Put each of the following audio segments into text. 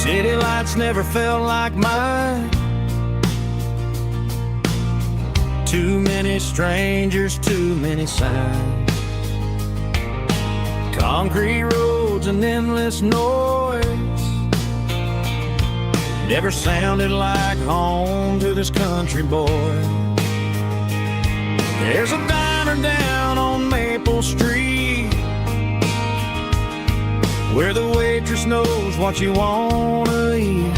City lights never felt like mine. Too many strangers, too many signs. Concrete roads and endless noise never sounded like home to this country boy. There's a diner down on Maple Street where the waitress knows what you wanna eat,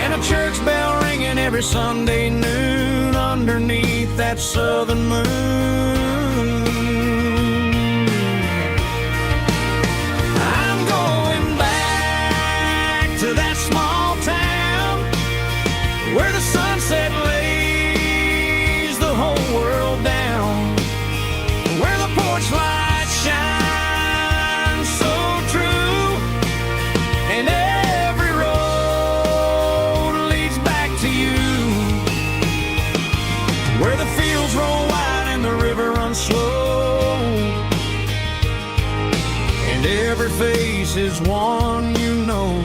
and a church bell ringing every Sunday noon underneath that southern moon. I'm going back to that small town where the sunset lays the whole world down, where the porch lights shine so true, and every road leads back to you, where the fields roll wide and the river runs slow, and every face is one you know.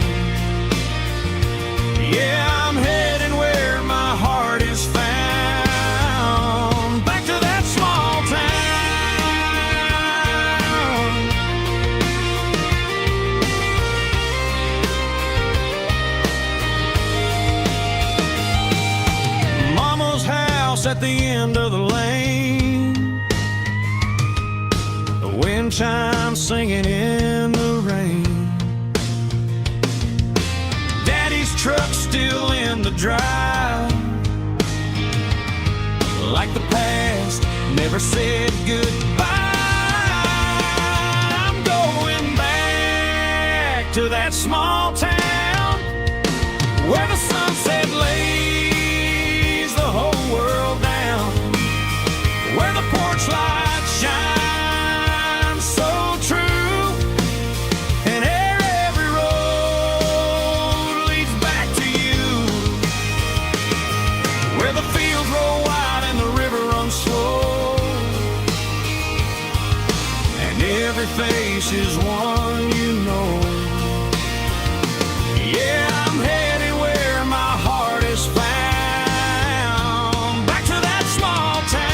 Yeah, I'm heading where my heart is found, back to that small town. Mama's house at the end of the lane, the wind chimes singing in the rain, Daddy's truck still in the drive, like the past never said goodbye. I'm going back to that small town where the sunset lays the whole world down, where the porch lights shine so true, and every road leads back to you, where the fields roll wide and the river runs slow, and every face is one you know. Yeah, I'm headed where my heart is found, back to that small town.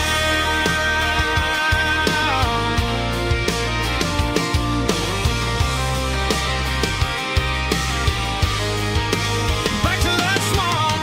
Back to that small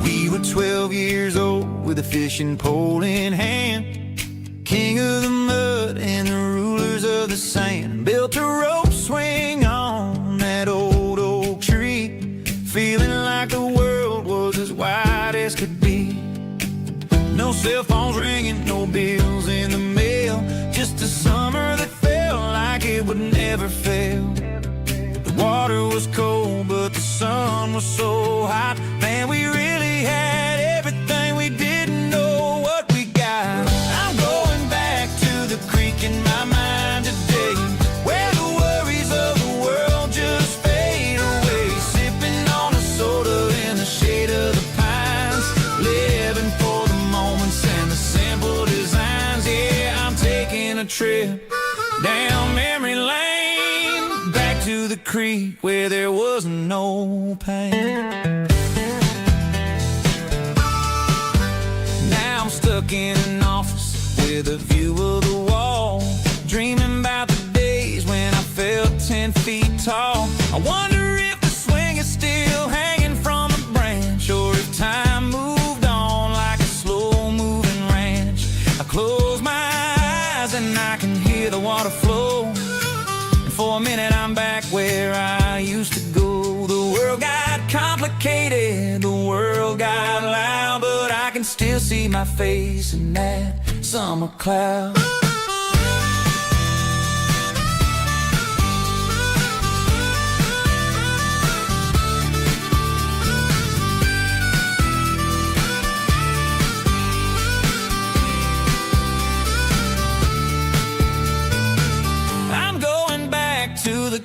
We were 12 years old with a fishing pole in hand, king of the mud and the rulers of the sand. Built a rope swing on that old oak tree, feeling like the world was as wide as could be. No cell phones ringing, no bills in the mail, just a summer that felt like it would never fail. The water was cold, but the sun was so hot. Man, we really had everything we didn't know what we got. I'm going back to the creek in my mind today, where the worries of the world just fade away, sipping on a soda in the shade of the pines, living for the moments and the simple designs. Yeah, I'm taking a trip down memory lane, back to the creek where there was no pain. Now I'm stuck in an office with a view of the wall, dreaming about the days when I felt 10 feet tall. I wonder if the swing is still hanging from a branch, or if time moved on like a slow-moving ranch. I close my eyes and I can hear the water flow, and for a minute I'm back where I used to go. The world got complicated, the world got loud, but I can still see my face in that summer cloud.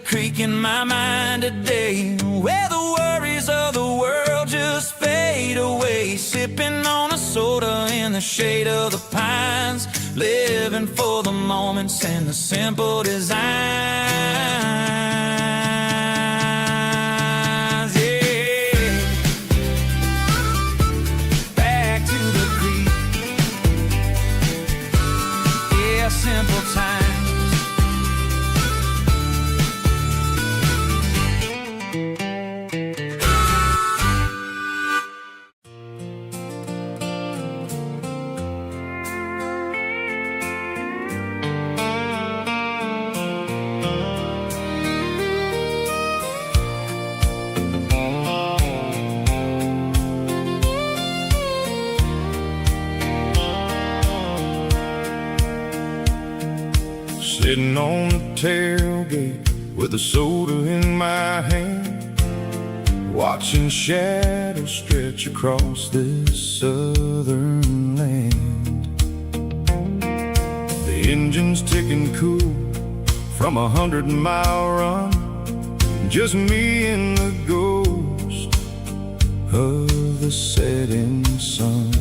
creek in my mind today, where the worries of the world just fade away. Sipping on a soda in the shade of the pines, living for the moments and the simple designs. Yeah, back to the creek. Yeah, simple times. Sitting on the tailgate with a soda in my hand, watching shadows stretch across this southern land. The engine's ticking cool from 100-mile run, just me and the ghost of the setting sun.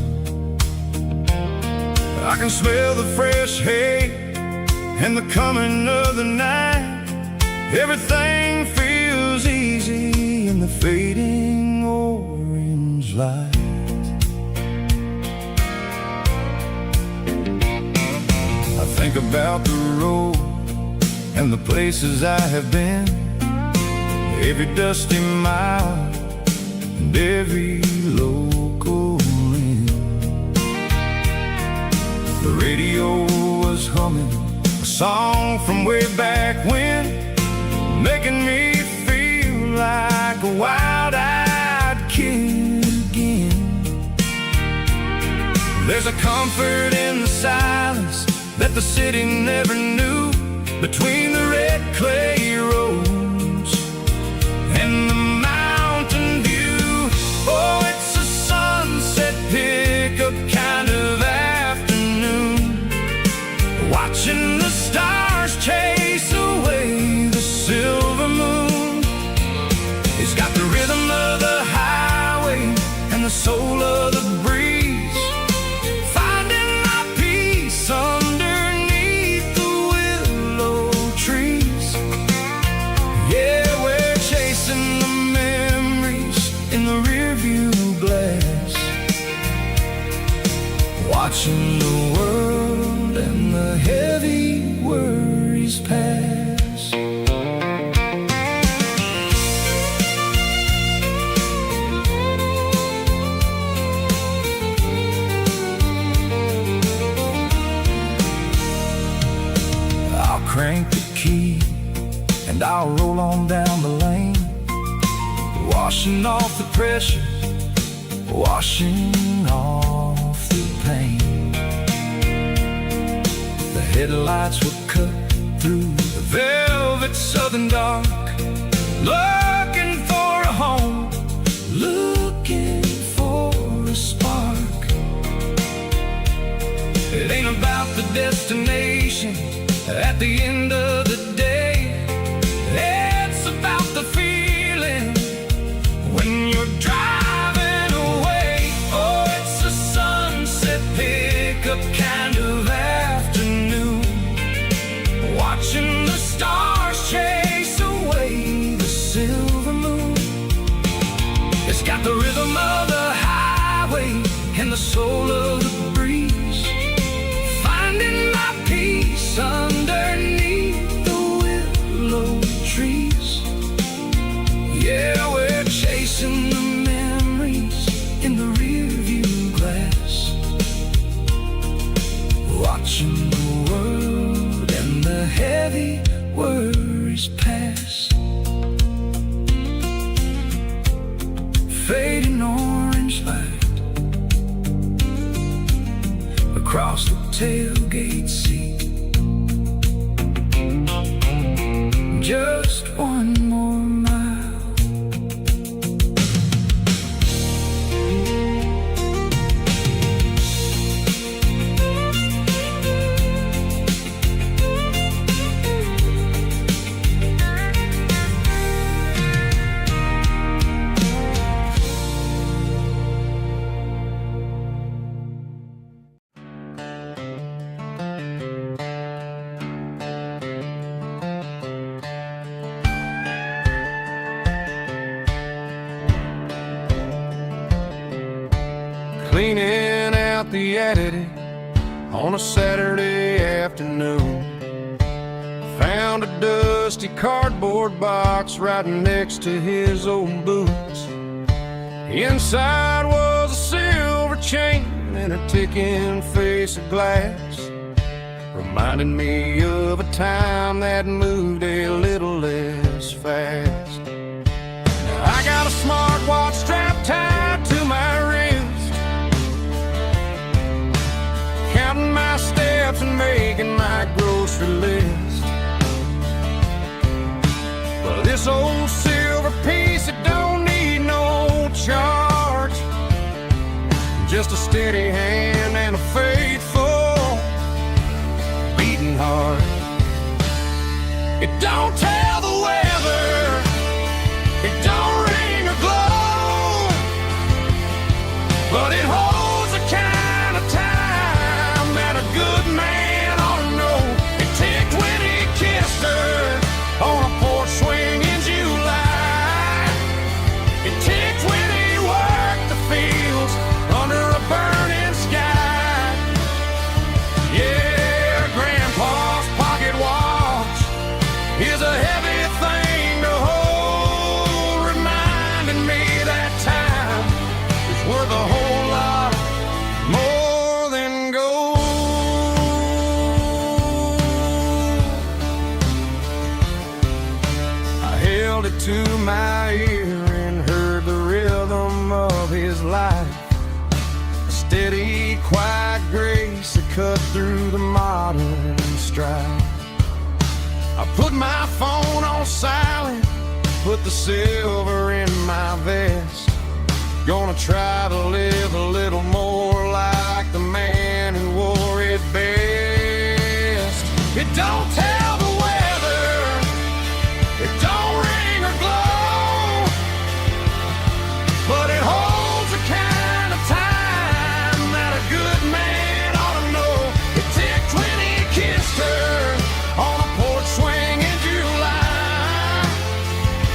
I can smell the fresh hay and the coming of the night. Everything feels easy in the fading orange light. I think about the road and the places I have been, every dusty mile and every local inn. The radio was humming a song from way back when, making me feel like a wild-eyed kid again. There's a comfort in the silence that the city never knew, between the red clay roads and the mountain view. Oh, it's a sunset pickup kind of afternoon, watching the stars chase away the silver moon. It's got the rhythm of the highway and the soul of the breeze, finding my peace underneath the willow trees. Yeah, we're chasing the memories in the rearview glass, watching the world and the heavy worries pass. I'll crank the key and I'll roll on down the lane, washing off the pressure, washing off the pain. The headlights will cut through the velvet southern dark, looking for a home, looking for a spark. It ain't about the destination at the end of the day, it's about the feeling when you're driving away. Oh, it's a sunset pickup kind of afternoon, watching the stars chase away the silver moon. It's got the rhythm of the highway and the soul of the breeze, finding my peace underneath the willow trees. Yeah, we're chasing the memories in the rearview glass, watching the world and the heavy worries pass. Fading orange light across the tailgate seat. Just one more mile. the Additive on a Saturday afternoon. Found a dusty cardboard box right next to his old boots. Inside was a silver chain and a ticking face of glass, reminding me of a time that moved a little less fast. Now I got a smartwatch strapped tied to my wrist, counting my steps and making my grocery list. But this old silver piece, it don't need no charge, just a steady hand and a faithful beating heart. It don't tell the weather, it don't ring or glow, but it holds the kind of time that a good man ought to know. It ticked when he kissed her on a porch swing in July. It ticked when he worked the fields under a burning sky. Yeah, Grandpa's pocket watch is a heavy thing to hold, reminding me that time is worth a whole lot more than gold. I held it to my ear and heard the rhythm of his life, a steady, quiet grace that cut through the modern strife. I put my phone on silent, put the silver in my vest. Gonna try to live a little more like the man who wore it best. It don't tell the weather, it don't ring or glow, but it holds the kind of time that a good man ought to know. It ticked when he kissed her on a porch swing in July.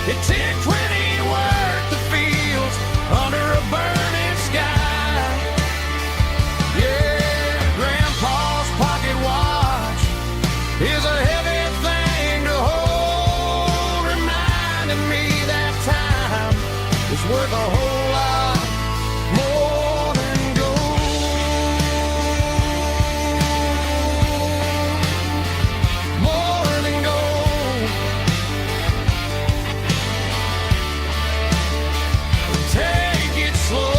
It ticked when he worked the fields under a burning sky. Yeah, Grandpa's pocket watch is a heavy thing to hold, reminding me that time is worth a whole lot more than gold. More than gold. Take it slow.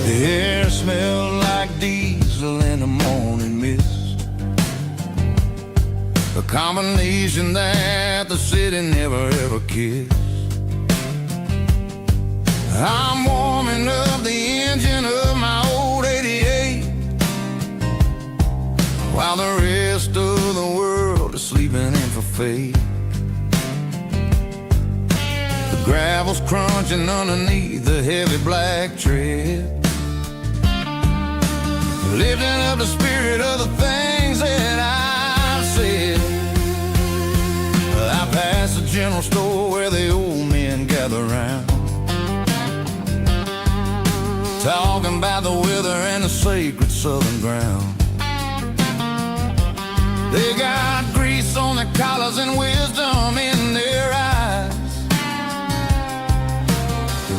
The air smelled like diesel in the morning mist, a combination that the city never ever kissed. I'm warming up the engine of my old 88, while the rest of the world is sleeping in for fate. The gravel's crunching underneath the heavy black tread, lifting up the spirit of the things that I said. I passed the general store where the old men gather round. by the weather and the sacred southern ground. They got grease on their collars and wisdom in their eyes,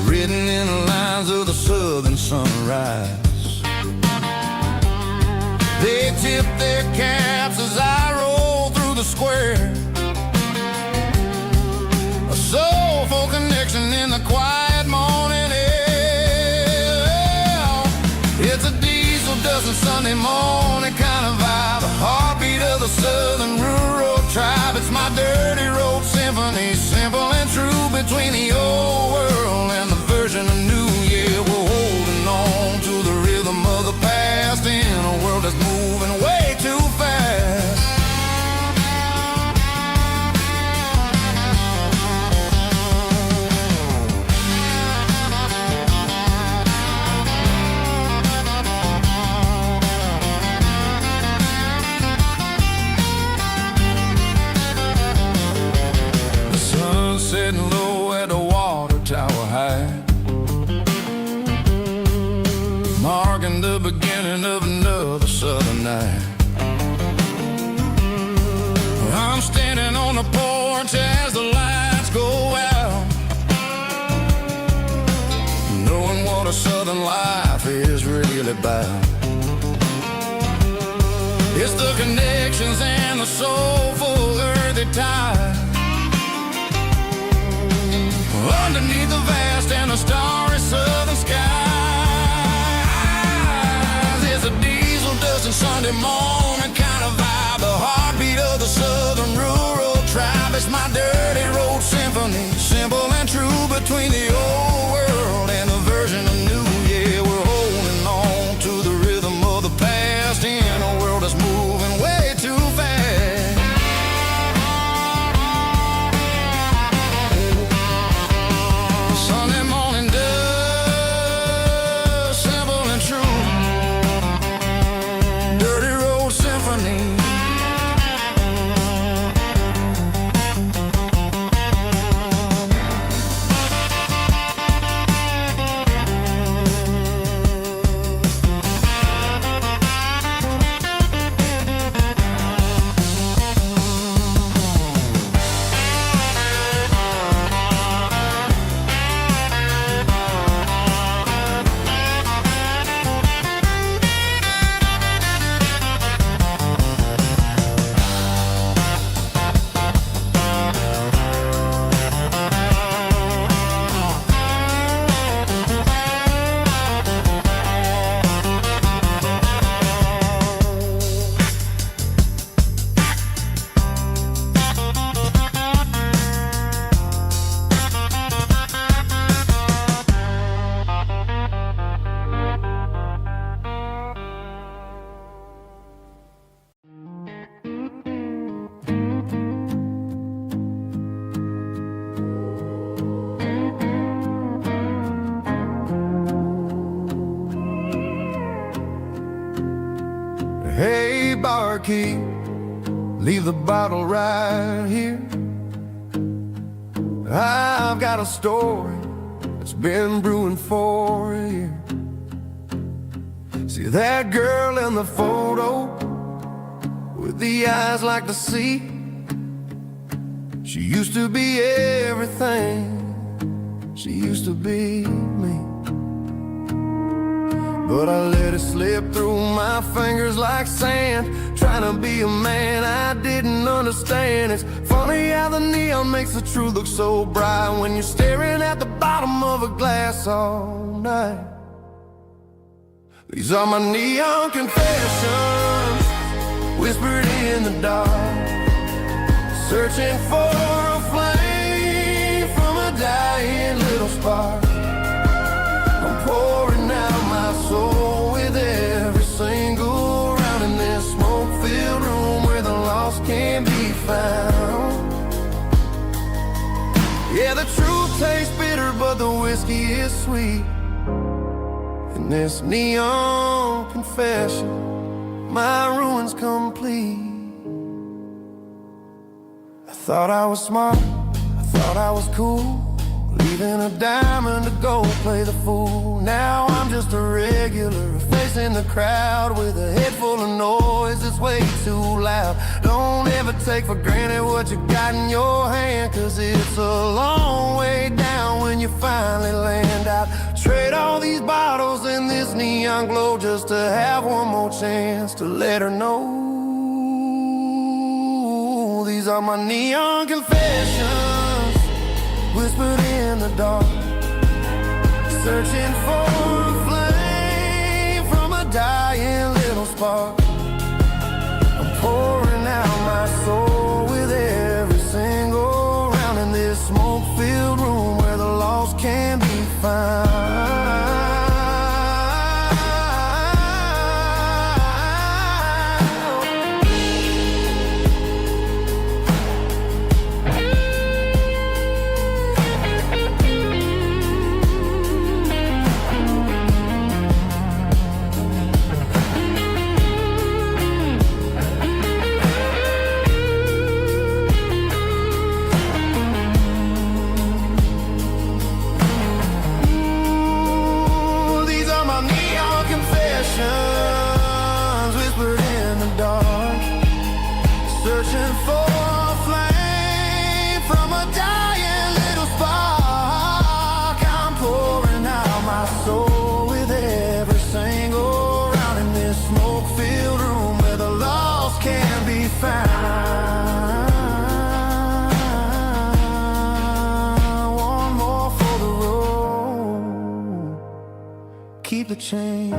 written in the lines of the southern sunrise. They tip their caps as I roll through the square, a soulful connection in the quiet morning air. It's a diesel dozen Sunday morning kind of vibe, the heartbeat of the southern rural tribe. It's my dirty road symphony, simple and true, between the old world and the version of new. Yeah, we're holding on to the rhythm of the past in a world that's moving way too fast. The sun setting low at the water tower high, marking the beginning of another southern night. I'm standing on the porch as the lights go out, knowing what a southern life is really about. It's the connections and the soulful earthy ties, underneath the vast and the starry southern skies. It's a diesel dusting Sunday morning kind of vibe, the heartbeat of the southern rural tribe. It's my dirty road symphony, simple and true, between the old world and the version of new. Yeah, we're holding on to the rhythm of the past in a world that's moving way too fast. Sunday morning dust, simple and true, dirty road symphony. Hey, barkeep, leave the bottle right here. I've got a story that's been brewing for a year. See that girl in the photo with the eyes like the sea? She used to be everything, she used to be me. But I let it slip through my fingers like sand, trying to be a man I didn't understand. It's funny how the neon makes the truth look so bright when you're staring at the bottom of a glass all night. These are my neon confessions, whispered in the dark, searching for a flame from a dying little spark. I'm pouring out my soul with every single round in this smoke-filled room where the lost can be found. Yeah, the truth tastes bitter, but the whiskey is sweet. In this neon confession, my ruin's complete. I thought I was smart, I thought I was cool, leaving a diamond to go play the fool. Now I'm just a regular, facing the crowd with a head full of noise that's way too loud. Don't ever take for granted what you got in your hand, 'cause it's a long way down when you finally land out. Trade all these bottles and this neon glow just to have one more chance to let her know. These are my neon confessions, whispered in the dark, searching for a flame from a dying little spark. I'm pouring out my soul with every single round in this smoke-filled room where the lost can be found. Whispered in the dark, searching for a flame from a dying little spark. I'm pouring out my soul with every single round in this smoke-filled room where the lost can be found. One more for the road, keep the change.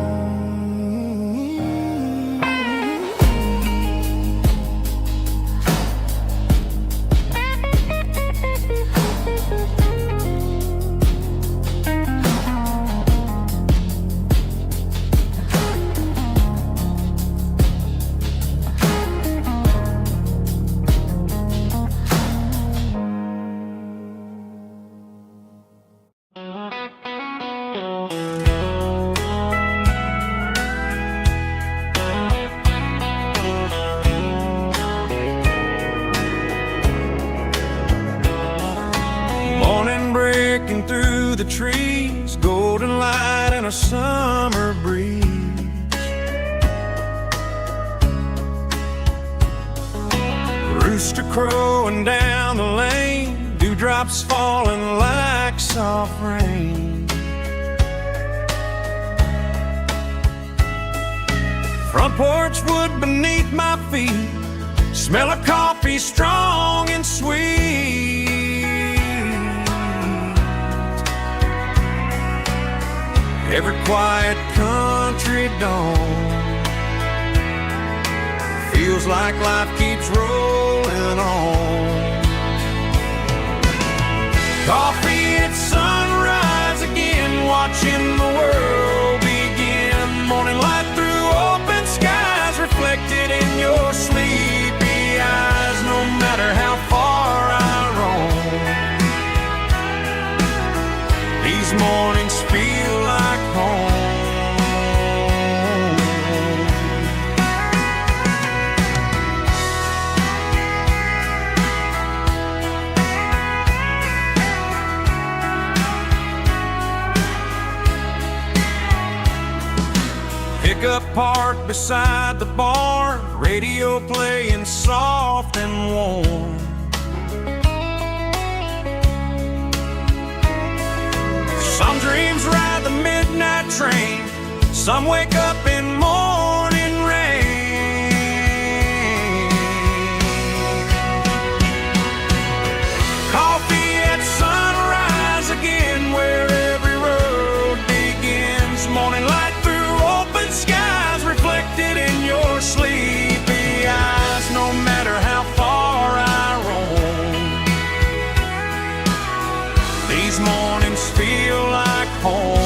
Breaking through the trees, golden light and a summer breeze. Rooster crowing down the lane, dewdrops falling like soft rain. Front porch wood beneath my feet, smell of coffee strong and sweet. Every quiet country dawn feels like life keeps rolling on. Coffee at sunrise again, watching the world begin. Morning light through open skies, reflected in your sleepy eyes. No matter how far I roam, these mornings feel like home. Pickup parked beside the barn, radio playing soft and warm. Some dreams ride the midnight train, some wake up in morning rain. Coffee at sunrise again, where every road begins. Morning light through open skies, reflected in your sleepy eyes. No matter how far I roam, these mornings feel like home.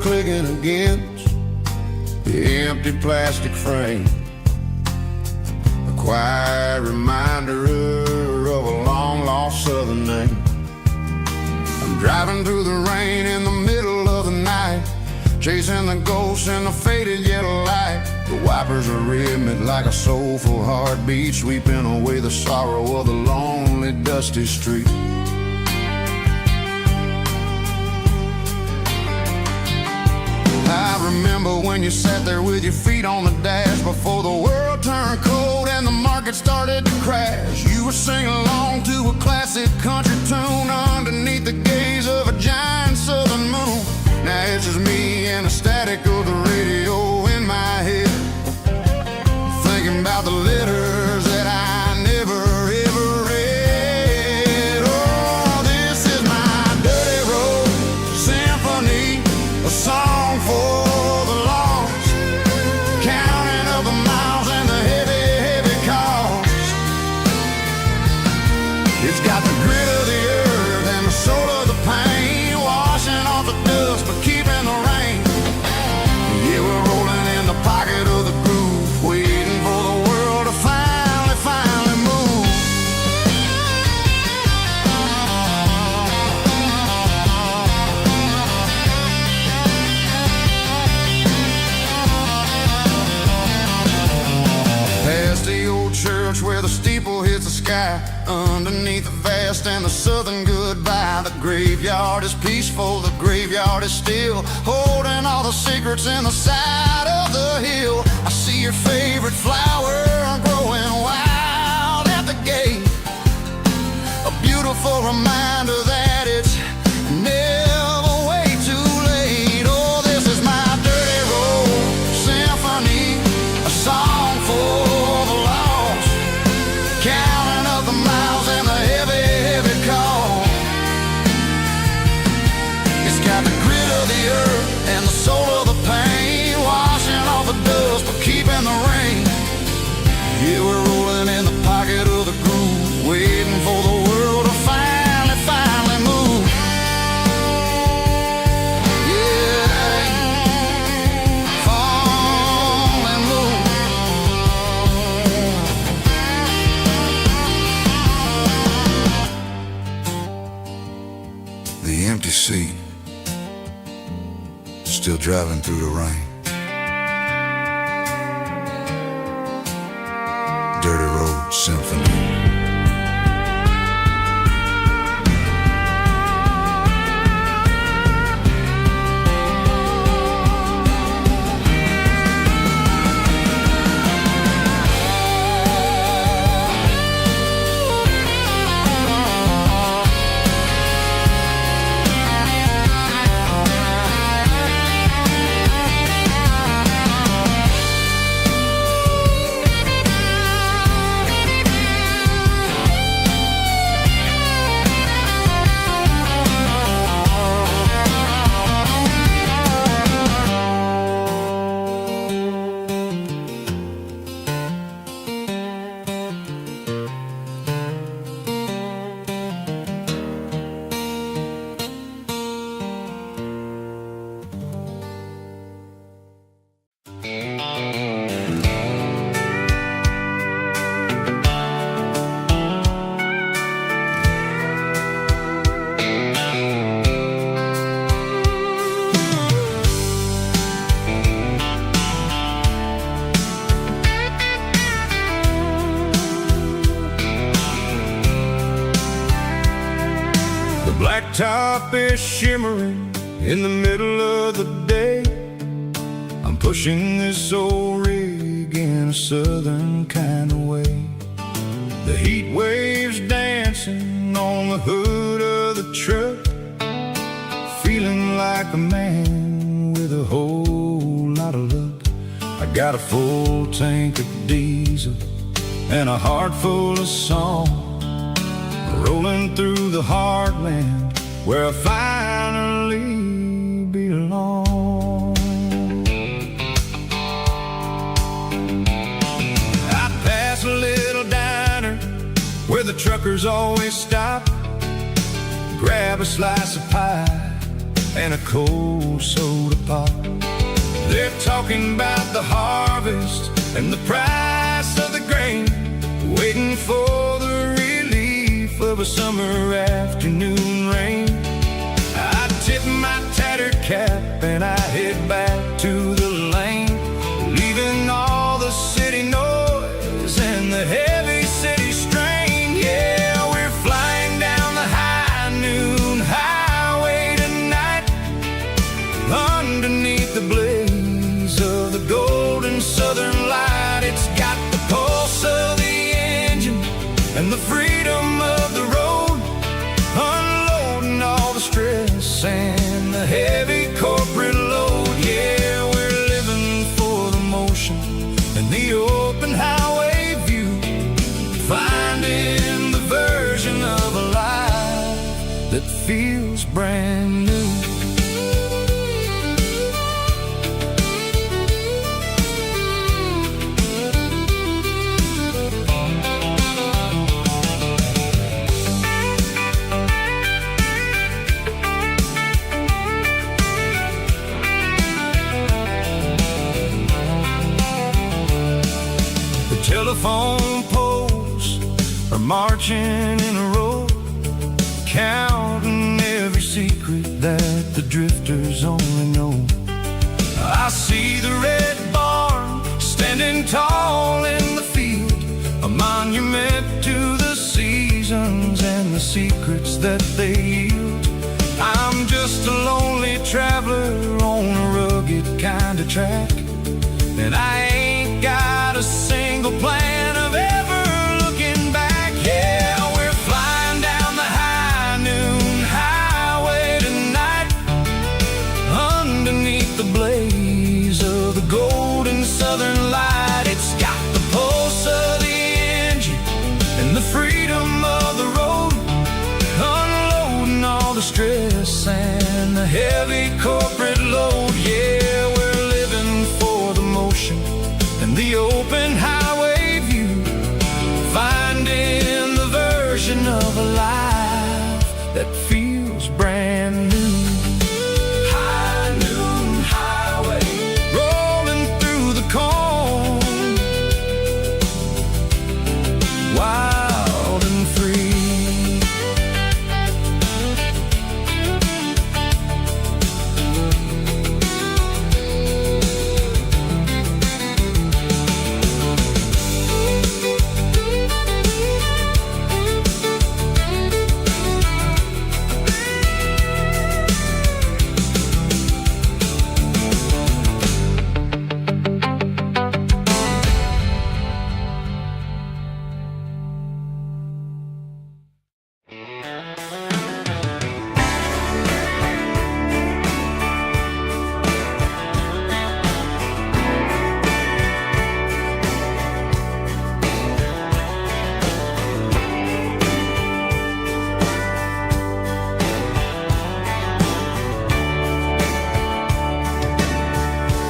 clicking against the empty plastic frame. A quiet reminder of a long-lost southern name. I'm driving through the rain in the middle of the night, chasing the ghosts in the faded yellow light. The wipers are rhythmic like a soulful heartbeat, sweeping away the sorrow of the lonely, dusty street. I remember when you sat there with your feet on the dash before the world turned cold and the market started to crash. You were singing along to a classic country tune underneath the gaze of a giant southern moon. Now it's just me and the static of the radio in my head, thinking about the letters that I never ever read. Oh, this is my dirty road symphony, a song for the lost, counting up the miles and the heavy, heavy cost. It's got the grit of the earth and the soul of the pain, washing off the dust but keeping the rain. Yeah, we're rolling in the pocket of the groove, waiting for the world to finally move. Past the old church where the steeple hits the sky, underneath the vast and the southern goodbye. The graveyard is peaceful, the graveyard is still, holding all the secrets in the side of the hill. I see your favorite flower growing wild at the gate, a beautiful reminder that it's never way too late. Oh, this is my dirty road symphony, a song for the lost, counting up the miles and the heavy, heavy call. It's got the grit of the earth and the soul of the pain, washing off the dust but keeping the rain. Yeah, we're rolling in the pocket of the groove, waiting for the world to finally move. Yeah, finally move. The empty seat, still driving through the rain. Dirty road symphony. Blacktop is shimmering in the middle of the day. I'm pushing this old rig in a southern kind of way. The heat waves dancing on the hood of the truck, feeling like a man with a whole lot of luck. I got a full tank of diesel and a heart full of song, rolling through the heartland where I finally belong. I pass a little diner where the truckers always stop, grab a slice of pie and a cold soda pop. They're talking about the harvest and the price of the grain, waiting for the relief of a summer afternoon rain. I tip my tattered cap and I head back to the lane, leaving all the city noise and the heavy city strain. Yeah, we're flying down the high noon highway tonight, underneath the blaze of the golden southern light. It's got the pulse of the engine and the freedom of the road, unloading all the stress and the heavy corporate load. Yeah, we're living for the motion and the open highway view, finding the version of a life that feels brand new. Telephone poles are marching in a row, counting every secret that the drifters only know. I see the red barn standing tall in the field, a monument to the seasons and the secrets that they yield. I'm just a lonely traveler on a rugged kind of track, and I ain't got a single plan of ever looking back. Yeah, we're flying down the high noon highway tonight, underneath the blaze of the golden southern light. It's got the pulse of the engine and the freedom of the road, unloading all the stress and the heavy corporate load. Yeah, we're living for the motion and the open highway view, finding the version of a life that feels brand new. High noon highway, rolling through the corn, wild and free.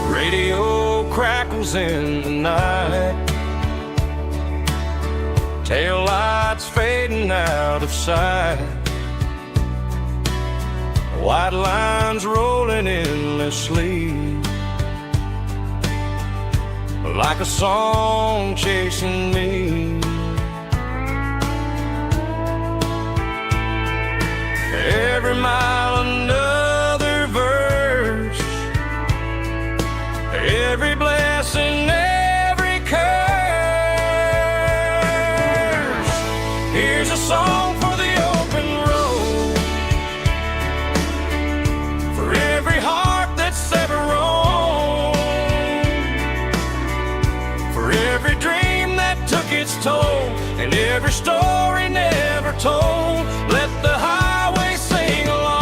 Radio crackles in the night, tail lights fading out of sight, white lines rolling endlessly, like a song chasing me. Every mile another verse, every blessing, every curse. Here's a song for the open road, for every heart that's ever roamed, for every dream that took its toll, and every story never told. Let the highway sing along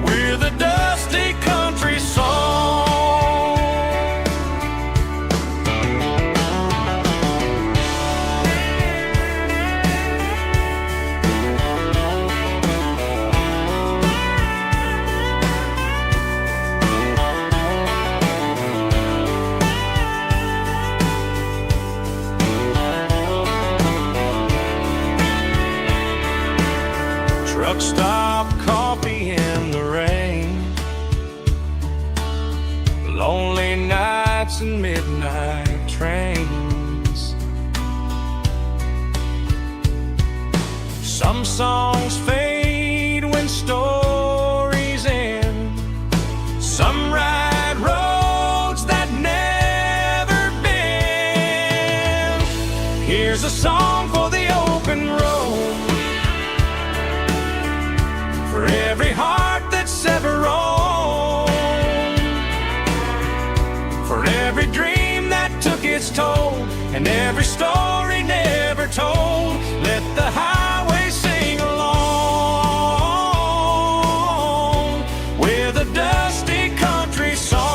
with a dusty country song. Here's a song for the open road, for every heart that's ever roamed, for every dream that took its toll, and every story never told. Let the highway sing along with a dusty country song.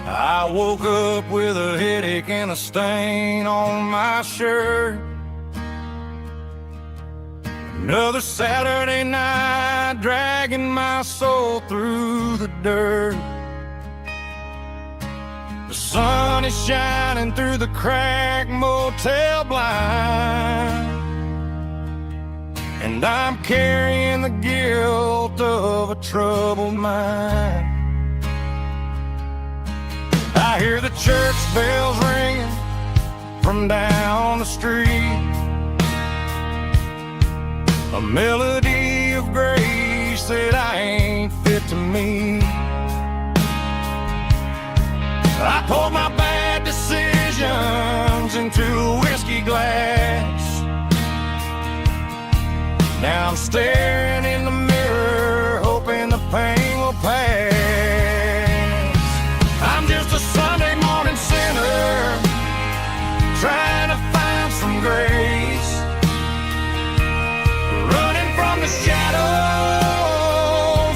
I woke up with a headache and a stain on my shirt. Another Saturday night dragging my soul through the dirt. The sun is shining through the cracked motel blind, and I'm carrying the guilt of a troubled mind. I hear the church bells ringing from down the street, a melody of grace that I ain't fit to meet. I poured my bad decisions into a whiskey glass. Now I'm staring in the mirror, hoping the pain will pass. I'm just a Sunday morning sinner, trying to find some grace, running from the shadows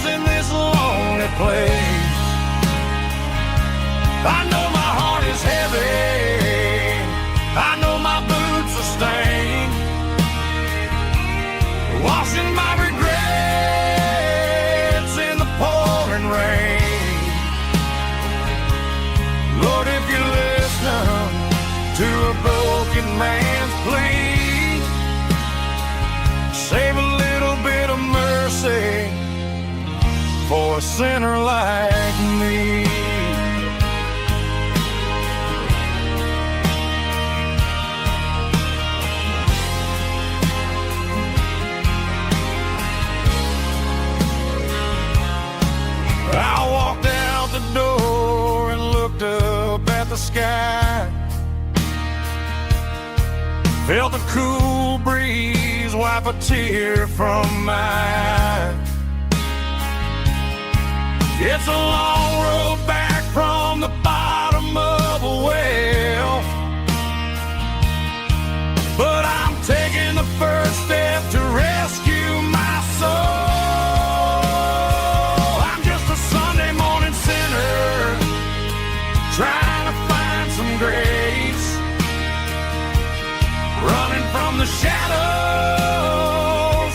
in this lonely place. I know my heart is heavy, I know my boots are stained, washing my regrets in the pouring rain. Lord, if you listen to a broken man's plea, save a little bit of mercy for a sinner like me. I walked out the door and looked up at the sky, felt the cool breeze wipe a tear from my eye. It's a long road back from the bottom of a well, but I'm taking the first step to rescue my soul. I'm just a Sunday morning sinner, trying to find some grace, running from the shadows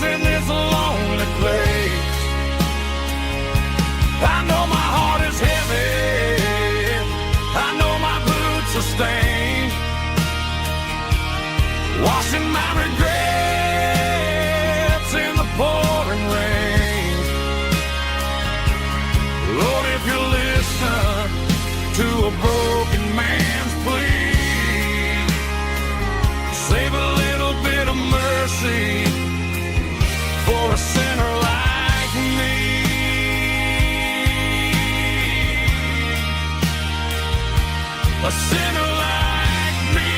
in this lonely place. I know my heart is heavy, I know my boots are stained, washing my regrets in the pouring rain. Lord, if you listen to a broken man's plea, save a little bit of mercy for a sinner like me. A sinner like me.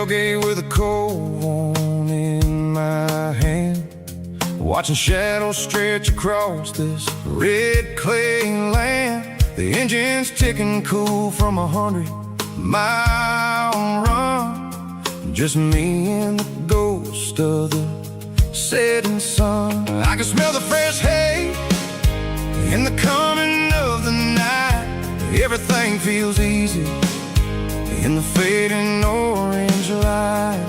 tailgate with a cold one in my hand, watching shadows stretch across this red clay land. The engine's ticking cool from 100-mile run. Just me and the ghost of the setting sun. I can smell the fresh hay in the coming of the night. Everything feels easy in the fading orange light.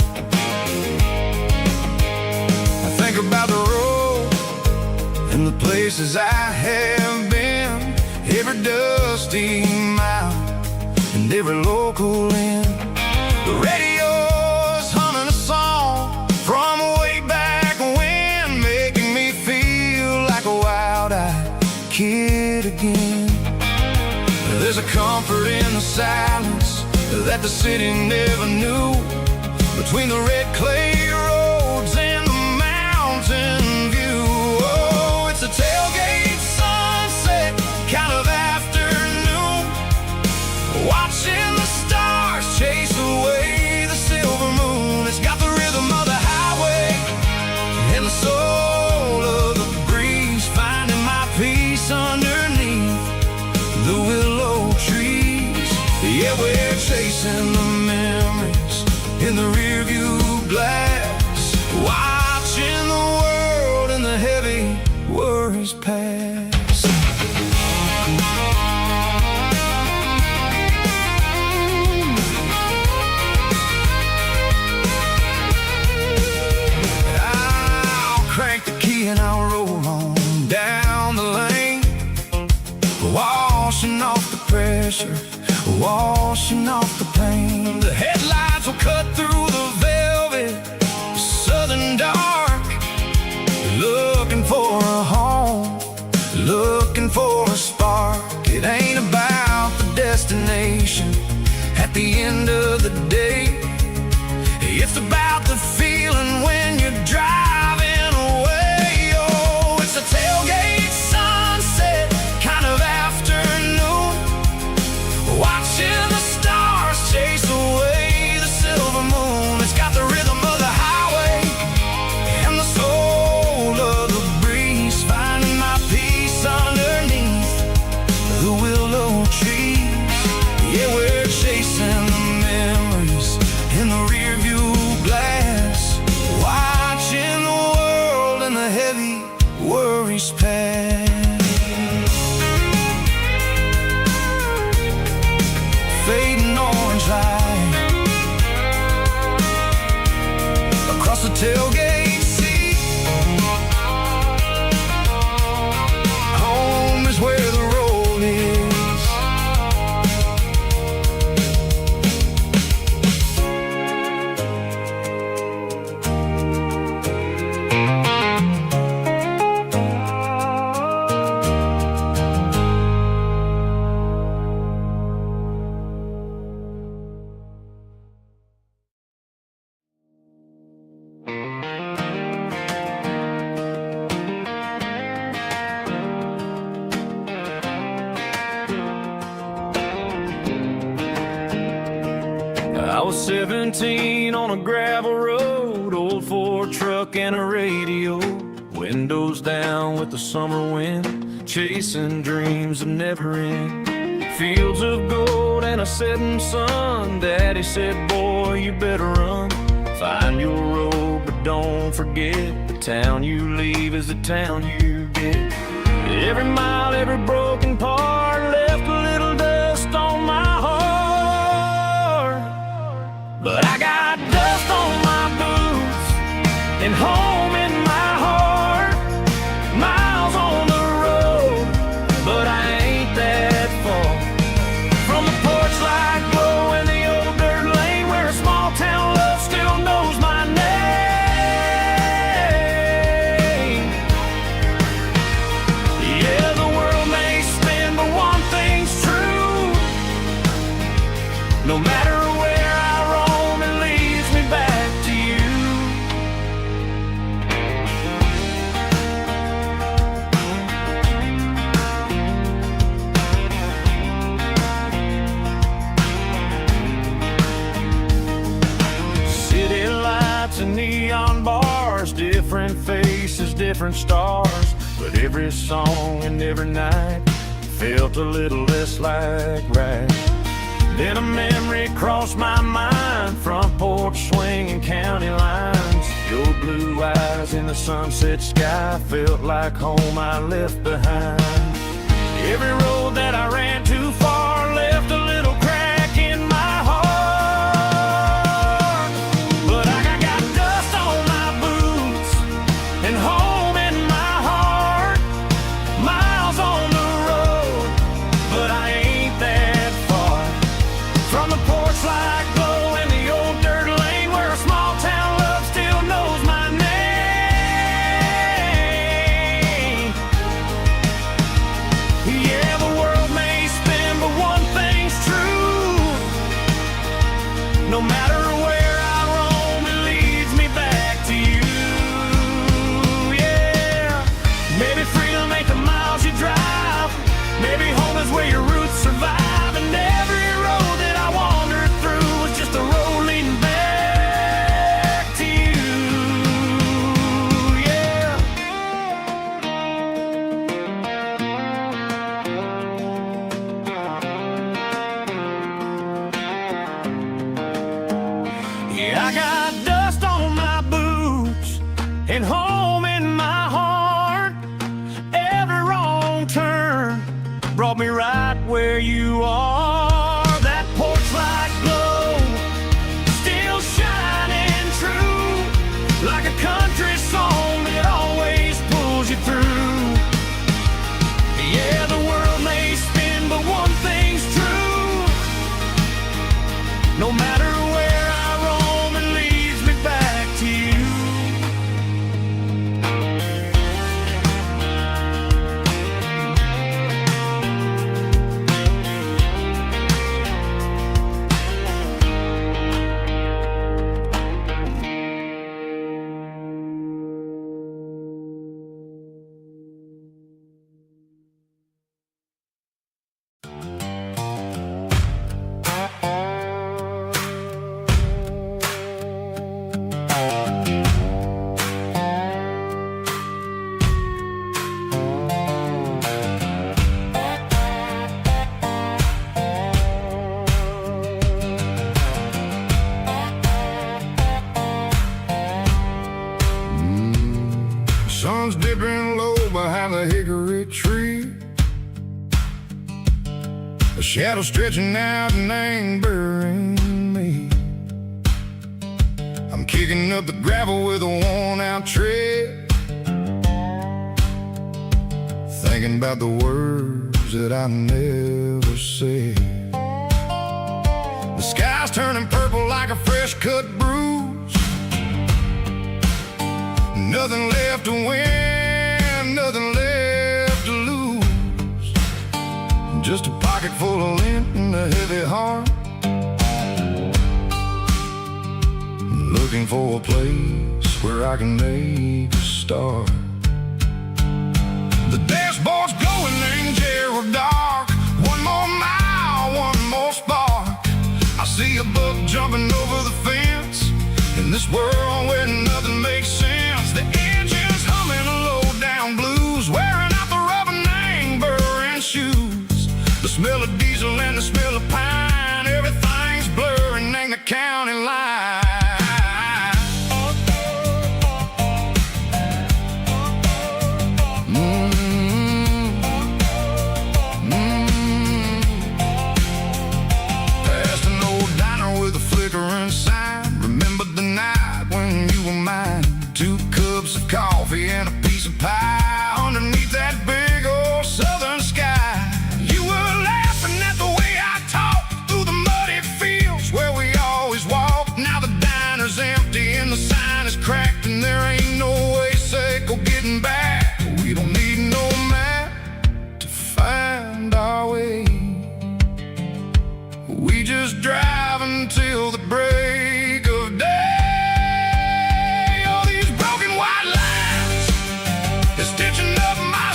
I think about the road and the places I have been, every dusty mile and every local inn. The radio's humming a song from way back when, making me feel like a wild-eyed kid again. There's a comfort in the silence that the city never knew, between the red clay roads and the mountain view. Oh, it's a tailgate sunset kind of afternoon, watching the stars chase away the silver moon. It's got the rhythm of the highway and the soul of the breeze, finding my peace underneath the willow trees. Yeah, we're chasing the memories in the rearview glass, watching the world and the heavy worries pass. I'll crank the key and I'll roll on down the lane, washing off the pressure, washing off the pain. The headlights will cut through the velvet southern dark, looking for a home, looking for a spark. It ain't about the destination at the end of the day, it's about the feeling when you're driving away. Oh, it's a tailgate sunset kind of afternoon, watching the stars chase away the silver moon. It's got the rhythm of the highway and the soul of the breeze, finding my peace underneath the willow trees. Yeah, we're chasing the memories in the rearview glass, watching the world and the heavy worries pass. Fading orange light across the tailgate seat. Home is where the road is. I was 17 on a gravel road, old Ford truck and a radio, windows down with the summer wind, chasing dreams that never end. Fields of gold and a setting sun. Daddy said, boy, you better run. Find your road, but don't forget, the town you leave is the town you get. Every mile, every broken part left a little dust on my heart, but I got dust on my boots and home in my heart. Miles on the road, but I ain't that far from the porch light glow and the old dirt lane where a small town love still knows my name. Yeah, the world may spin, but different stars, but every song and every night felt a little less like right. Then a memory crossed my mind, front porch swinging county lines. Your blue eyes in the sunset sky felt like home I left behind. Every road that I ran too far left a little crack in my heart. But I got dust on my boots and home in my heart. Miles on the road, but I ain't that far from the porch light glow and the old dirt lane where a small town love still knows my name. Yeah, the world may spin, but one thing's true. No matter where I roam, it leads me back to you. Yeah, maybe freedom ain't the miles you drive. Maybe home is where your roots survive. And every road that I wandered through was just a road leading back to you. Yeah. Yeah, I got dust on my boots and home in my heart. Every wrong turn brought me right where you are. That porch light glow still shining true, like a country song that always pulls you through. Yeah, the world may spin, but one thing's true. No matter where I roam, it leads me back to you. Sun's dipping low behind the hickory tree. A shadow stretching out and angering me. I'm kicking up the gravel with a worn-out tread, thinking about the words that I never said. The sky's turning purple like a fresh-cut bruise. Nothing left to win, nothing left to lose. Just a pocket full of lint and a heavy heart, looking for a place where I can make a start. The dashboard's glowing in Gerald dark. One more mile, one more spark. I see a buck jumping over the fence in this world where nothing makes sense. The engine's humming a low-down blues, wearing out the rubber name burring shoes. The smell of diesel and the smell of pine, everything's blurring in the county line. Past an old diner with a flickering sign. Remember the night when you were mine. 2 cups of coffee and a piece of pie underneath that big old southern sky. You were laughing at the way I talked through the muddy fields where we always walked. Now the diner's empty and the sign is cracked, and there ain't no way safe or getting back. We don't need no map to find our way. We just drive until the break of day. Stitching up my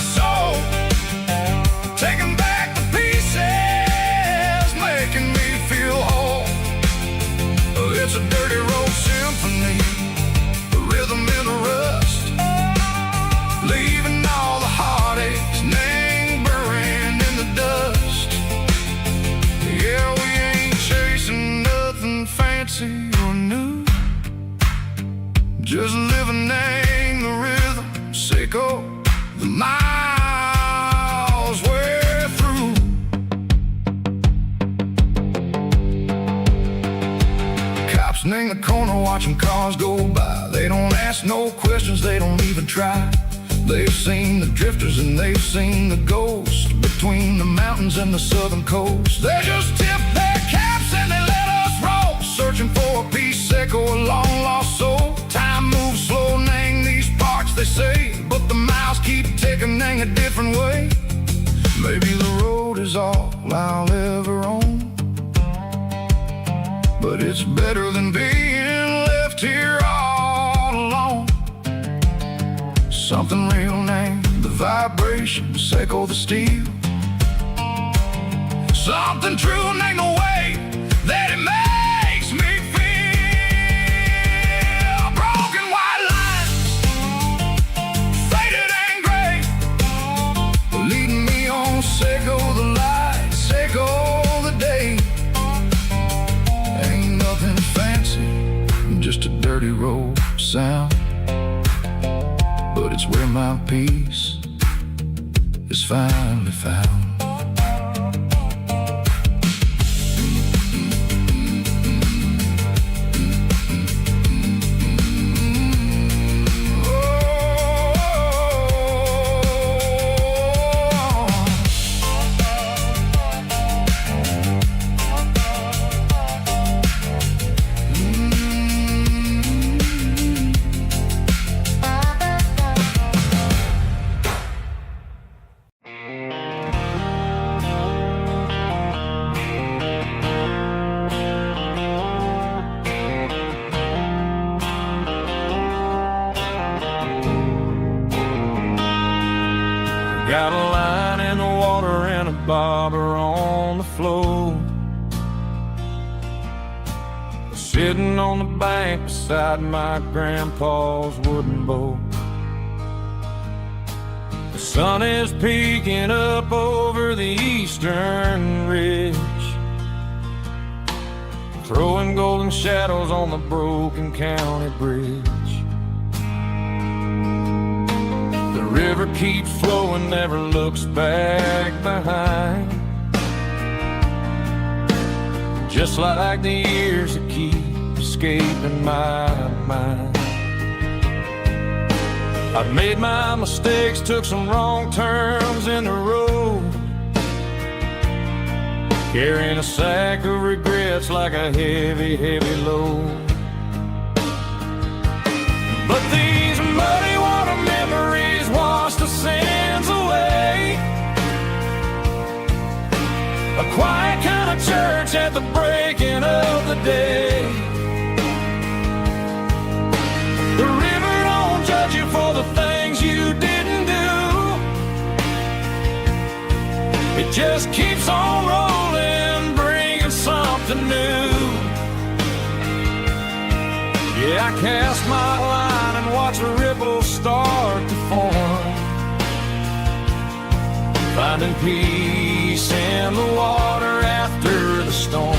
bicycle, the miles wear through. Cops in the corner watching cars go by. They don't ask no questions, they don't even try. They've seen the drifters and they've seen the ghosts between the mountains and the southern coast. They just tip their caps and they let us roll, searching for a piece seco, a long lost soul. Time moves slow, nang these parts they say, but the miles keep ticking, nang a different way. Maybe the road is all I'll ever own, but it's better than being left here all alone. Something real name, the vibrations echo the steel. Something true name, the way that it makes me feel. Broken white lines, faded and gray, leading me on, seco the light, seco the day. Ain't nothing fancy, just a dirty road sound, but it's where my peace is finally found. Got a line in the water and a bobber on the floor, sitting on the bank beside my grandpa's wooden boat. The sun is peeking up over the eastern ridge, throwing golden shadows on the broken county bridge. The river keeps flowing, never looks back behind, just like the years that keep escaping my mind. I've made my mistakes, took some wrong turns in the road, carrying a sack of regrets like a heavy, heavy load. But these muddy water memories wash the sins away. A quiet kind of church at the breaking of the day. The river don't judge you for the things you didn't do. It just keeps on rolling, bringing something new. Yeah, I cast my line and watch a ripple start to form, finding peace in the water after the storm.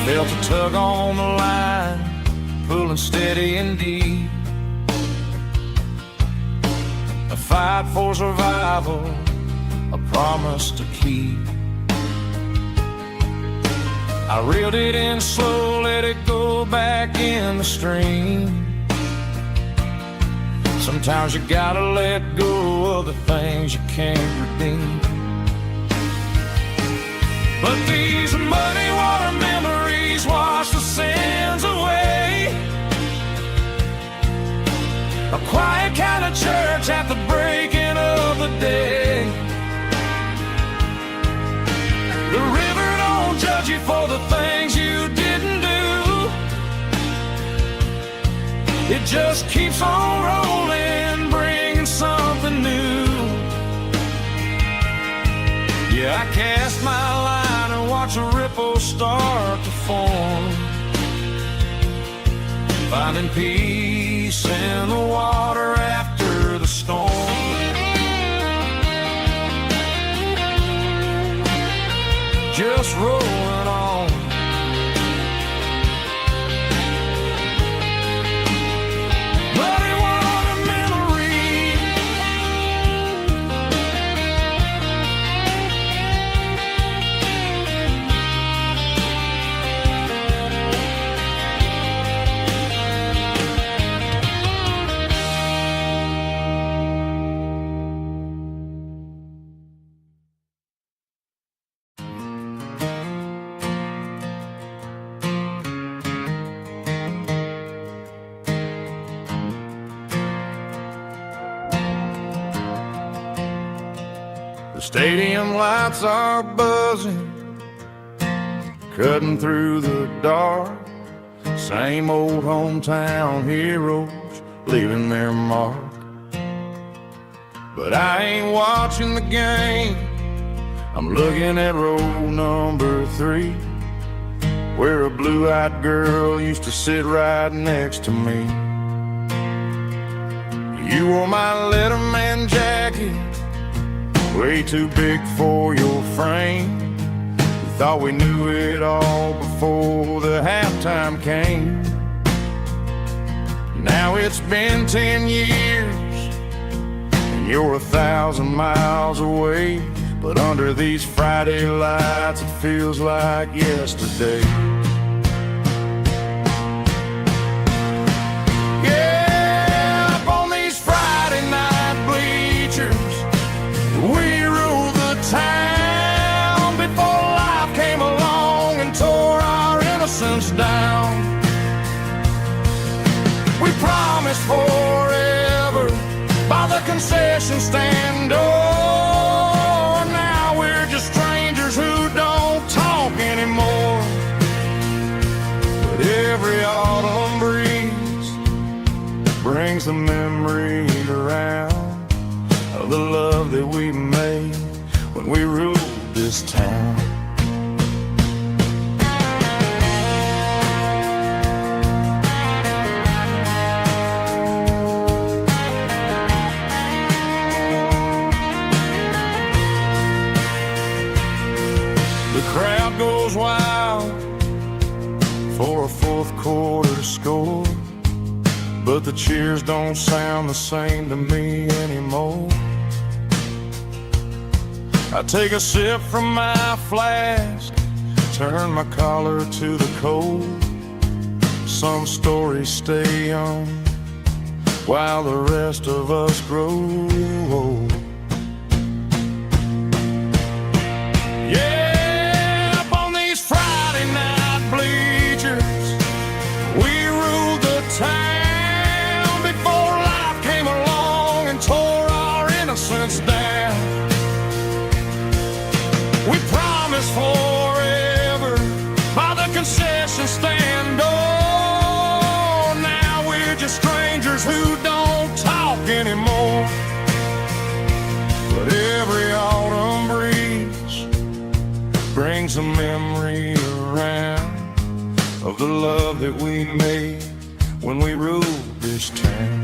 Felt a tug on the line, pulling steady and deep. A fight for survival, a promise to keep. I reeled it in slow, let it go back in the stream. Sometimes you gotta let go of the things you can't redeem. But these muddy water memories wash the sins away. A quiet kind of church at the breaking of the day. The river don't judge you for the things you didn't do. It just keeps on rolling, bringing something new. Yeah, I cast my line and watch a ripple start to form, finding peace in the water after the storm. just rolling on. But it was a memory. The stadium lights are buzzing, cutting through the dark. Same old hometown heroes leaving their mark. But I ain't watching the game, I'm looking at row number 3, where a blue-eyed girl used to sit right next to me. You wore my Letterman jacket, way too big for your frame. We thought we knew it all before the halftime came. Now it's been 10 years, and you're 1,000 miles away. But under these Friday lights, it feels like yesterday. Yeah, up on these Friday night bleachers, we ruled the town before life came along and tore our innocence down. We promised forever by the concession stand door. Now we're just strangers who don't talk anymore. But every autumn breeze brings the memory around of the love that we made when we ruled this town. The crowd goes wild for a fourth quarter score, but the cheers don't sound the same to me anymore. I take a sip from my flask, turn my collar to the cold. Some stories stay young while the rest of us grow old. Yeah, up on these Friday night bleachers, we ruled the town before life came along and tore our innocence down. We promised forever by the concession stand door. Now we're just strangers who don't talk anymore. But every autumn breeze brings a memory around of the love that we made when we ruled this town.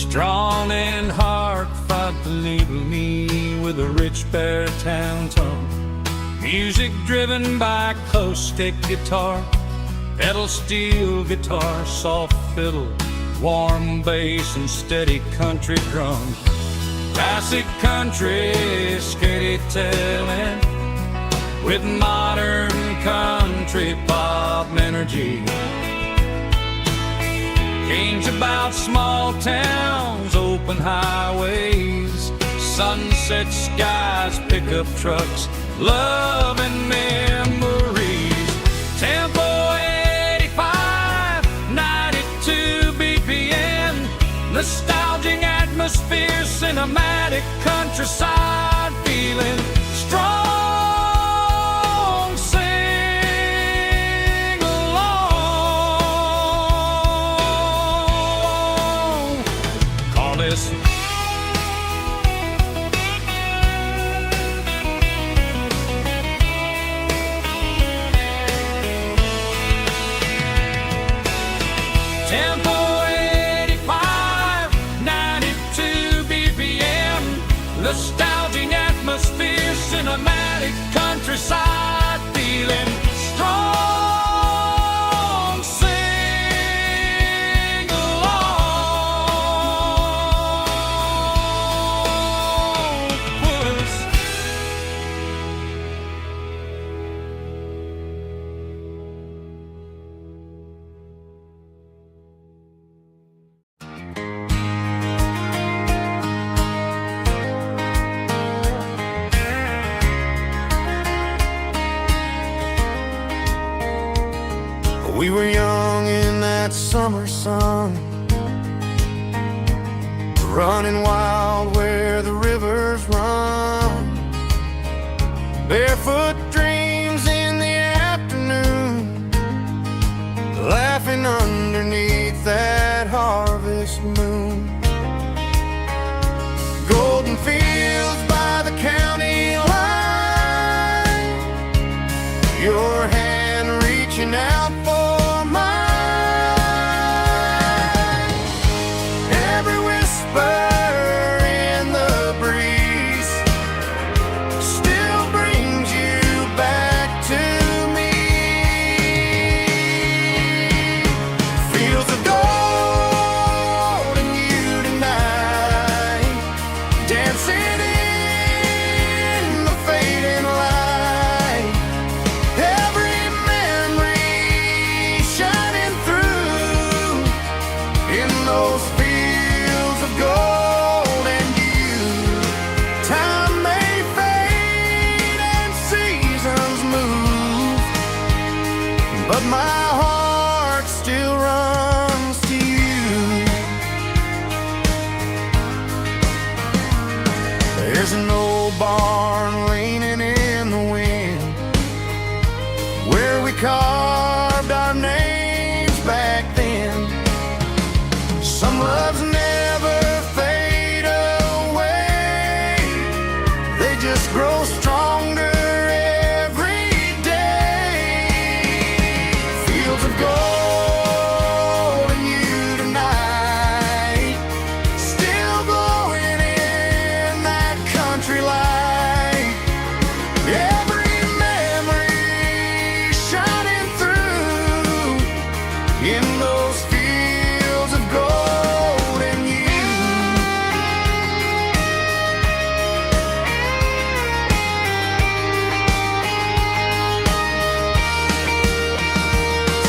Strong and hard fought to label me with a rich baritone tone. Music driven by acoustic guitar, pedal steel guitar, soft fiddle, warm bass and steady country drum. Classic country storytelling with modern country pop energy. Games about small towns, open highways, sunset skies, pickup trucks, love and memories. Tempo 85, 92 BPM, nostalgic atmosphere, cinematic countryside feeling strong. Sing along. Call this Tempo 85, 92 BPM, nostalgic atmosphere, cinematic countryside feeling strong. Sing along. Puss. We were young in that summer sun, running wild where the rivers run. Barefoot dreams in the afternoon, laughing underneath that harvest moon. Golden fields by the county line, your hand reaching out for mine. Every whisper in the breeze still brings you back to me. Fields of gold and you tonight, dancing in the fading light. Every memory shining through in those fields of gold and you. Time may fade and seasons move, but my heart still runs to you. There's an old barn leaning in the wind where we carved our names back then. Some loves never fade away, they just grow stronger every day. Fields of gold and you tonight, still glowing in that country light. Every memory shining through in those fields of gold and you.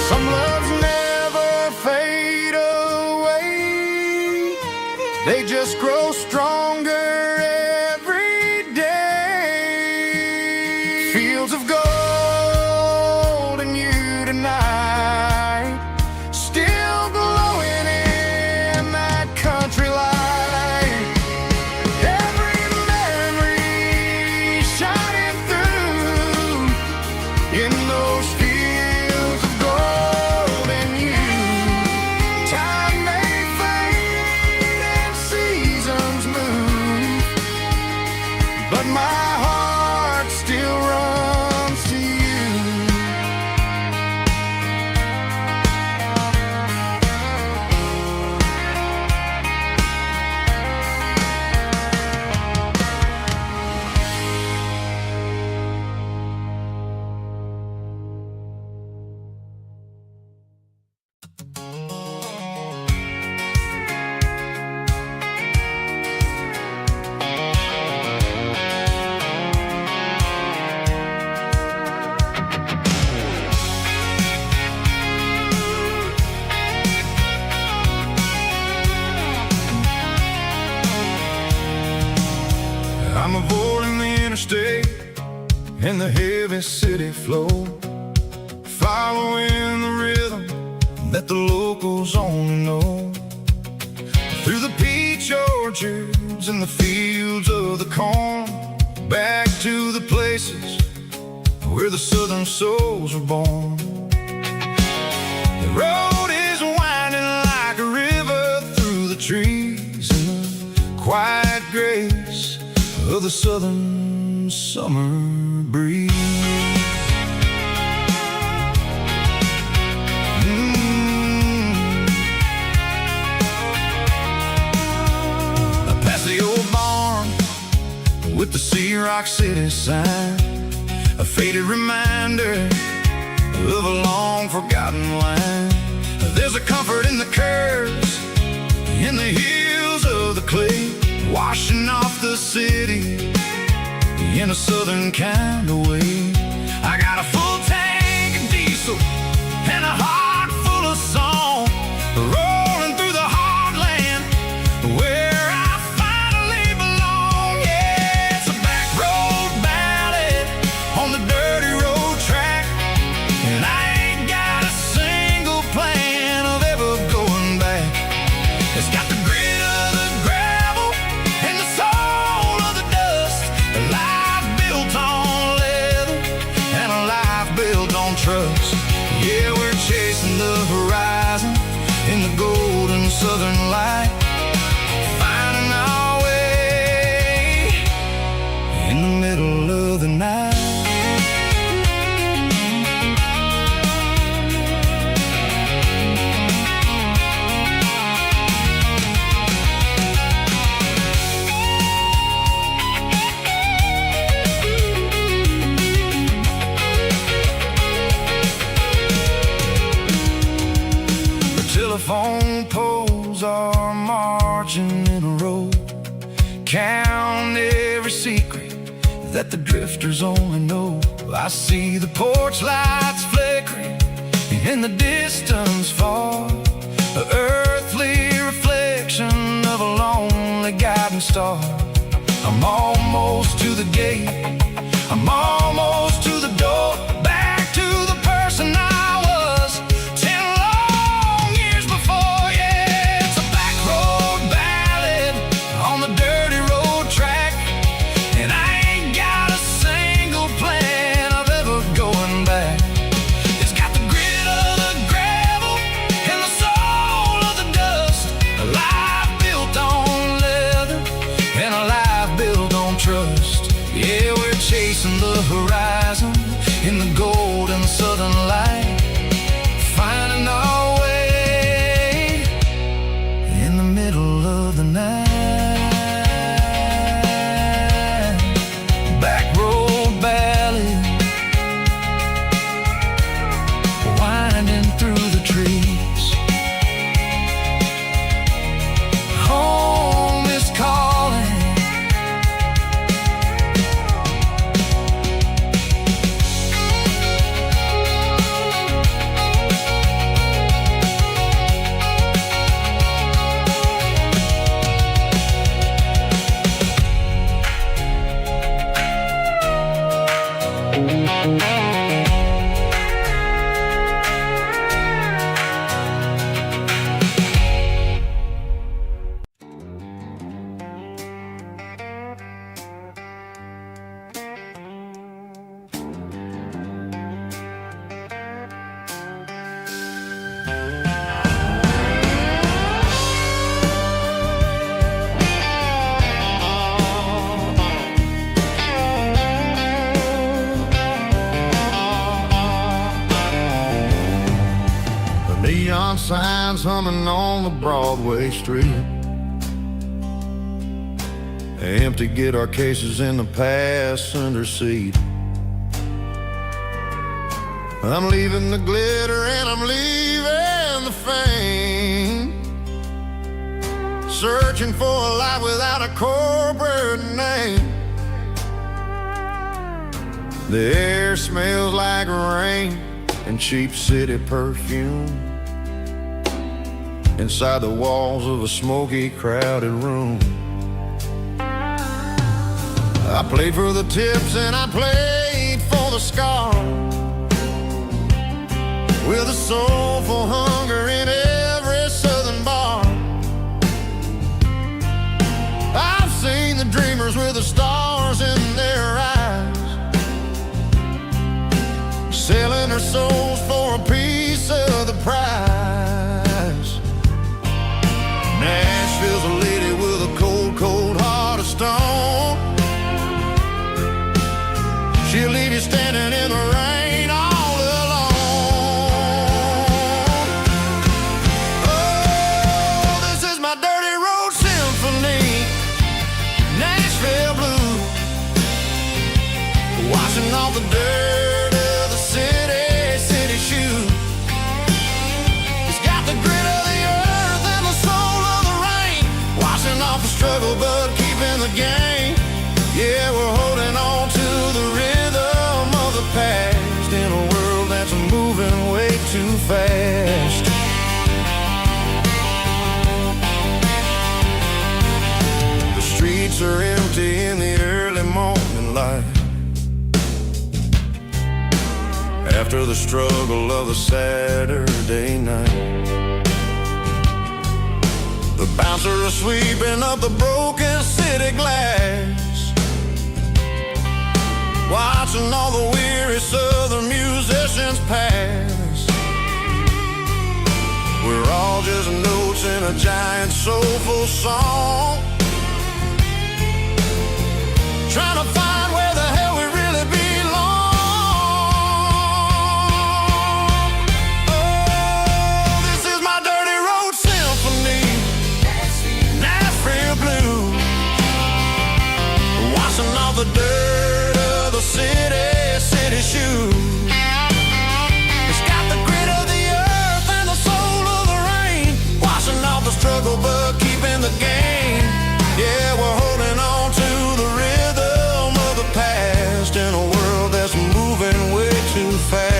Some loves never fade away, they just grow stronger every day. Fields of gold and you tonight, still glowing in that country light. Every memory shining through in those fields of gold and you. Time may fade and seasons move, stay in the heavy city flow, following the rhythm that the locals only know. Through the peach orchards and the fields of the corn, back to the places where the southern souls were born. The road is winding like a river through the trees in the quiet grace of the southern summer breeze. Past the old barn with the Sea Rock City sign, a faded reminder of a long forgotten line. There's a comfort in the curves, in the hills of the clay, washing off the city in a southern kind of way. I got a full tank of diesel and a heart full of song, rolling through the heartland where I finally belong. Yeah, it's a back road ballad on the dirty road track, and I ain't got a single plan of ever going back. It's got the grit of the gravel and the soul of the dust, a life built on leather and a life built on trust. Yeah, we're chasing the horizon in the golden southern light, finding our way in the middle of the night. Telephone poles are marching in a row, count every secret that the drifters only know. I see the porch lights flickering in the distance far, an earthly reflection of a lonely guiding star. I'm almost to the gate, I'm almost to the door, back to the person I was 10 long years before. Yeah, it's a back road ballad on the dirty road track, and I ain't got a single plan of ever going back. It's got the grit of the gravel and the soul of the dust, a life built on leather and a life built on trust. Yeah, we're chasing the horizon in the golden southern light, finding our way in the middle of the night. Back road ballad, winding through the trees. Home is calling. Neon signs humming on the Broadway street, empty guitar cases in the passenger seat. I'm leaving the glitter and I'm leaving the fame, searching for a life without a corporate name. The air smells like rain and cheap city perfume inside the walls of a smoky, crowded room. I played for the tips and I played for the scar, with a soulful hunger in every southern bar. I've seen the dreamers with the stars in their eyes, selling their souls for a piece of the prize. Nashville's a lady with a cold, cold heart of stone. She'll leave you standing in the rain all alone. Oh, this is my dirty road symphony, Nashville blues, washing off the dirt of the city shoes. It's got the grit of the earth and the soul of the rain, washing off the struggle but keeping the game. Yeah, we're holding on to the rhythm of the past in a world that's moving way too fast. The streets are empty in the early morning light, after the struggle of the Saturday night. The bouncers are sweeping up the broken city glass, watching all the weary southern musicians pass. We're all just notes in a giant soulful song, trying to find where the hell we really belong. Oh, this is my dirty road symphony, Nashville blues, washing off the dirt of the city shoes. It's got the grit of the earth and the soul of the rain, washing off the struggle but keeping the game. Yeah, we're holding on to the rhythm of the past in a world that's moving way too fast.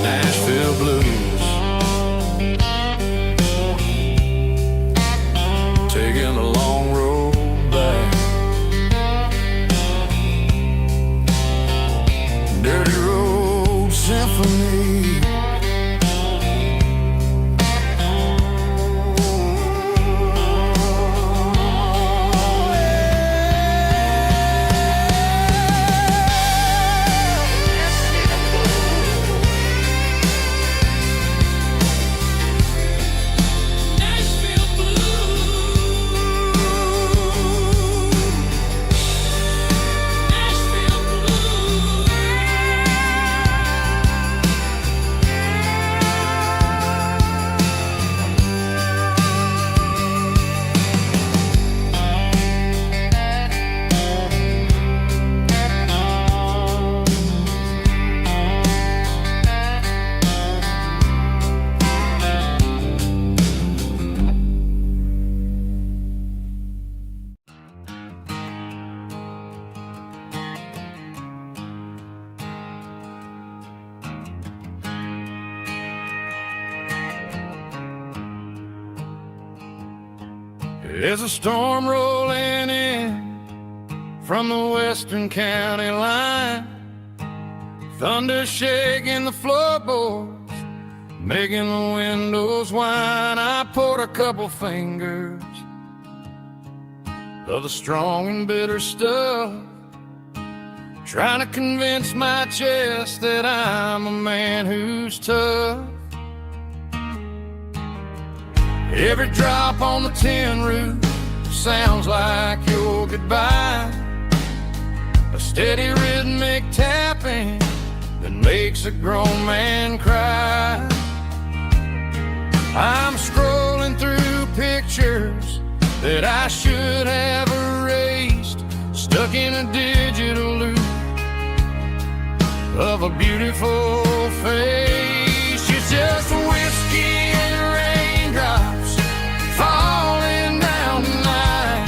Nashville blues, taking the long road back. Dirty road symphony. There's a storm rolling in from the western county line, thunder shaking the floorboards, making the windows whine. I poured a couple fingers of the strong and bitter stuff, trying to convince my chest that I'm a man who's tough. Every drop on the tin roof sounds like your goodbye, a steady rhythmic tapping that makes a grown man cry. I'm scrolling through pictures that I should have erased, stuck in a digital of a beautiful face. It's just whiskey and raindrops falling down tonight.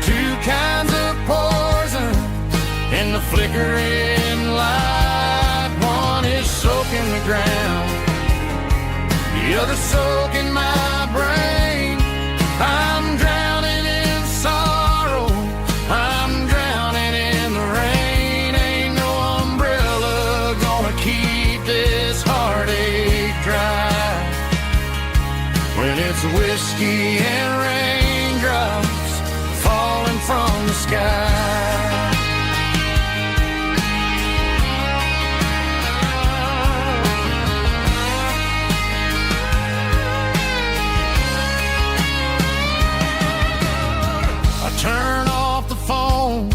Two kinds of poison in the flickering light. One is soaking the ground, the other soaking my brain. I'm drowning in sorrow, I'm drowning in the rain. Ain't no umbrella gonna keep this heartache dry when it's whiskey and raindrops falling from the sky. Turn off the phone,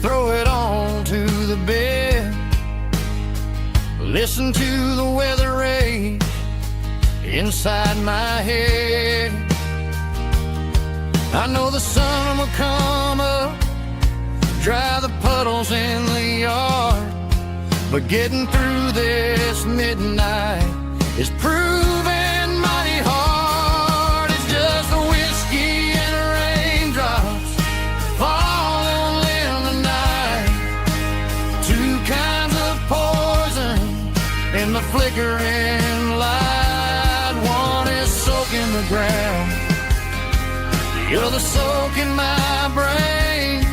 throw it on to the bed. Listen to the weather rage inside my head. I know the sun will come up, dry the puddles in the yard, but getting through this midnight is proving mighty hard. It's just a whiskey and raindrops falling in the night. Two kinds of poison in the flickering light. One is soaking the ground, the other soaking my brain.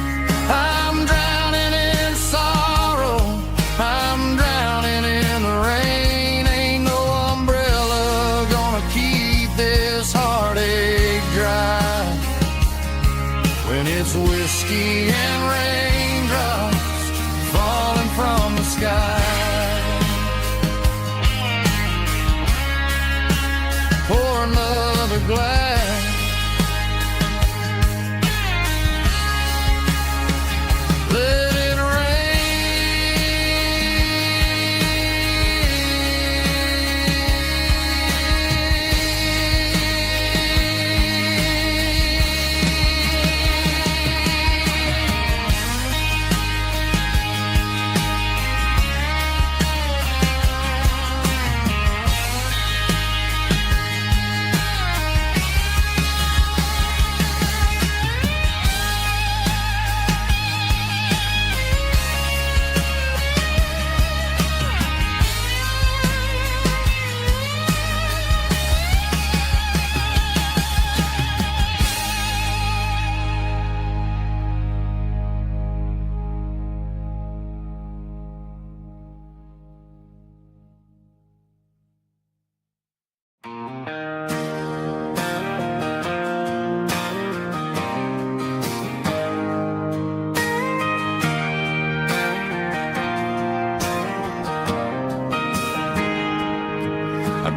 I'm drowning in sorrow, I'm drowning in the rain. Ain't no umbrella gonna keep this heartache dry when it's whiskey and raindrops falling from the sky. Pour another glass, let it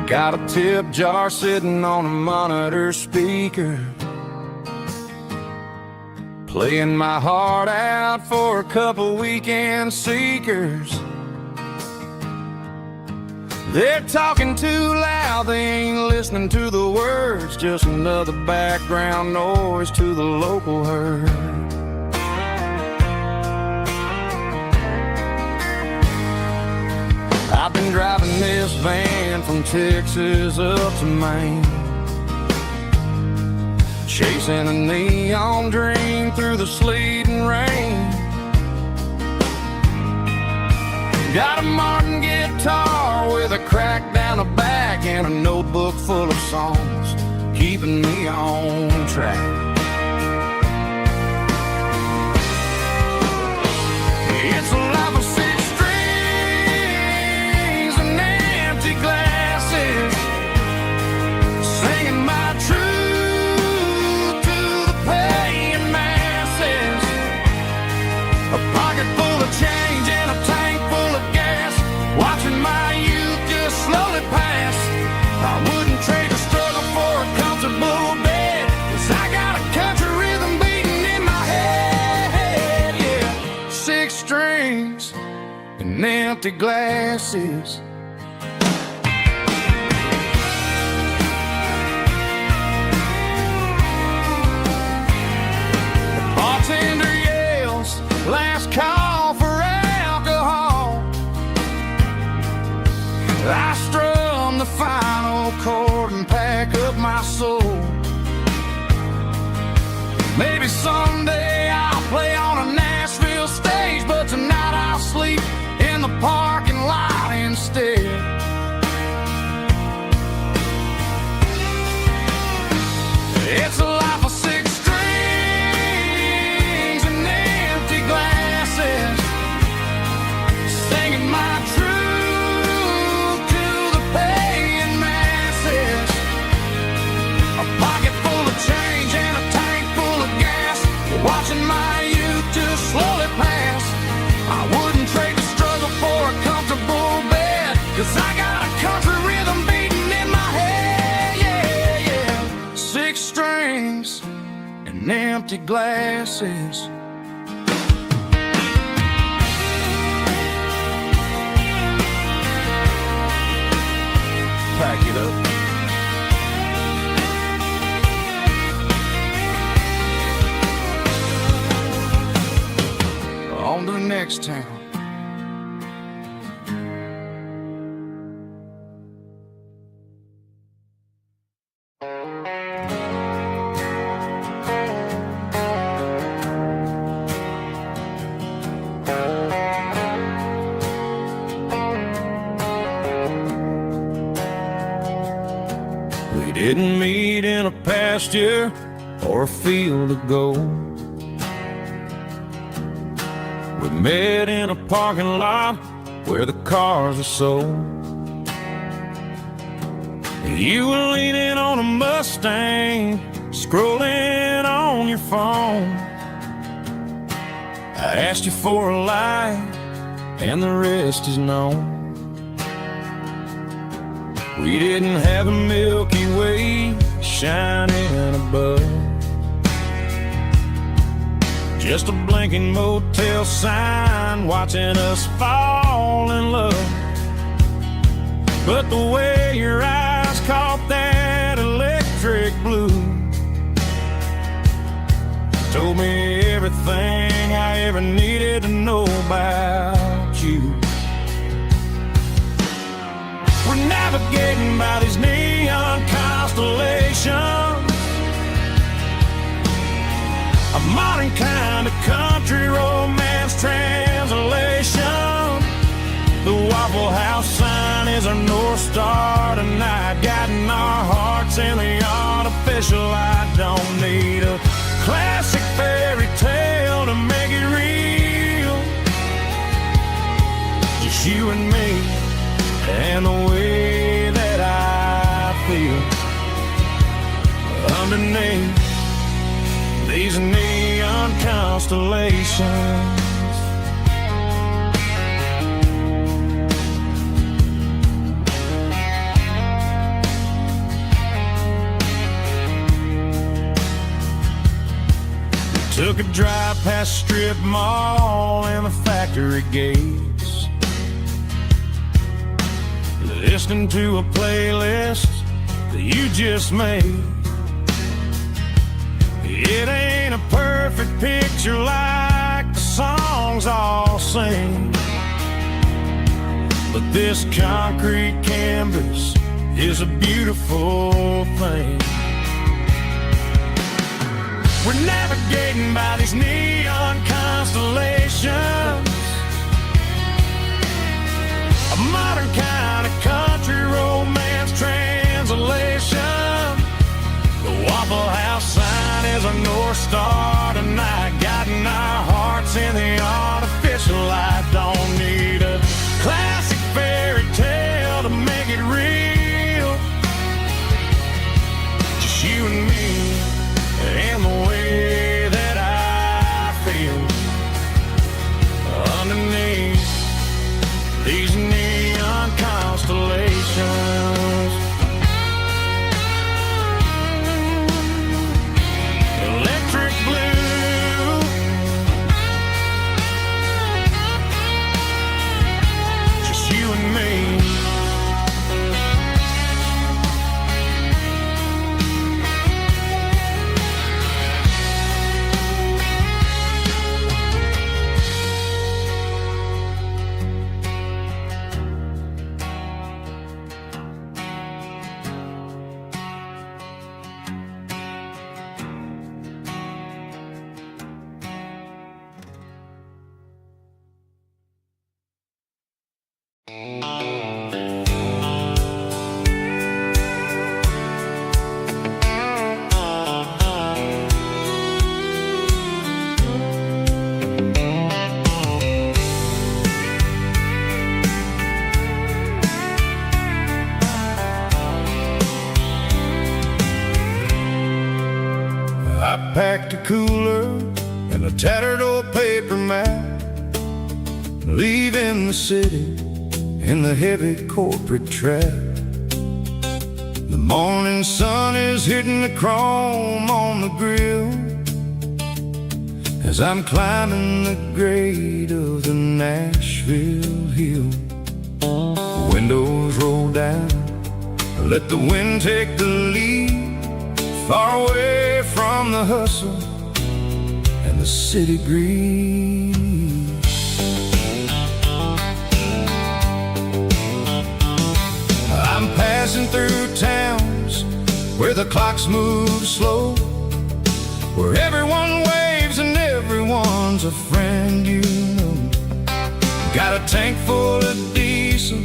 got a tip jar sitting on a monitor speaker, playing my heart out for a couple weekend seekers. They're talking too loud, they ain't listening to the words, just another background noise to the local herd. I've been driving this van from Texas up to Maine, chasing a neon dream through the sleet and rain. Got a Martin guitar with a crack down the back and a notebook full of songs, keeping me on track. It's a life of six strings and empty glasses, singing my truth to the paying masses. A pocket full of change and a tank full of gas, watching my youth just slowly pass. I wouldn't trade a struggle for a comfortable bed, 'cause I got a country rhythm beating in my head. Yeah, six strings and empty glasses. The bartender yells, last call for alcohol. my soul. Maybe someday I'll play on a Nashville stage, but tonight I'll sleep in the parking lot instead. It's a life of six strings and empty glasses, singing my truth to the paying masses. A pocket full of change and a tank full of gas, watching my youth just slowly pass. I wouldn't trade the struggle for a comfortable bed, 'cause I got a country rhythm beating in my head, yeah, yeah. Six strings and empty glasses. Pack it up. On to the next town. We didn't meet in a pasture or a field of gold. We met in a parking lot where the cars are sold. You were leaning on a Mustang, scrolling on your phone. I asked you for a light, and the rest is known. We didn't have a Milky Way shining above, just a blinking motel sign watching us fall in love. But the way your eyes caught that electric blue told me everything I ever needed to know about you. We're navigating by these neon constellations, a modern kind of country romance translation. The Waffle House sign is our North Star tonight, guiding our hearts in the artificial. I don't need a classic fairy tale to make it real, just you and me and the way that I feel underneath these neon constellations. We took a drive past strip mall and the factory gates, listening to a playlist that you just made. It ain't a perfect picture like the songs all sing, but this concrete canvas is a beautiful thing. We're navigating by these neon constellations, a modern kind of country romance translation. The Waffle House sign is our North Star tonight, guiding our hearts in the artificial. I don't need a classic fairy tale to make it real, just you and me and the way that I feel underneath these neon constellations. Electric blue, tattered old paper map, leaving the city in the heavy corporate trap. The morning sun is hitting the chrome on the grill as I'm climbing the grade of the Nashville hill. Windows roll down, let the wind take the lead, far away from the hustle and the city breeze. I'm passing through towns where the clocks move slow, where everyone waves and everyone's a friend you know. Got a tank full of diesel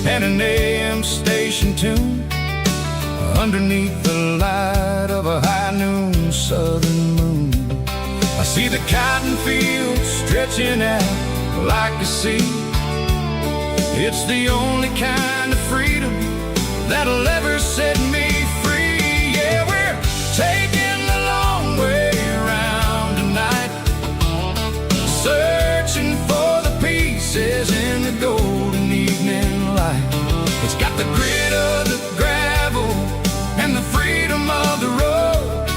and an AM station tune underneath the light of a high noon southern moon. I see the cotton fields stretching out like a sea. It's the only kind of freedom that'll ever set me free. Yeah, we're taking the long way around tonight, searching for the pieces in the golden evening light. It's got the grit of the gravel and the freedom of the road,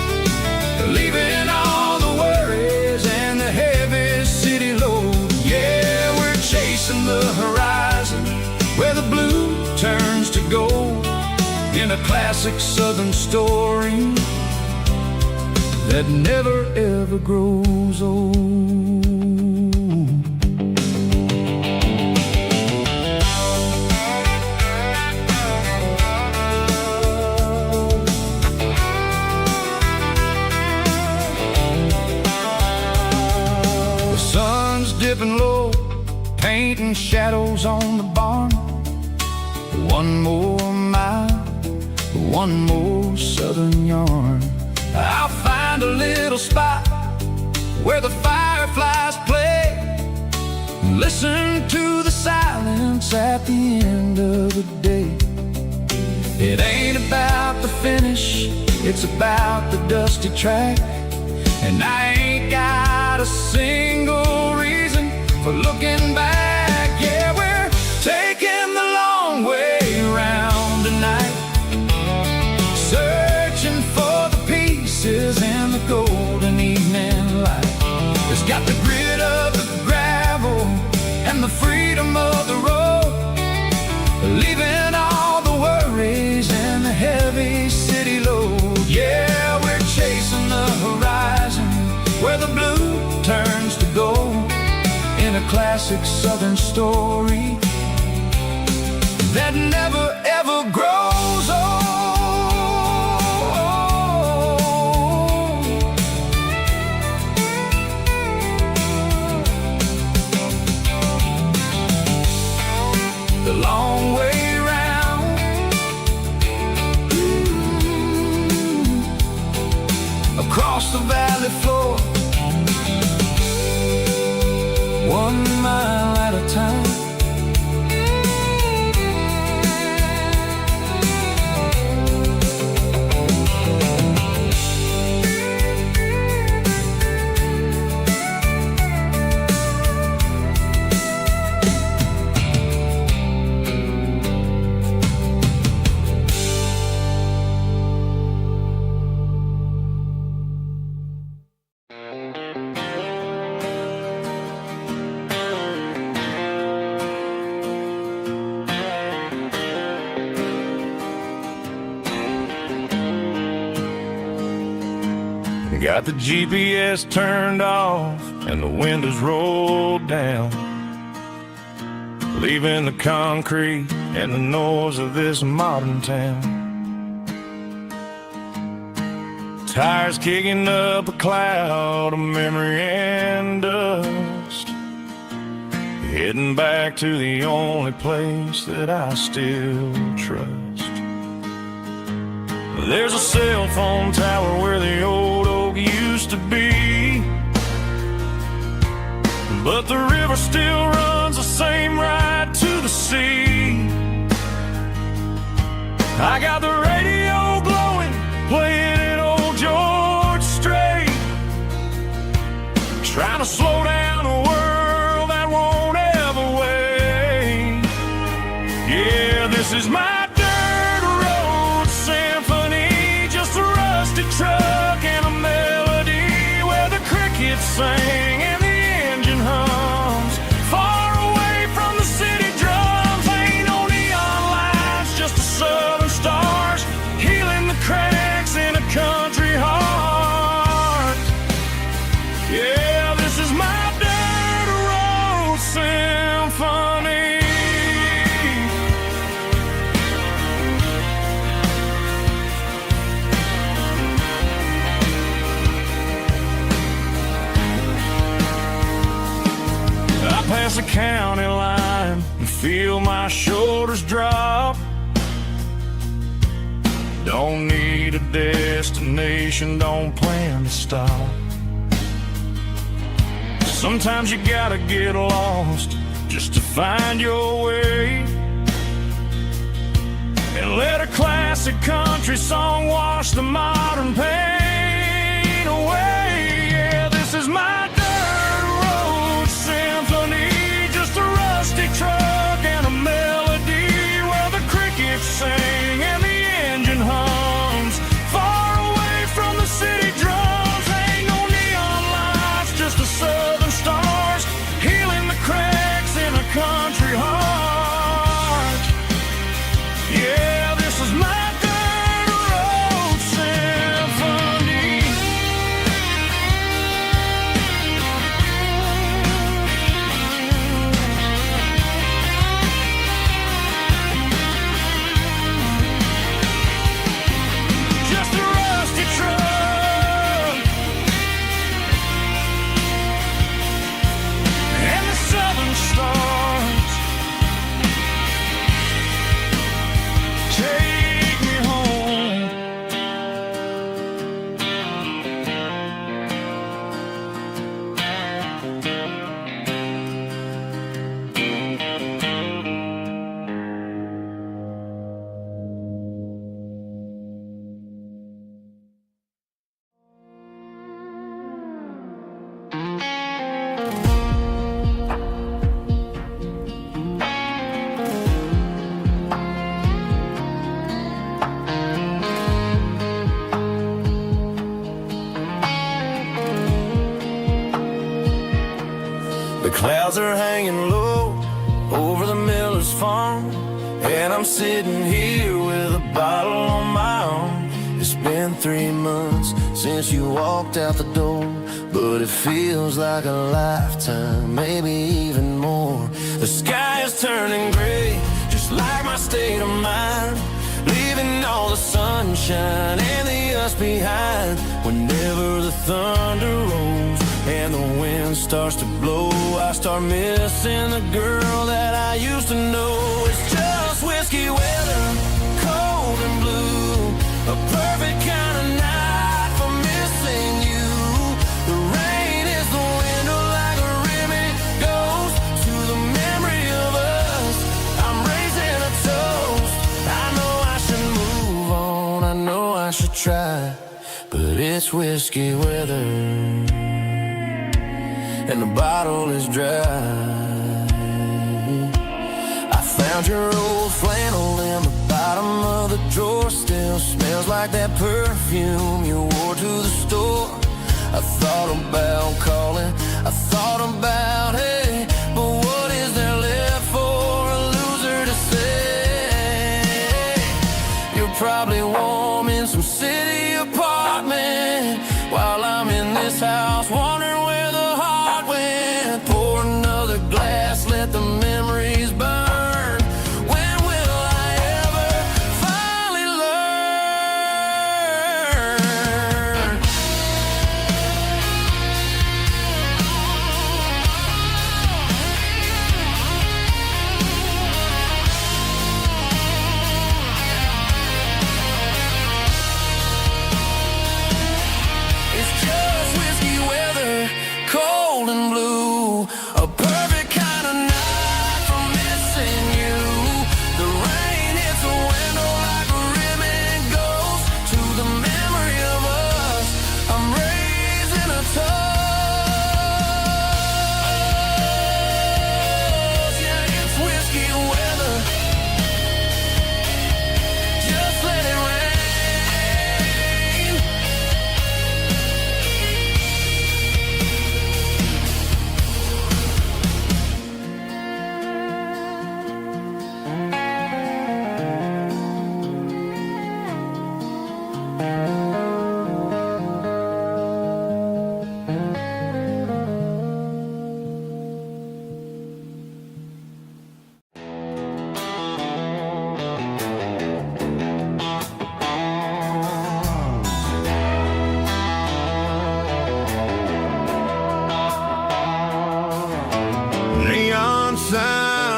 leaving all the worries and the heavy city load. Yeah, we're chasing the horizon where the blue turns to gold, in a classic southern story that never ever grows old. The sun's dipping low, painting shadows on the barn. One more mile, one more southern yarn. I'll find a little spot where the fireflies play, listen to the silence at the end of the day. It ain't about the finish, it's about the dusty track. And I ain't got a single reason for looking back. Yeah, we're taking the long way around tonight, searching for the pieces in the golden evening light. It's got the grit of the gravel and the freedom of the road, leaving all the worries and the heavy city load. Yeah, we're chasing the horizon where the blue turns to gold, in a classic southern story that never ever grows old. The long way round, across the valley floor, 1 mile at a time. Got the GPS turned off and the windows rolled down, leaving the concrete and the noise of this modern town. Tires kicking up a cloud of memory and dust, heading back to the only place that I still trust. There's a cell phone tower where the old oak used to be, but the river still runs the same right to the sea. I got the radio glowing, playing it old George Strait, trying to slow down a world that won't ever wait. Yeah, this is my dirt road symphony, just a rusty truck and a melody where the crickets sing and the engine hums. Far away from the city drums, ain't no neon lights, just the southern stars healing the cracks in a country heart. Yeah, this is my dirt road symphony. I pass a county line and feel my shoulders drop. Don't need a destination, don't plan to stop. Sometimes you gotta get lost just to find your way, and let a classic country song wash the modern pain away. Yeah, this is my dirt road symphony, just a rusty truck and a melody where the crickets sing and the engine hums. Far away from the city drums, ain't no neon lights, just the southern stars healing the cracks in a country heart. Yeah, this is my dirt road symphony. Just a rusty truck and the southern stars take me home. The clouds are hanging low over the miller's farm, and I'm sitting here with a bottle on my arm. It's been 3 months since you walked out the door, but it feels like a lifetime, maybe even more. The sky is turning gray, just like my state of mind, leaving all the sunshine and the us behind. Whenever the thunder rolls and the wind starts to blow, I start missing the girl that I used to know. It's just whiskey weather, cold and blue, a perfect kind of night for missing you. The rain is the window like a ribbon goes to the memory of us. I'm raising a toast. I know I should move on, I know I should try, but it's whiskey weather and the bottle is dry. I found your old flannel in the bottom of the drawer, still smells like that perfume you wore to the store. I thought about calling, I thought about, hey, but what is there left for a loser to say? You're probably warm in some city apartment while I'm in this house wondering where the heart went. Pour another glass, let the memories burn. When will I ever finally learn? It's just whiskey weather,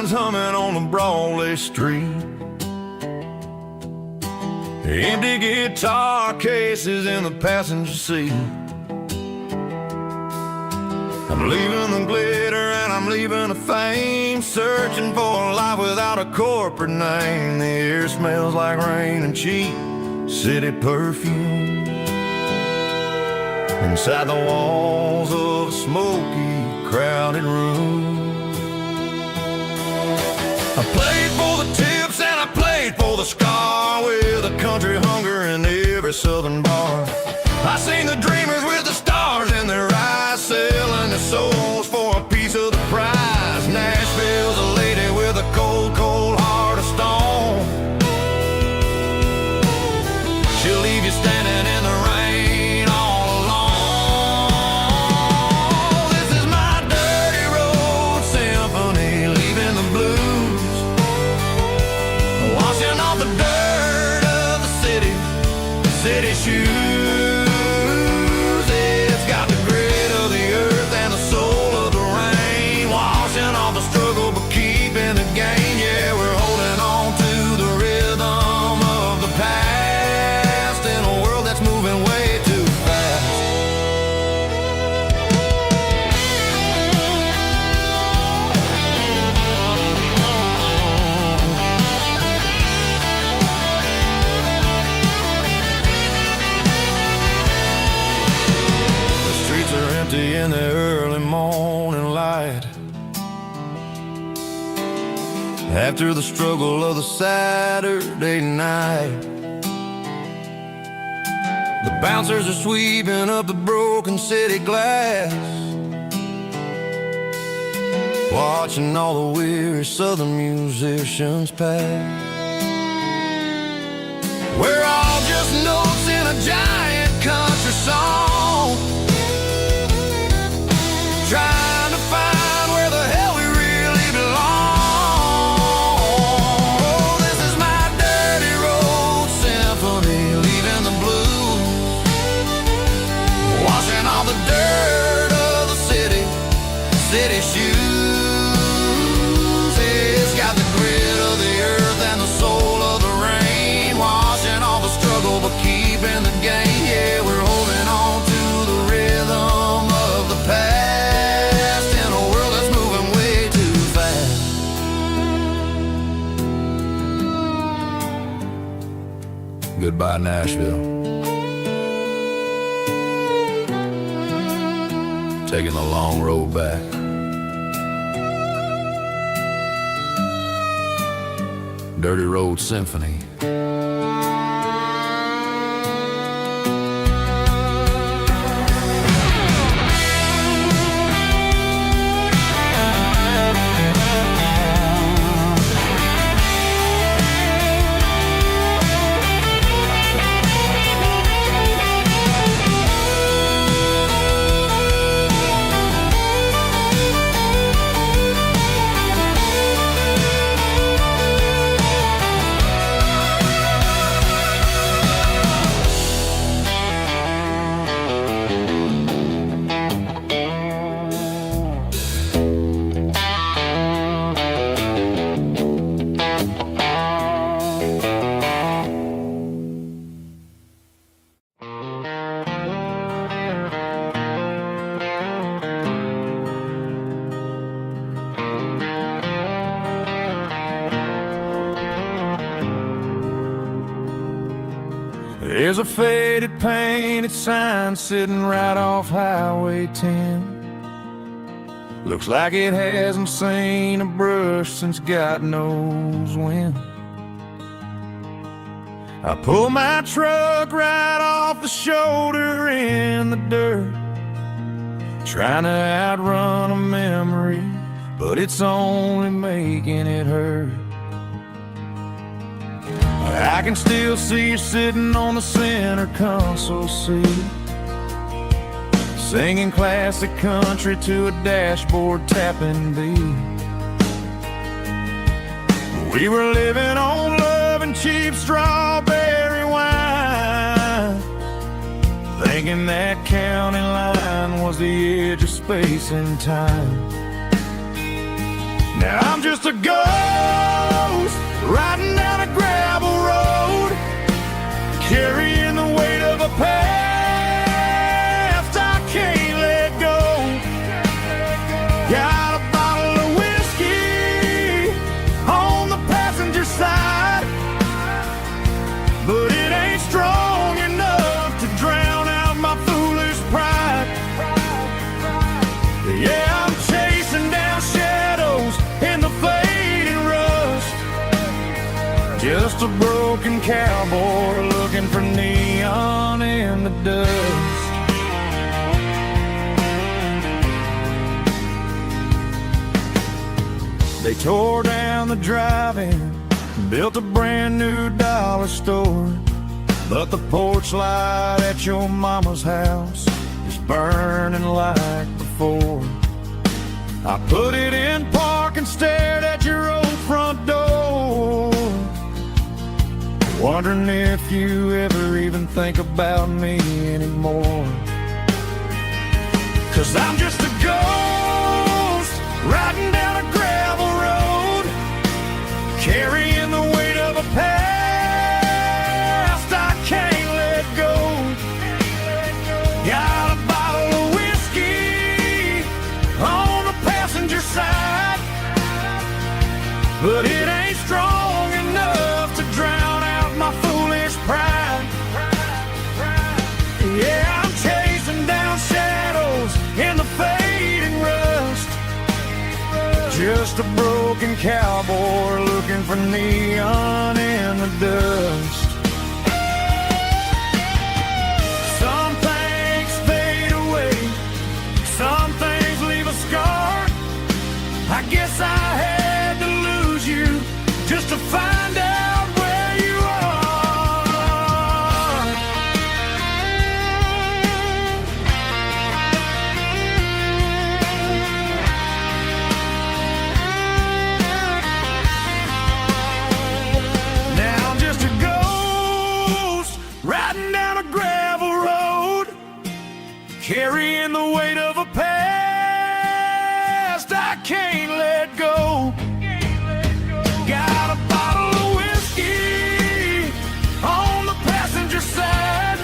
lines humming on the Broadway street. Empty guitar cases in the passenger seat. I'm leaving the glitter and I'm leaving the fame, searching for a life without a corporate name. The air smells like rain and cheap city perfume. Inside the walls of a smoky, crowded room. I played for the tips and I played for the scar, with a country hunger in every southern bar. I seen the dreamers with the stars in their eyes, selling their souls for a piece of the prize. Nashville's a lady with a cold, cold heart of stone. She'll leave you standing in the rain all alone. This is my dirty road symphony, leaving the blues, washing off the dirt of the city shoes. It's got the grit of the earth and the soul of the rain, washing off the struggle but keeping the gain. Yeah, we're holding on to the rhythm of the past in a world that's moving way too fast. In the early morning light, after the struggle of the Saturday night, the bouncers are sweeping up the broken city glass, watching all the weary southern musicians pass. We're all just notes in a giant country song, trying to find where the hell we really belong. Oh, this is my dirty road symphony, leaving the blues, washing all the dirt of the city shoes. It's got the grit of the earth and the soul of the rain, washing all the struggle but keeping the gain. Yeah, we're holding on to the rhythm of the past. Goodbye, Nashville. Taking the long road back. Dirty Road Symphony. There's a faded painted sign sitting right off Highway 10. Looks like it hasn't seen a brush since God knows when. I pull my truck right off the shoulder in the dirt, trying to outrun a memory, but it's only making it hurt. I can still see you sitting on the center console seat, singing classic country to a dashboard tapping beat. We were living on love and cheap strawberry wine, thinking that county line was the edge of space and time. Now I'm just a ghost riding down a gravel road, carrying the weight of a past I can't let go. Got a bottle of whiskey on the passenger side, but it ain't strong enough to drown out my foolish pride. Yeah, I'm chasing down shadows in the fading rust, just a broken cowboy looking for neon in the dust. They tore down the drive-in, built a brand new dollar store, but the porch light at your mama's house is burning like before. I put it in park and stared at your old front door, wondering if you ever even think about me anymore. 'Cause I'm just a ghost riding down a gravel road, carrying the weight of a past I can't let go. Got a bottle of whiskey on the passenger side, but it ain't strong enough to drown out my foolish pride. Yeah, I'm chasing down shadows in the fading rust, just a broken cowboy looking for neon in the dust. Some things fade away, some things leave a scar. I guess I had to lose you just to find out where you are. Now I'm just a ghost riding down a gravel road, carrying the weight of a past I can't let go. Got a bottle of whiskey on the passenger side,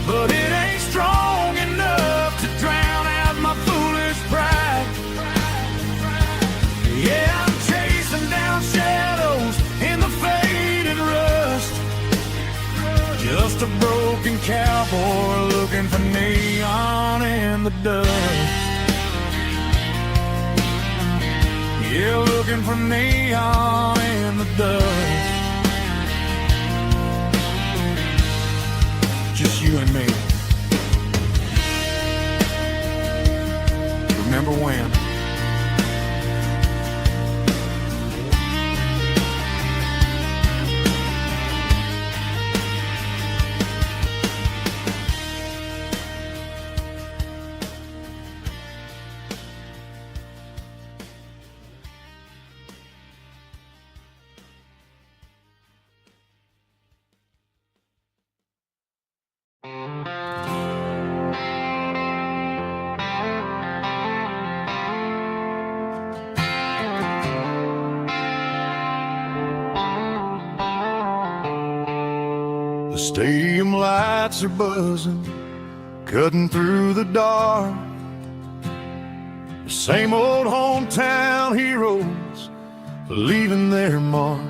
but it ain't strong enough to drown out my foolish pride. Yeah, I'm chasing down shadows in the faded rust, just a broken cowboy looking for neon in the dust. Yeah, looking for neon in the dust. Just you and me. Remember when? The stadium lights are buzzing, cutting through the dark. The same old hometown heroes leaving their mark.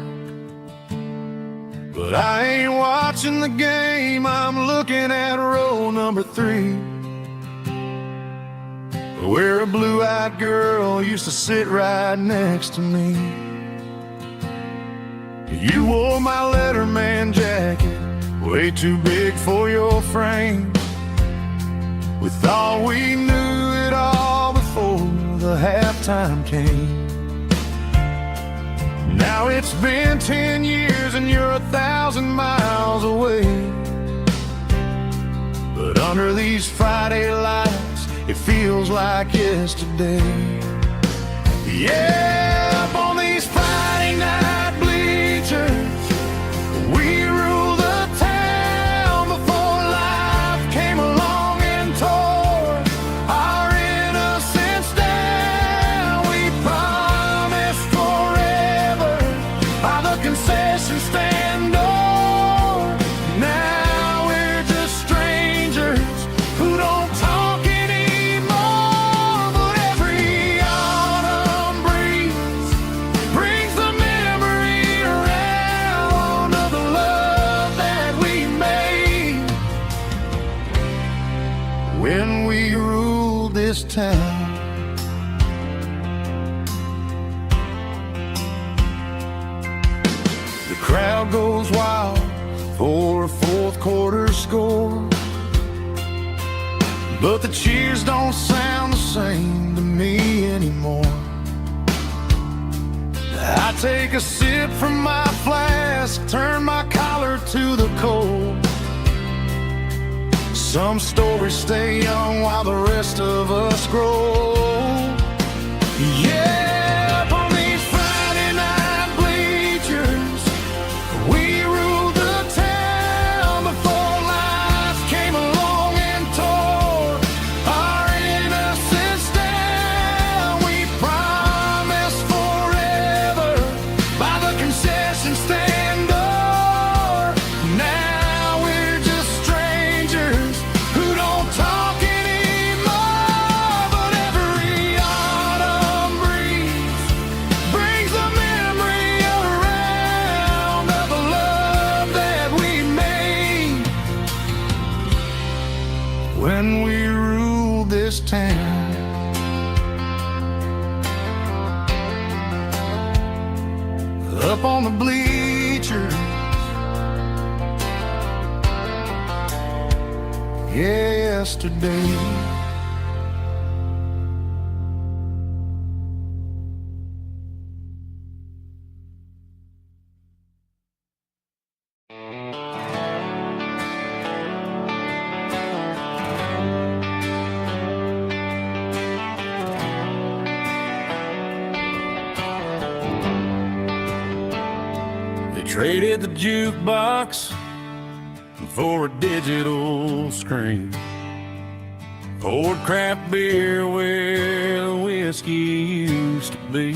But I ain't watching the game, I'm looking at row number 3, where a blue-eyed girl used to sit right next to me. You wore my Letterman jacket, way too big for your frame. We thought we knew it all before the halftime came. Now it's been 10 years and you're 1,000 miles away, but under these Friday lights it feels like yesterday. Yeah, up on these Friday night bleachers we rule the town before life came along and tore our innocence down. We when we ruled this town. The crowd goes wild for a fourth quarter score, but the cheers don't sound the same to me anymore. I take a sip from my flask, turn my collar to the cold. Some stories stay young while the rest of us grow. Yeah, up on these Friday night bleachers, we ruled the town before life came along and tore our innocence down. We promised forever by the concession stand door. Now we're just strangers who don't talk anymore. But every autumn breeze brings a memory around of the love that we made when we ruled this town. Up on the bleachers, yesterday. They traded the jukebox for a digital screen, poured craft beer where the whiskey used to be.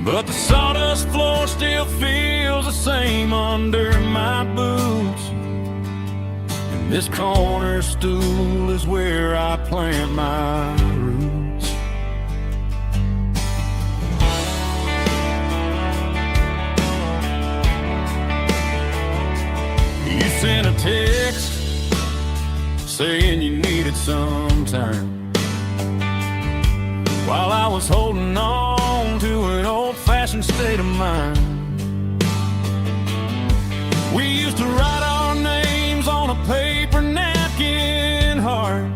But the sawdust floor still feels the same under my boots, and this corner stool is where I plant my roots. You sent a text saying you needed some time, while I was holding on to an old-fashioned state of mind. We used to write our names on a paper napkin heart.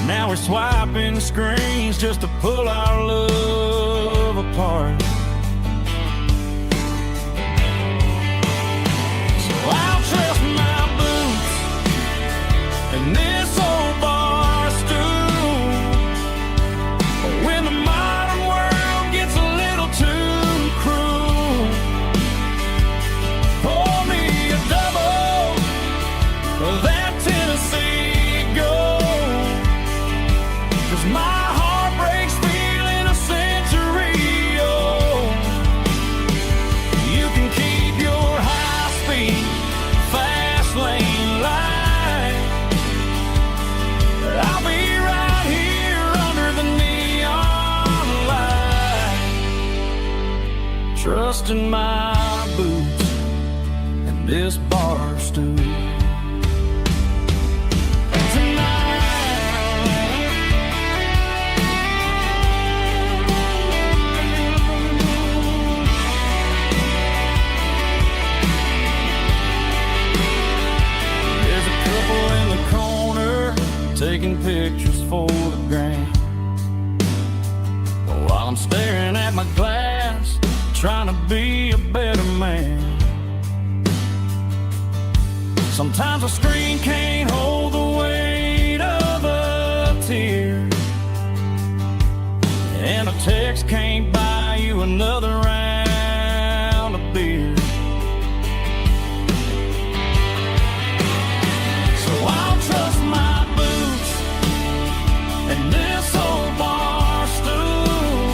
Now we're swiping screens just to pull our love apart. I'll trust my boots and this old bar stool when the modern world gets a little too cruel. Pour me a double of that Tennessee Gold, 'cause my heart breaks feeling a century old. You can keep your high-speed fast lane light, but I'll be right here under the neon light, trusting my boots and this bar stool. Taking pictures for the gram, while I'm staring at my glass, trying to be a better man. Sometimes a screen can't hold the weight of a tear, and a text can't buy you another round of beer. So I'll trust my and this old bar stool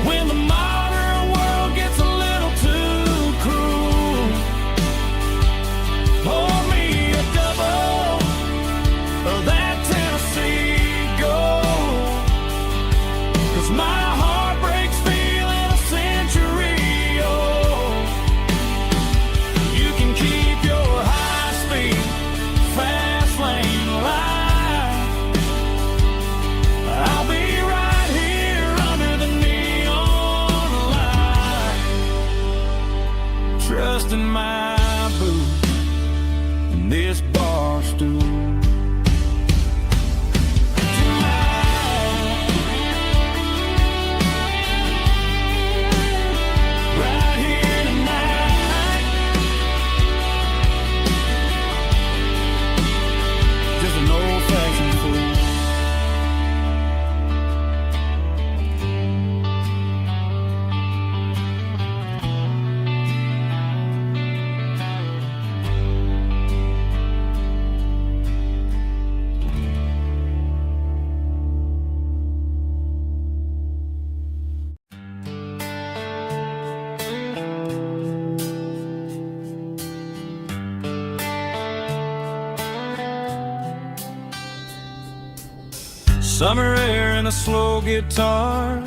when the modern world gets a little too cruel. Pour me a double of that Tennessee Gold, 'cause my heart breaks feeling in this bar stool. Right here tonight, just an old-fashioned fool. Summer air and a slow guitar,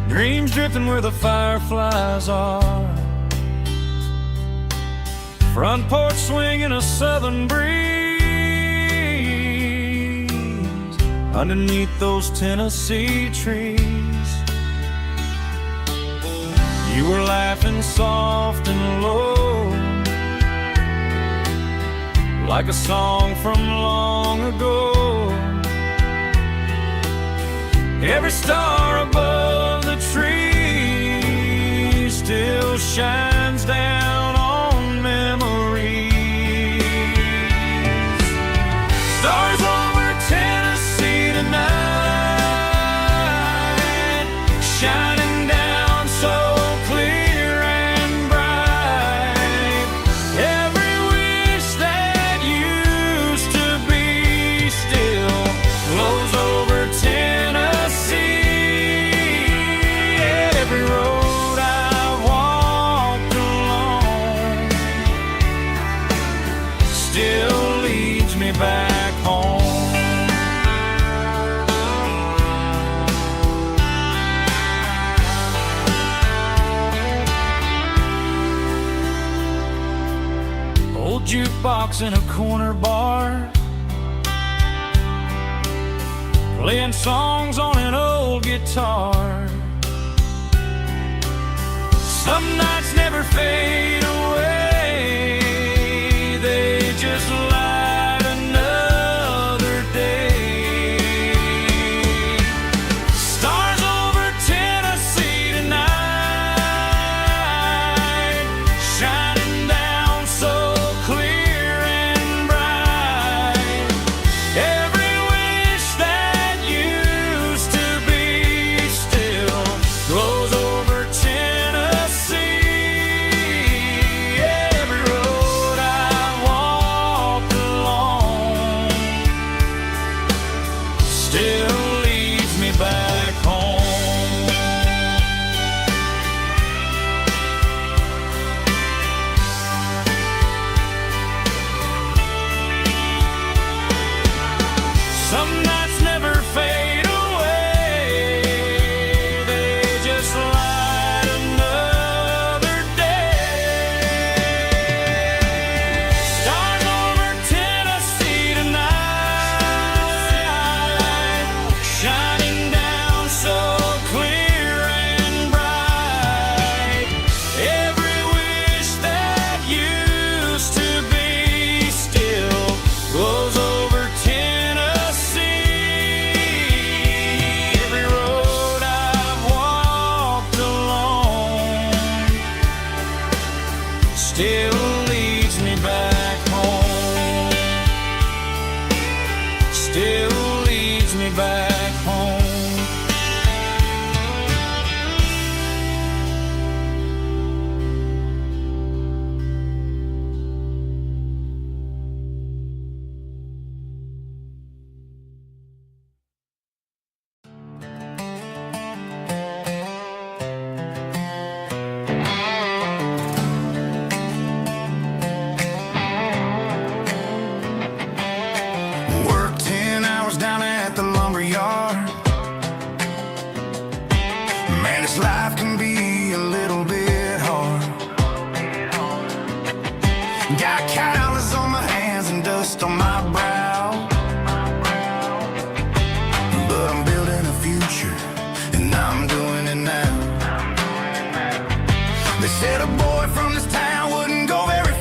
dreams drifting where the fireflies are, front porch swinging a southern breeze underneath those Tennessee trees. You were laughing soft and low, like a song from long ago. Every star above the tree still shines down on memories. Stars over Tennessee tonight, shining down so clear and bright. Every wish that used to be still glows over Tennessee. Every road I've walked along still leads me back home. Old jukebox in a corner bar, playing songs on an old guitar. Some nights never fade away, they just light another day. Stars over Tennessee tonight, shining down so clear and bright. Every wish that used to be still glows over Tennessee. Every road I walked along still leads me back home. Some nights never fade away, they just light another day. Stars over Tennessee tonight, shining down so clear and bright. Every wish that used to be still glows over Tennessee. Every road I've walked along still leads me back home. Still leads me back home. Work 10 hours down at the lumber yard. Man, this life can be a little bit hard. Got calluses on my hands and dust on my brow, but I'm building a future, and I'm doing it now. They said a boy from this town wouldn't go very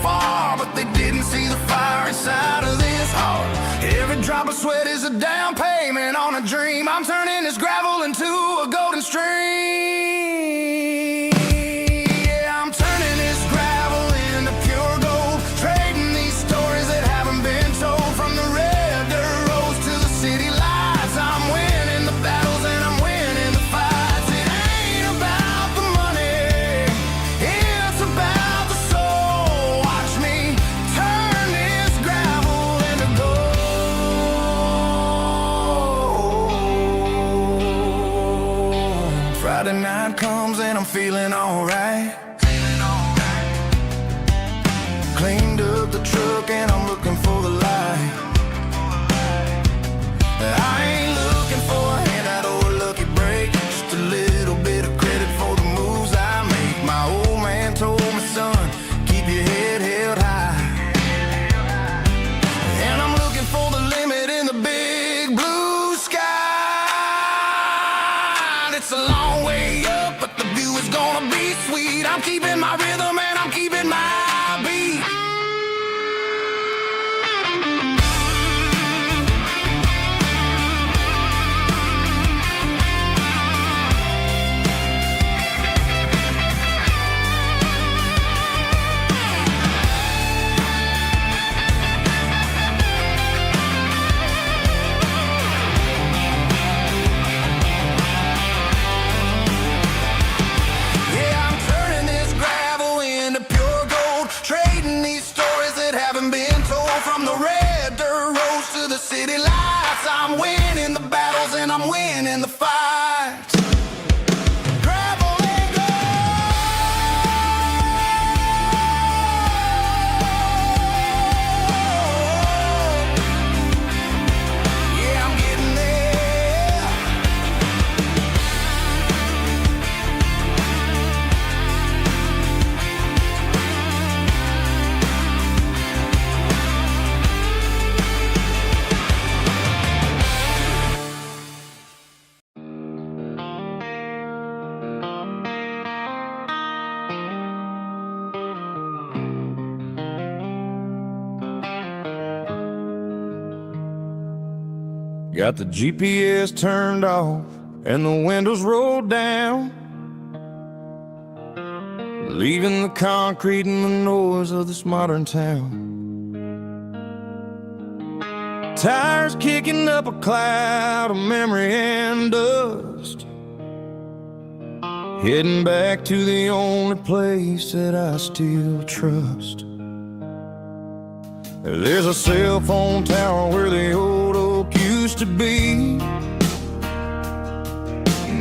rims and I'm feeling alright. Cleaned up the truck and I'm looking for the light. I ain't looking for a handout or a lucky break, just a little bit of credit for the moves I make. My old man told me, son, keep your head held high. And I'm looking for the limit in the big blue sky. It's a long way up, but the view is gonna be sweet. I'm keeping my rhythm and I'm keeping my beat. From the red dirt roads to the city lights, I'm winning the battles and I'm winning the fights. Gravel and gold. Yeah, I'm getting there. Got the GPS turned off and the windows rolled down, leaving the concrete and the noise of this modern town. Tires kicking up a cloud of memory and dust, heading back to the only place that I still trust. There's a cell phone tower where the old oak used to be,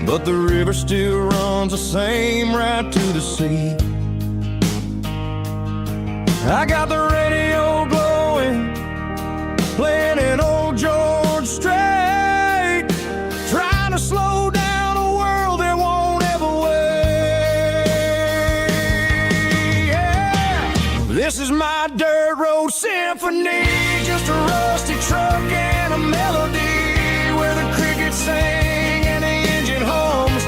but the river still runs the same right to the sea. I got the radio glowing, playing an old George Strait, trying to slow down a world that won't ever wait. Yeah. This is my dirt road symphony, just a rusty truck and a melody where the crickets sing and the engine hums,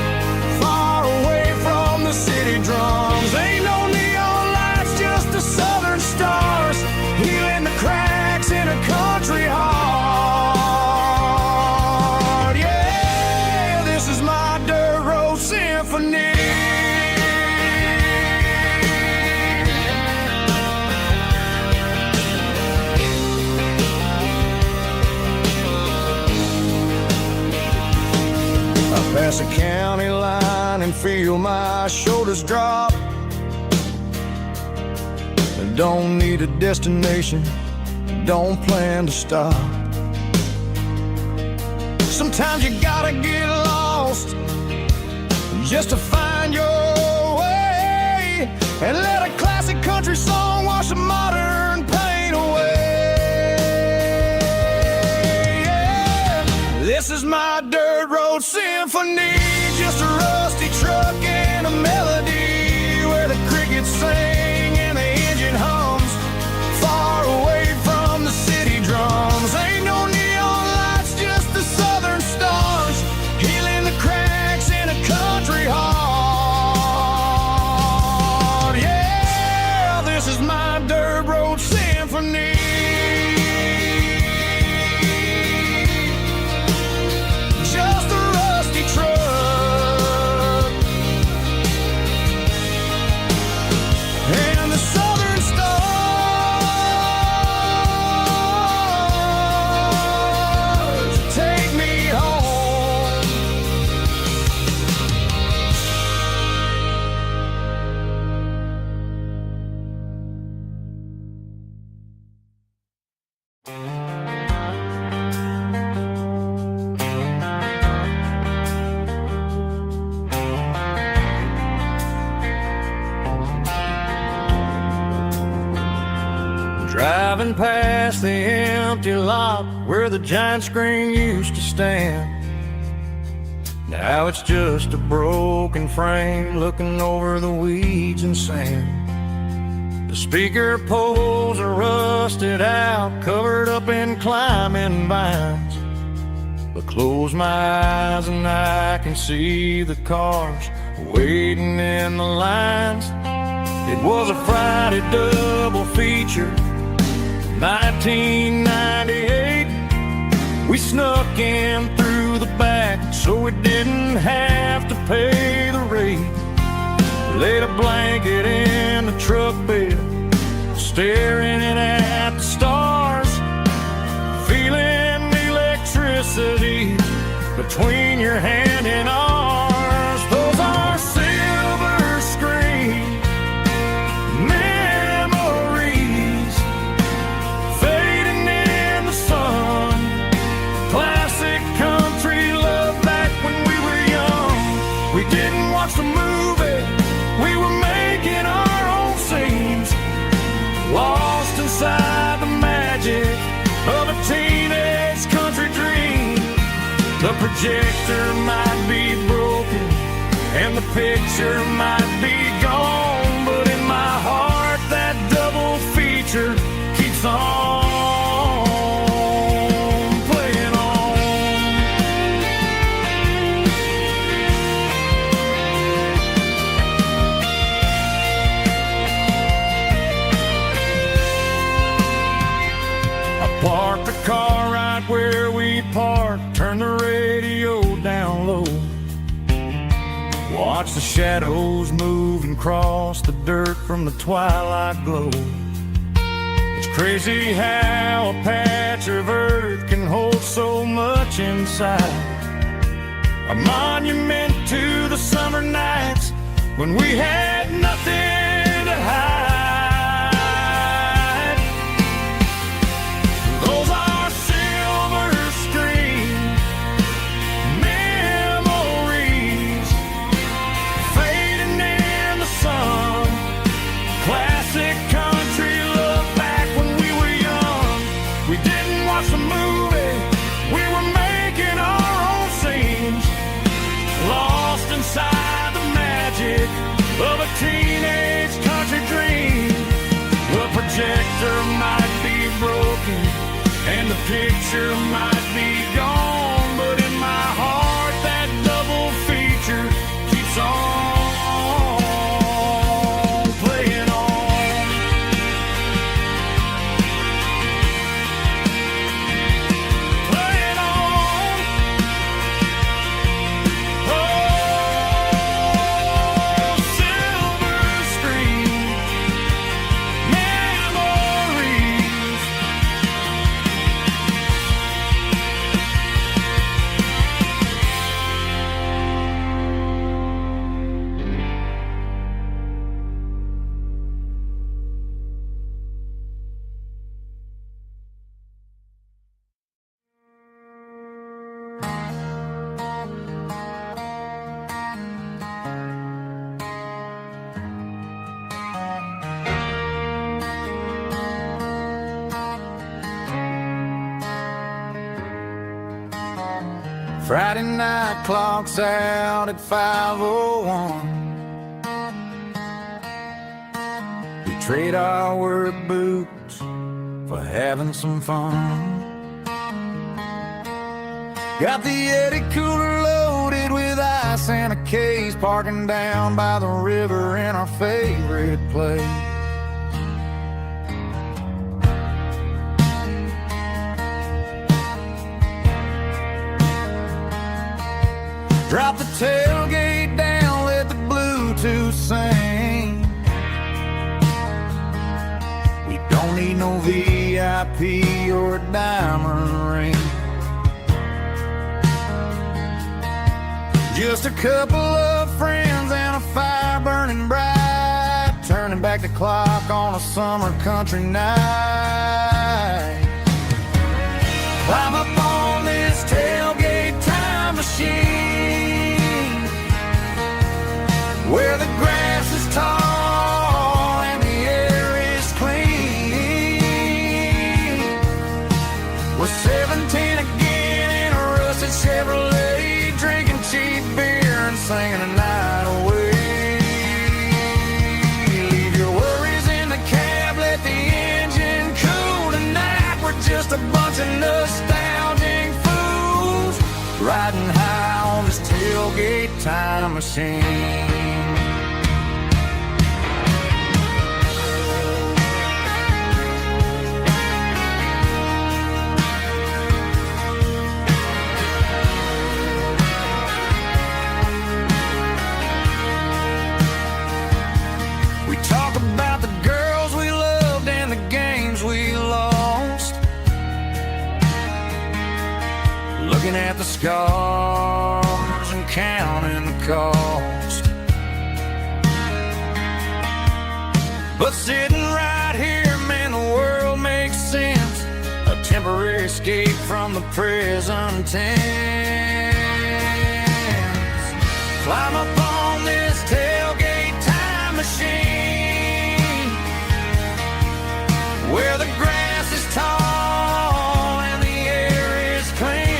far away from the city drums. Ain't no neon lights, just the southern stars, healing the cracks in a country heart. Yeah, this is my dirt road symphony. Pass a county line and feel my shoulders drop. Don't need a destination, don't plan to stop. Sometimes you gotta get lost just to find your way, and let a classic country song wash the modern pain away. Yeah. This is my dirt road symphony, just a rusty truck and a melody where the crickets sing and the engine hums, far away from the city drums. Ain't no neon lights, just the southern stars, healing the cracks in a country heart. Yeah, this is my dirt road symphony. Just a rusty truck and the southern stars take me home. Driving past the empty lot where the giant screen used to stand. Now it's just a broken frame looking over the weeds and sand. The speaker poles are rusted out, covered up in climbing vines. But close my eyes and I can see the cars waiting in the lines. It was a Friday double feature, 1998. We snuck in through the back so we didn't have to pay the rate. Laid a blanket in the truck bed, staring at the stars, feeling the electricity between your hand and ours. Those are silver screen memories fading in the sun. Classic country love back when we were young. We didn't watch the movie, we were making our own scenes, lost inside the magic of a teenage country dream. The projector might be broken and the picture might be gone, but in my heart that double feature keeps on playing on. I parked the car right where we parked, turned the radio down low, watch the shadows move and cross the dirt from the twilight glow. It's crazy how a patch of earth can hold so much inside. A monument to the summer nights when we had nothing to hide. Those are silver screen memories fading in the sun. Classic country love back when we were young. We didn't watch the movie, we were making our own scenes, lost inside the magic of a teenage country dream. The projector might be broken and the picture might be gone, but in my heart that double feature keeps on playing on. Playing on. Oh, silver screen memories. Friday night clocks out at 5:01. We trade our work boots for having some fun. Got the Yeti cooler loaded with ice and a case, parking down by the river in our favorite place. Drop the tailgate down, let the Bluetooth sing. We don't need no VIP or a diamond ring. Just a couple of friends and a fire burning bright, turning back the clock on a summer country night. Climb up on this tailgate time machine, where the grass is tall and the air is clean. just a bunch of nostalgic fools riding high on this tailgate time machine. We talk about the girls we loved and the games we lost, looking at the scars and counting the cost. But sitting right here, man, the world makes sense. A temporary escape from the present tense. Climb up on this tailgate time machine, where the grass is tall and the air is clean.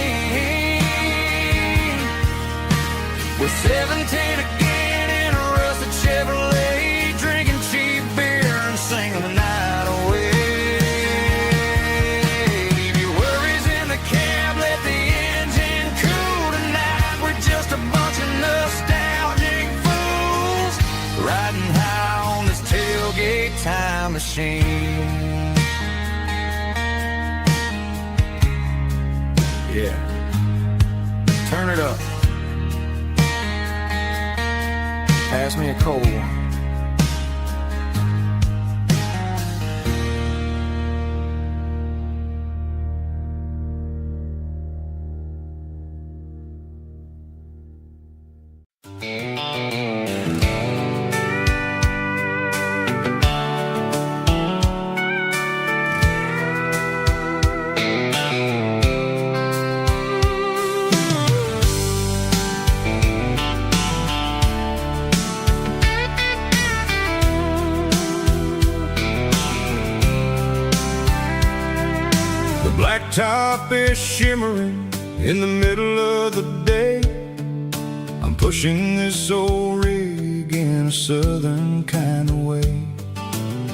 We're 17 again in a rusted Chevrolet, drinking cheap beer and singing the night away. Leave your worries in the cab, let the engine cool tonight. We're just a bunch of nostalgic fools riding high on this tailgate time machine. Yeah, turn it up. Pass me a cold one. Blacktop is shimmering in the middle of the day. I'm pushing this old rig in a southern kind of way.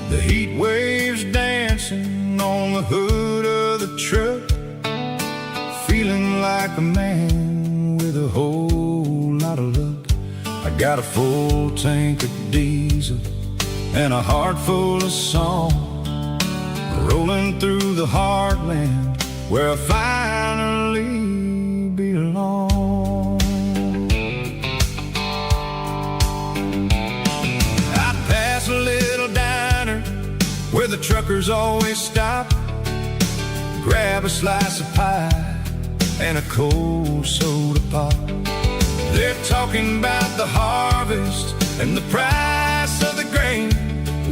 The heat waves dancing on the hood of the truck, feeling like a man with a whole lot of luck. I got a full tank of diesel and a heart full of song, rolling through the heartland where I finally belong. I pass a little diner where the truckers always stop, grab a slice of pie and a cold soda pop. They're talking about the harvest and the price of the grain,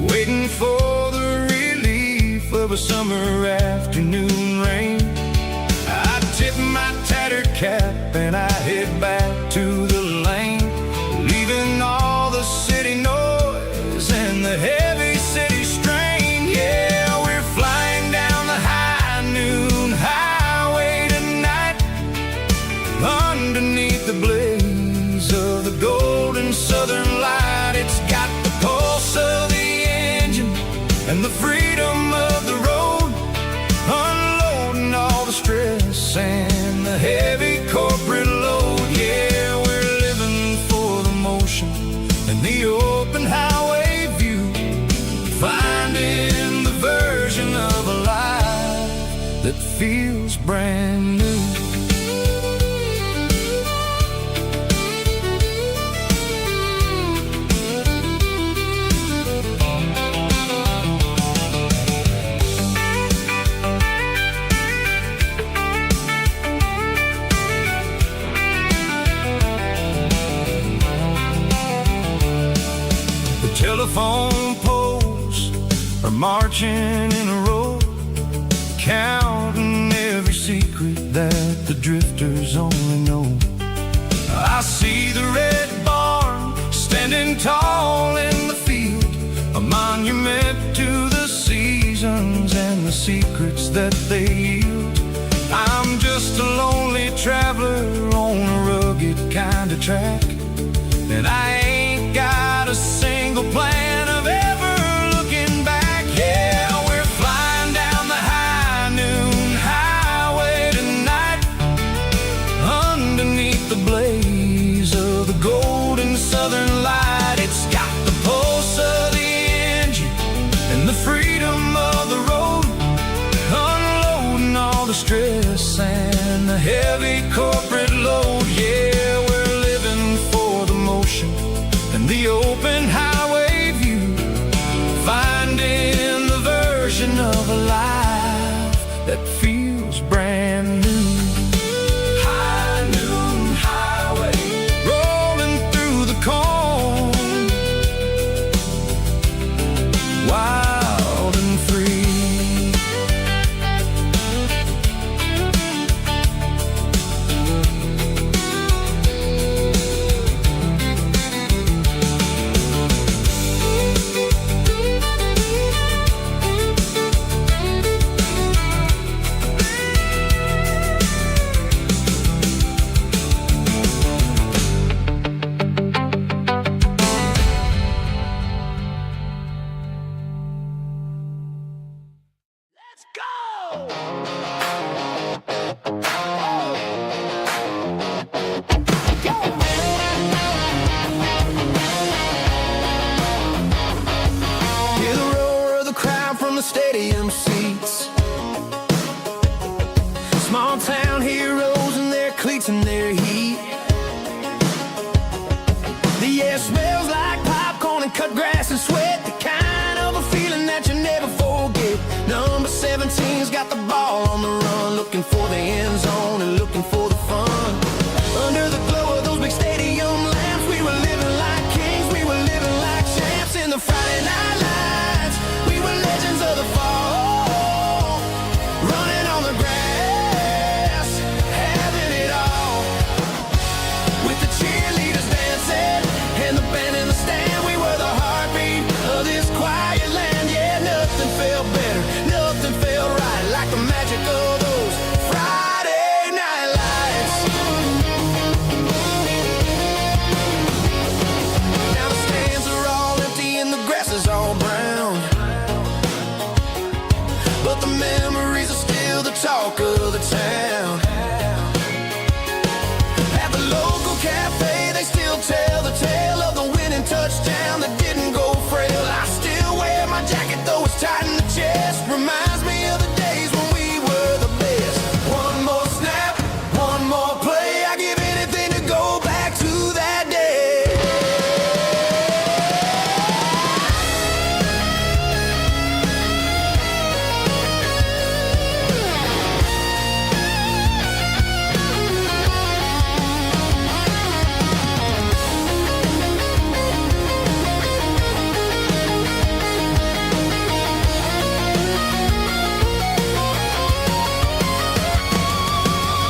waiting for the relief of a summer afternoon rain. I tip my tattered cap and I head back to the lane, leaving all the city noise and the heavy city strain. Yeah, we're flying down the high noon highway tonight, underneath the blaze of the golden southern light. It's got the pulse of the engine and the freedom of the road, unloading all the stress and the heavy corporate load. Yeah, we're living for the motion and the open highway view, finding the version of a life that feels brand new. Telephone poles are marching in a row, counting every secret that the drifters only know. I see the red barn standing tall in the field, a monument to the seasons and the secrets that they yield. I'm just a lonely traveler on a rugged kind of track, and I ain't got a single plan of ever looking back. Yeah, we're flying down the high noon heavy corporate load. Yeah, we're living for the motion and the open highway view, finding the version of a life that feels brand new. High noon highway, rolling through the corn, wild and free. Hear the roar of the crowd from the stadium seats. Small town heroes in their cleats and their heat. The air smells like popcorn and cut grass and sweat, the kind of a feeling that you never forget. Number 17's got the ball on the run, looking for the end zone and looking for the fun. Under the glow of those big stadium lamps, we were living like kings, we were living like champs in the Friday night lights. We were legends of the fall, running on the grass, having it all. With the cheerleaders dancing and the band in the stand, we were the heartbeat of this quiet land. Yeah, nothing felt better, nothing felt right like the magic of those Friday night lights. Now the stands are all empty and the grass is all brown, but the memories are still the talk of the town. At the local cafe, they still tell the tale of the winning touchdown that didn't go frail. I still wear my jacket though it's tight in the chest. Reminds me of the days when we were the best. One more snap, one more play. I give anything to go back to that day.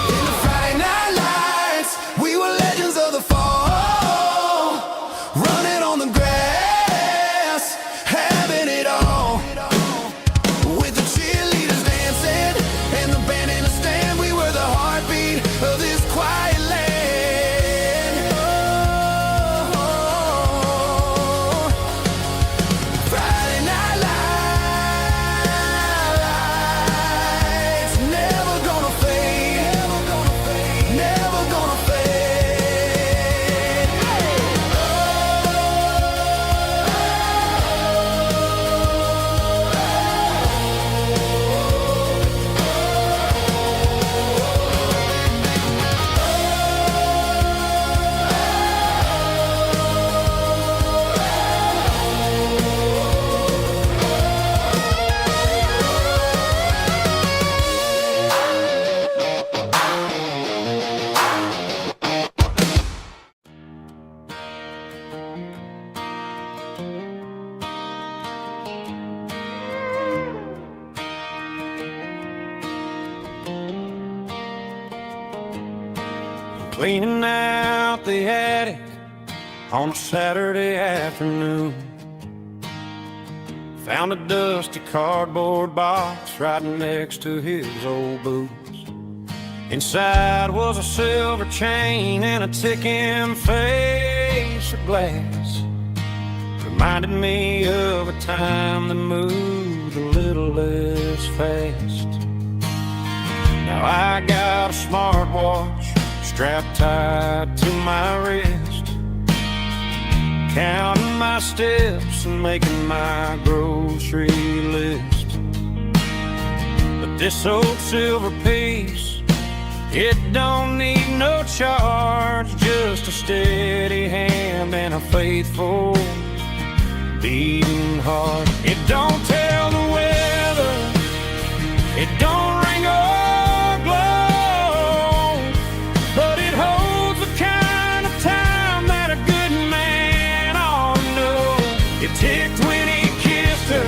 In the Friday night lights, we were legends of the fall, running on the grass, having it all. With the cheerleaders dancing and the band in the stand, we were the heartbeat of this quiet land. Oh, Friday night lights, never gonna fade, never gonna fade, never gonna fade. Cleaning out the attic on a Saturday afternoon. Found a dusty cardboard box right next to his old boots. Inside was a silver chain and a ticking face of glass. Reminded me of a time that moved a little less fast. Now I got a smartwatch strapped tight to my wrist, counting my steps and making my grocery list. But this old silver piece It don't need no charge, just a steady hand and a faithful beating heart. It don't tell the weather, it don't ring or glow, but it holds the kind of time that a good man ought to know. It ticked when he kissed her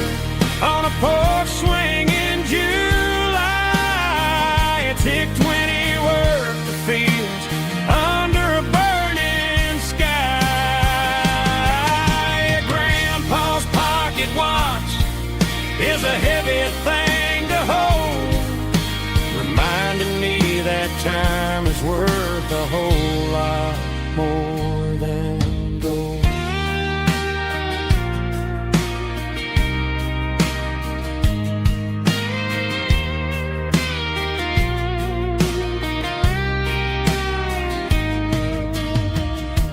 on a porch swing in July. It ticked when he worked the fields under a burning sky. Grandpa's pocket watch is a heavy thing to hold, reminding me that time is worth a whole lot more than gold.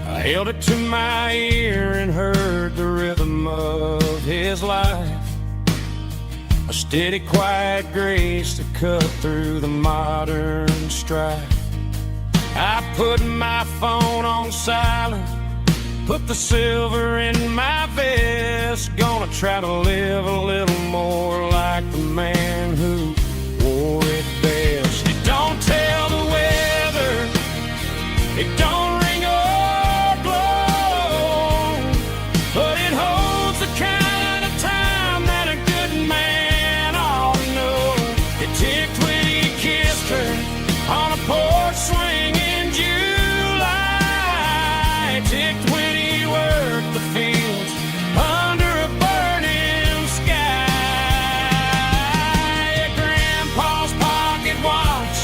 I held it to my ear and heard the rhythm of his life, a steady, quiet grace to cut through the modern strife. I put my phone on silent, put the silver in my vest, gonna try to live a little more like the man who wore it best. It don't tell the weather, it don't ring or blow, but it holds the kind of time that a good man ought to know. It ticked when he kissed her on a porch swing in July. It ticked when he worked the fields under a burning sky. Grandpa's pocket watch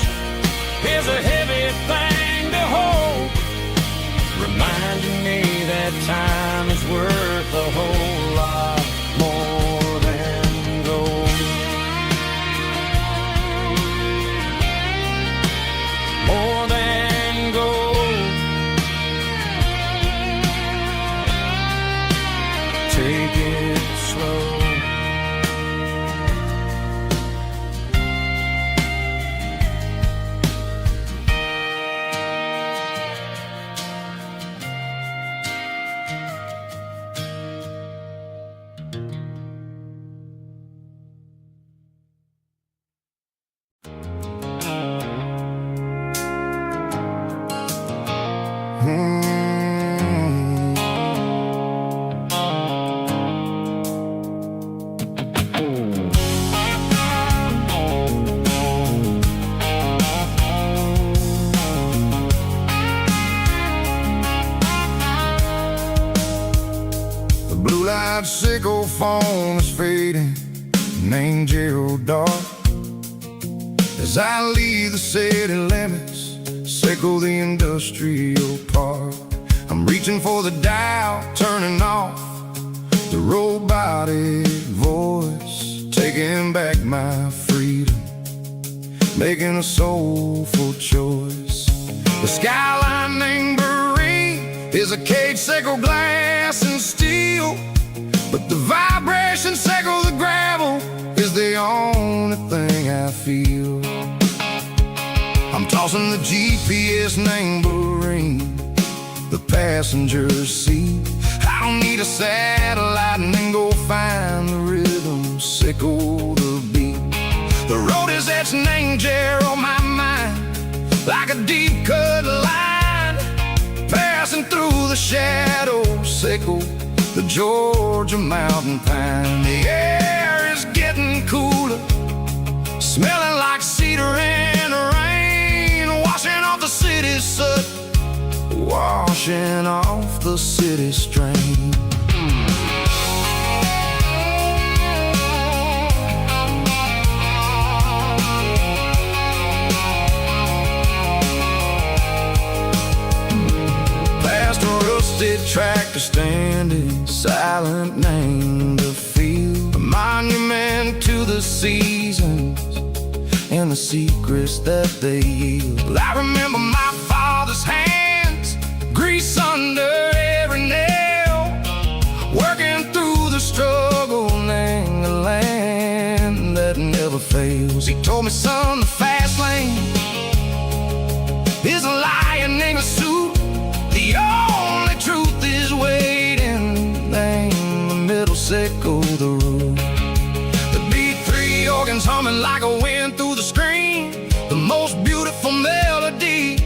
is a heavy thing to hold, reminding me that time is worth a whole lot more than gold. More than gold. Take it slow. The blue light sickle foam is fading, an angel dark. As I leave the city limits, sickle the industrial park. I'm reaching for the dial, turning off the robotic voice, taking back my freedom, making a soulful choice. The skyline named Marine is a cage, sickle glass and steel, but the vibration sickle the gravel is the only thing I feel. I'm tossing the GPS named Marine, the passenger seat. I don't need a satellite and then go find the rhythm, sickle the beat. The road is etched an angel on my mind, like a deep cut line, passing through the shadows, sickle the Georgia mountain pine. The air is getting cooler, smelling like cedar in the rain, washing off the city's soot, washing off the city strain. Past a rusted tractor standing silent, named a field, a monument to the seasons and the secrets that they yield. Well, I remember my father's hands, grease under every nail, working through the struggle and the land that never fails. He told me, son, the fast lane is a lion in a suit. The only truth is waiting. Name the middle, sickle the root. The B3 organs humming like a wind through the screen. The most beautiful melody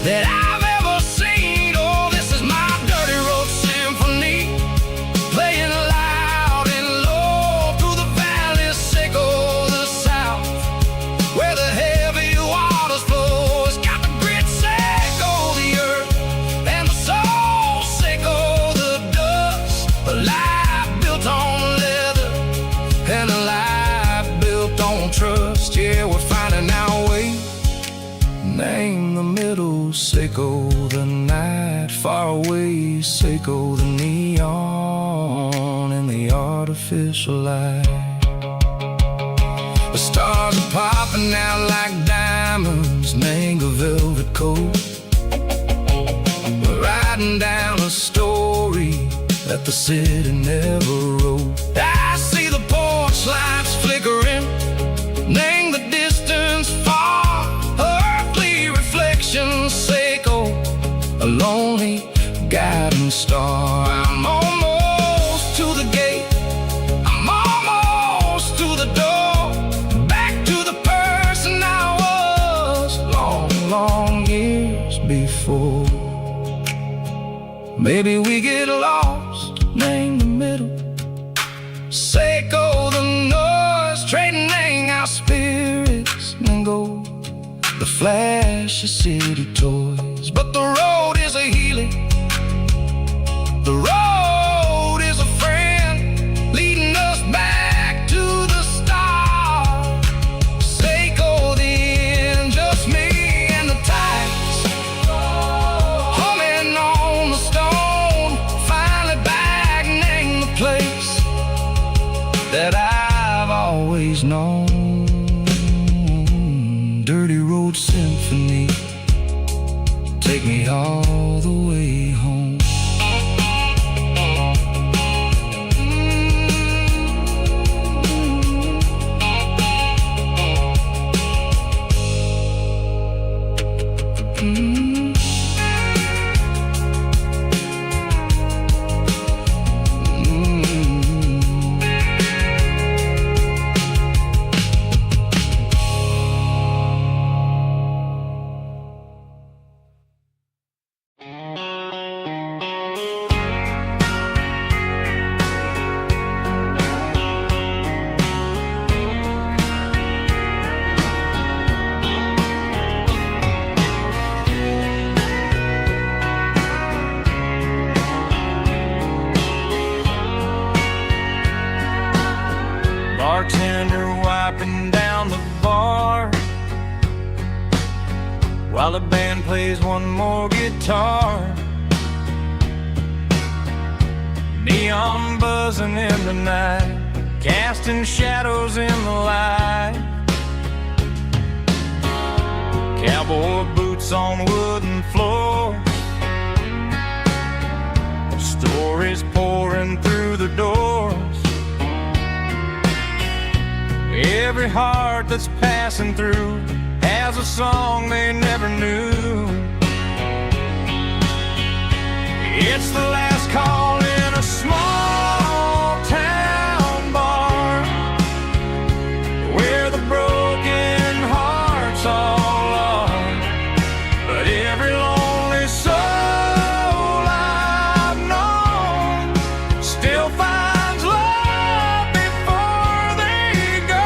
that I've ever seen. Oh, this is my dirty road symphony, playing loud and low through the valleys, sickle the south, where the heavy waters flow. It's got the grit, sickle the earth, and the soul, sickle the dust. A life built on leather, and a life built on trust. Yeah, we're finding our way. Name the middle, sickle the night, far away, sickle the neon in the artificial light. The stars are popping out like diamonds, mango velvet coat. We're riding down a story that the city never wrote. I see the porch lights flickering, name the distance far, earthly reflections, sickle a lonely guiding star. I'm almost to the gate, I'm almost to the door, back to the person I was long, long years before. Maybe we get lost, name the middle, sickle the noise, trading our spirits and gold, the flash of city toys. But the road is a healing, the road is a friend, leading us back to the start. Sickle the end, just me and the tides, humming on the stone, finally back, name the place that I've always known. Dirty road symphony, take me all the way home. Bartender wiping down the bar while the band plays one more guitar. Neon buzzing in the night, casting shadows in the light. Cowboy boots on wooden floors, stories pouring through the doors. Every heart that's passing through has a song they never knew. It's the last call in a small town bar, where the broken hearts all are. But every lonely soul I've known still finds love before they go.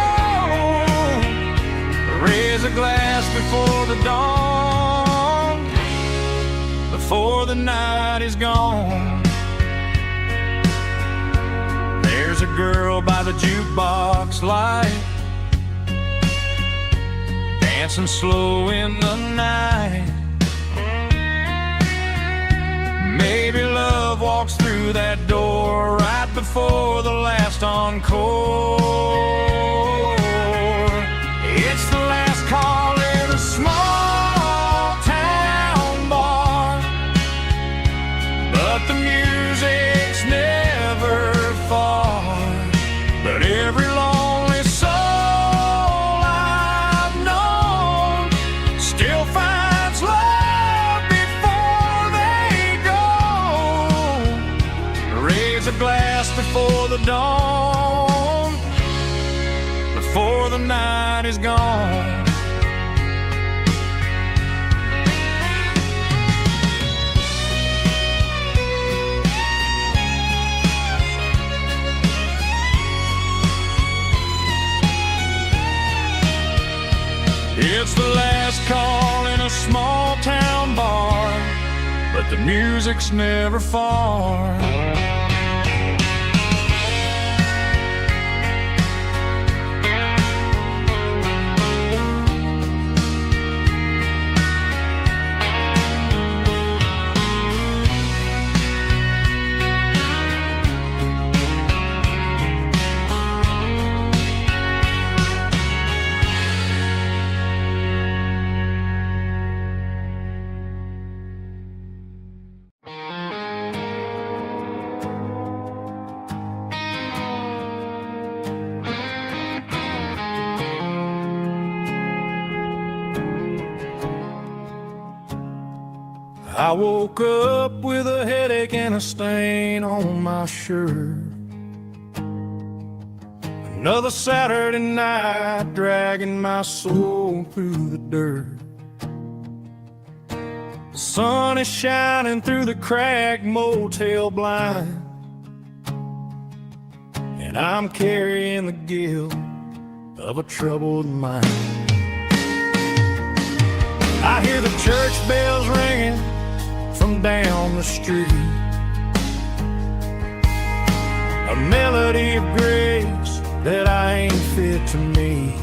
Raise a glass before the dawn, before the night is gone. There's a girl by the jukebox light, dancing slow in the night. Maybe love walks through that door right before the last encore. It's the last call in a small town bar, but the music's never far. But every lonely soul I've known still finds dawn, before the night is gone. It's the last call in a small town bar, but the music's never far. I woke up with a headache and a stain on my shirt. Another Saturday night dragging my soul through the dirt. The sun is shining through the cracked motel blind, and I'm carrying the guilt of a troubled mind. I hear the church bells ringing from down the street, a melody of grace that I ain't fit to meet.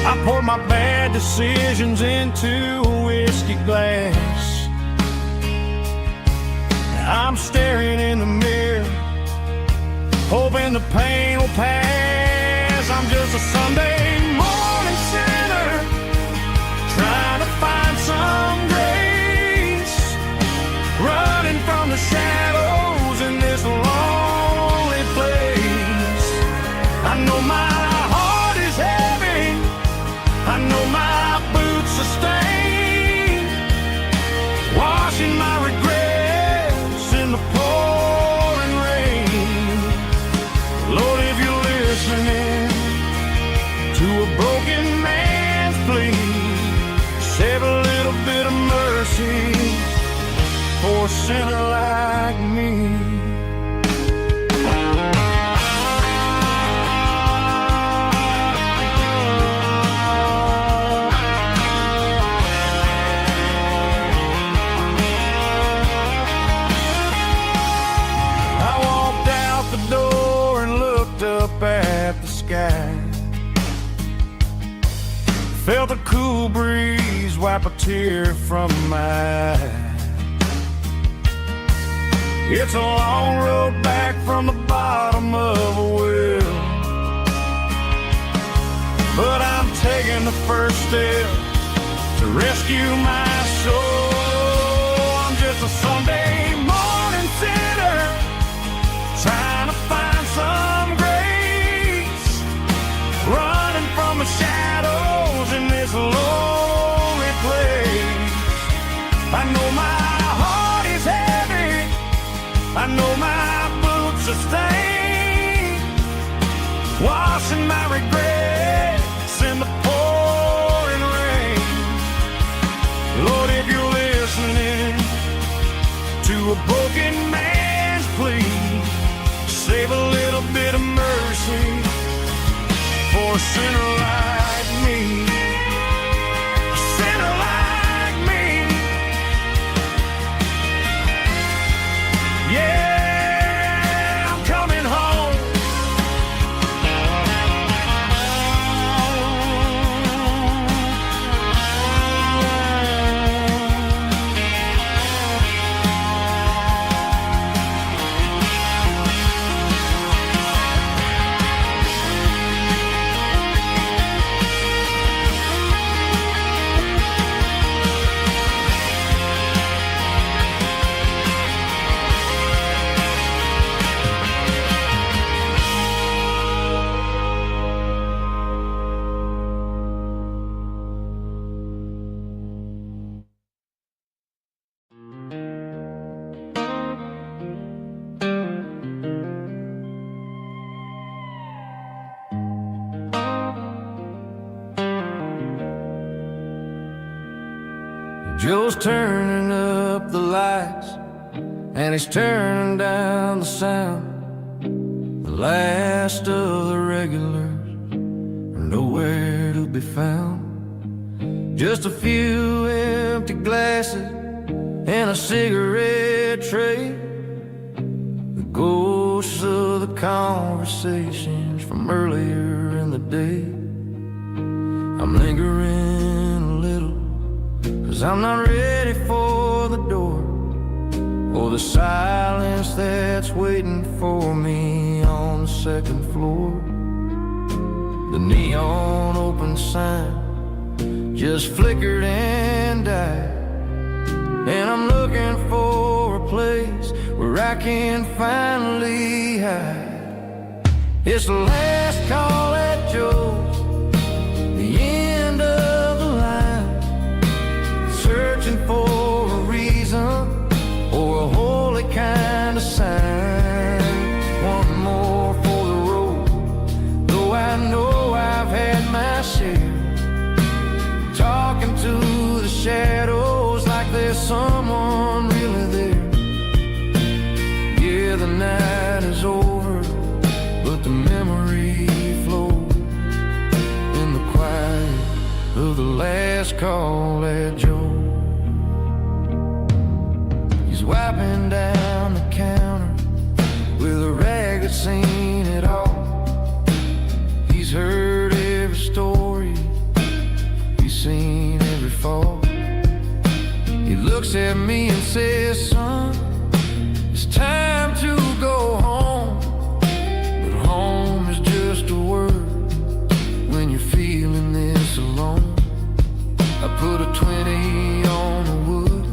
I poured my bad decisions into a whiskey glass. I'm staring in the mirror, hoping the pain will pass. I'm just a Sunday morning sinner, trying to find some grace, running from the shadows in this lonely place. I know my heart is heavy, I know my boots are stained, washing my regrets in the pouring rain. Lord, if you're listening to a broken man's plea, save a little bit of mercy for a sinner like me. I walked out the door and looked up at the sky, felt a cool breeze wipe a tear from my eye. It's a long road back from the bottom of a well, but I'm taking the first step to rescue my soul. I'm just a Sunday morning sinner, trying to find some grace, running from the shadows in this lonely place. I know my heart is heavy, I know my boots are stained, washing my regrets in the pouring rain. Lord, if you're listening to a broken man's plea, save a little bit of mercy for a sinner like me. A sinner like me. Yeah, I'm coming home. Joe's turning up the lights, and he's turning down the sound. The last of the regulars are nowhere to be found. Just a few empty glasses and a cigarette tray, the ghosts of the conversations from earlier in the day. I'm lingering a little, 'cause I'm not ready for the door, or the silence that's waiting for me on the second floor. The neon open sign just flickered and died, and I'm looking for a place where I can finally hide. It's the last call at Joe's, the end of the line, searching for a reason or a holy kind of sign. One more for the road, though I know I've had my share, talking to the shadows like there's someone really there. Yeah, the night is over, but the memory flows in the quiet of the last call at Joe. He's wiping down the counter with a rag that's seen it all. He's heard every story, he's seen every fall. He looks at me and says, son, it's time to go home. But home is just a word when you're feeling this alone. I put a 20 on the wood,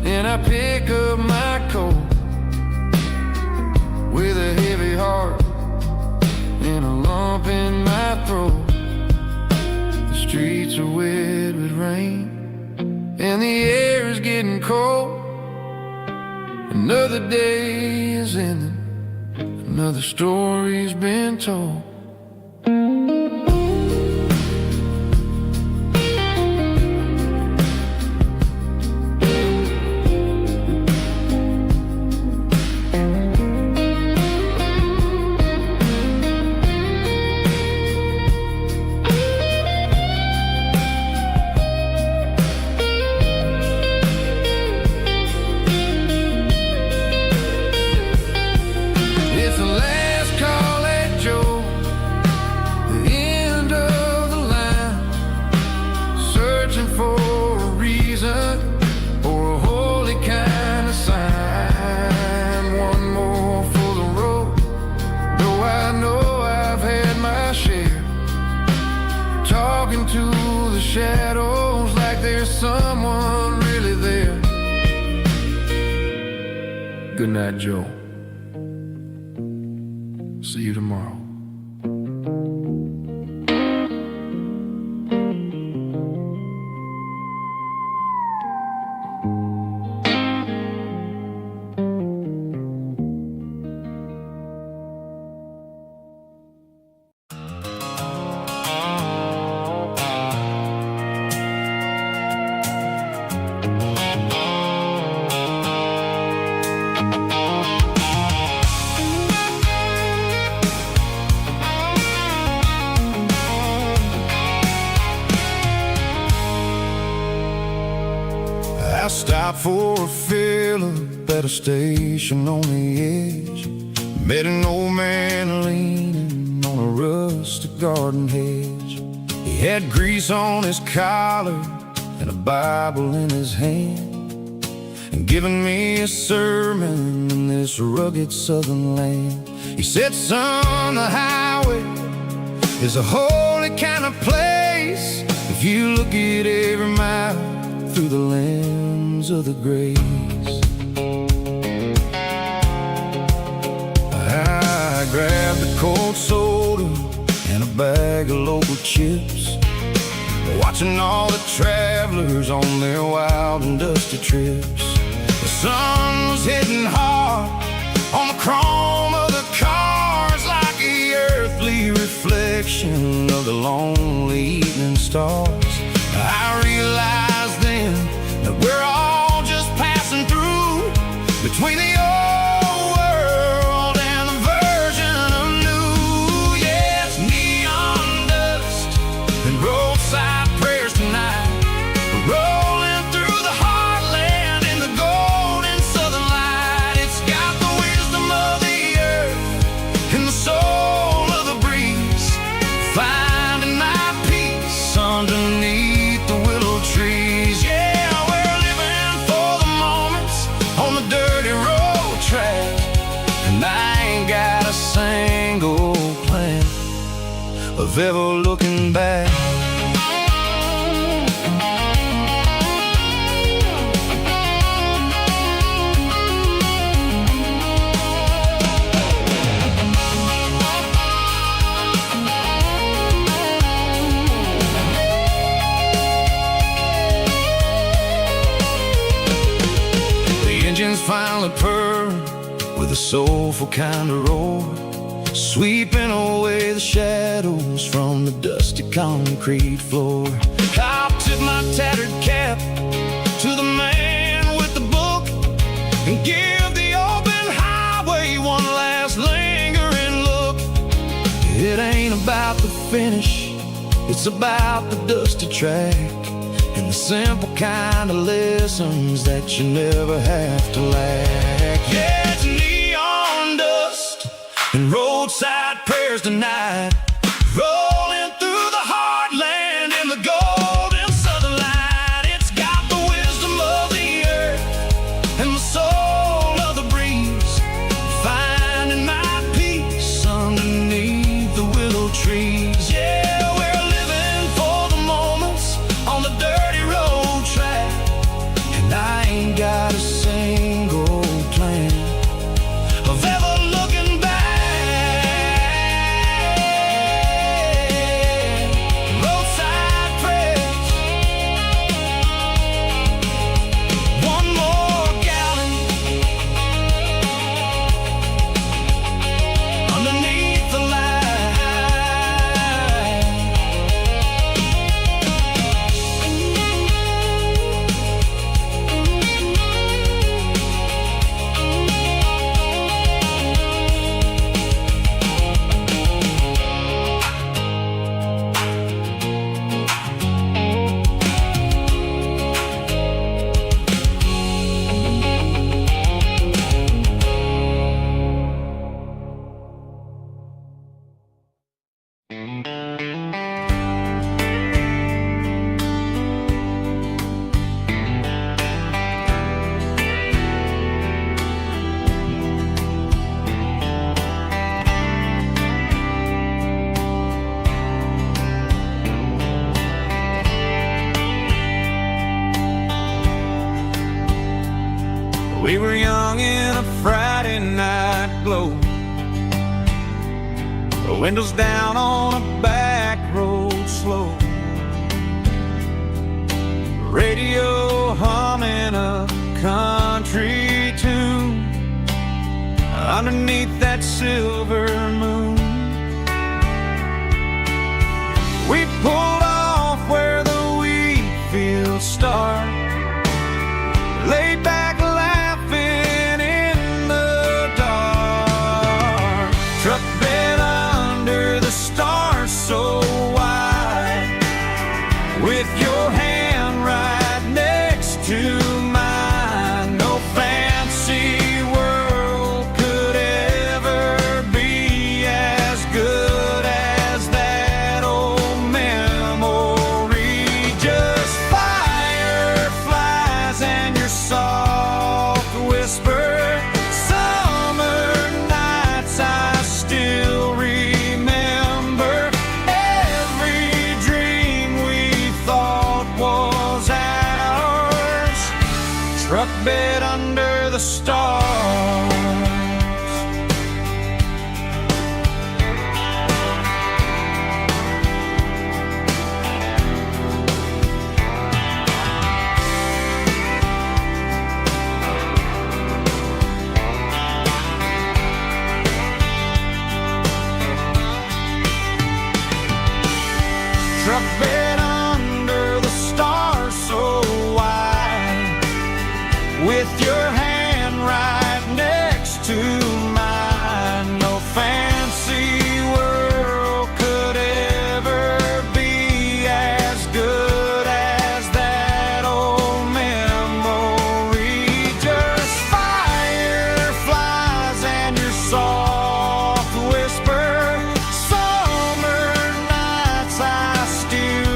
and I pick up my coat with a heavy heart and a lump in my throat. The streets are wet with rain, and the air is getting cold. Another day is ending, another story's been told. To the shadows like there's someone really there. Good night, Joe. See you tomorrow. I stopped for a fill-up at a station on the edge. Met an old man leaning on a rustic garden hedge. He had grease on his collar and a Bible in his hand, and giving me a sermon in this rugged southern land. He said, son, the highway is a holy kind of place if you look at every mile through the lens of the grace. I grabbed a cold soda and a bag of local chips, watching all the travelers on their wild and dusty trips. The sun was hitting hard on the chrome of the cars, like the earthly reflection of the lonely evening stars. I realized then of ever looking back. Engines finally purr with a soulful kind of roar, sweeping away the shadows from the dusty concrete floor. I'll tip my tattered cap to the man with the book and give the open highway one last lingering look. It ain't about the finish, it's about the dusty track and the simple kind of lessons that you never have to lack. Yeah, it's neon dust and roadside prayers tonight, rolling through the heartland in the golden southern light. It's got the wisdom of the earth and the soul of the breeze, finding my peace underneath the willow trees. Yeah, we're living for the moments on the dirty road track, and I ain't got a single plan of ever looking back. Roadside prayers, one more gallon underneath the light. We were young in a Friday night glow, the windows down on a back road slow, radio humming a country tune underneath that silver moon. We pulled off where the wheat fields start, laid back laughing in the dark, truck bed under the stars so wide, with your hand right next to mine. No fancy world could ever be as good as that old memory. Just fireflies and your soft whisper, summer nights I still remember, every dream we thought was ours, truck bed under the stars. Truck bed under the stars so wide, with your hand right next to mine. No fancy world could ever be as good as that old memory. Just fireflies and your soft whisper, summer nights I still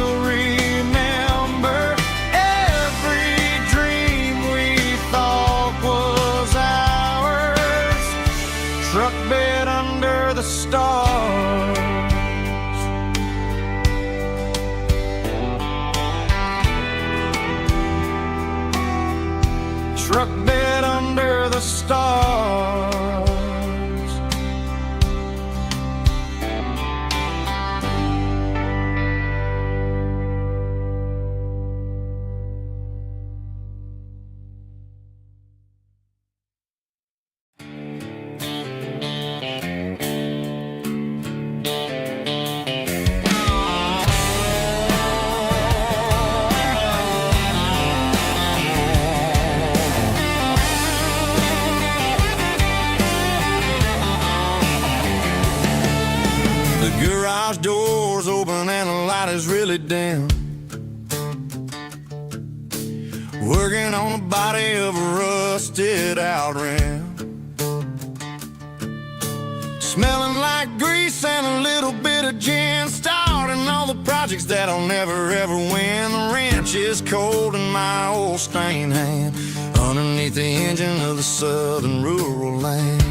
struck dead under the stars. The garage door's open and the light is really dim. Working on the body of a rusted out rim. Smelling like grease and a little bit of gin. Starting all the projects that I'll never ever win. The wrench is cold in my old stained hand underneath the engine of the southern rural land.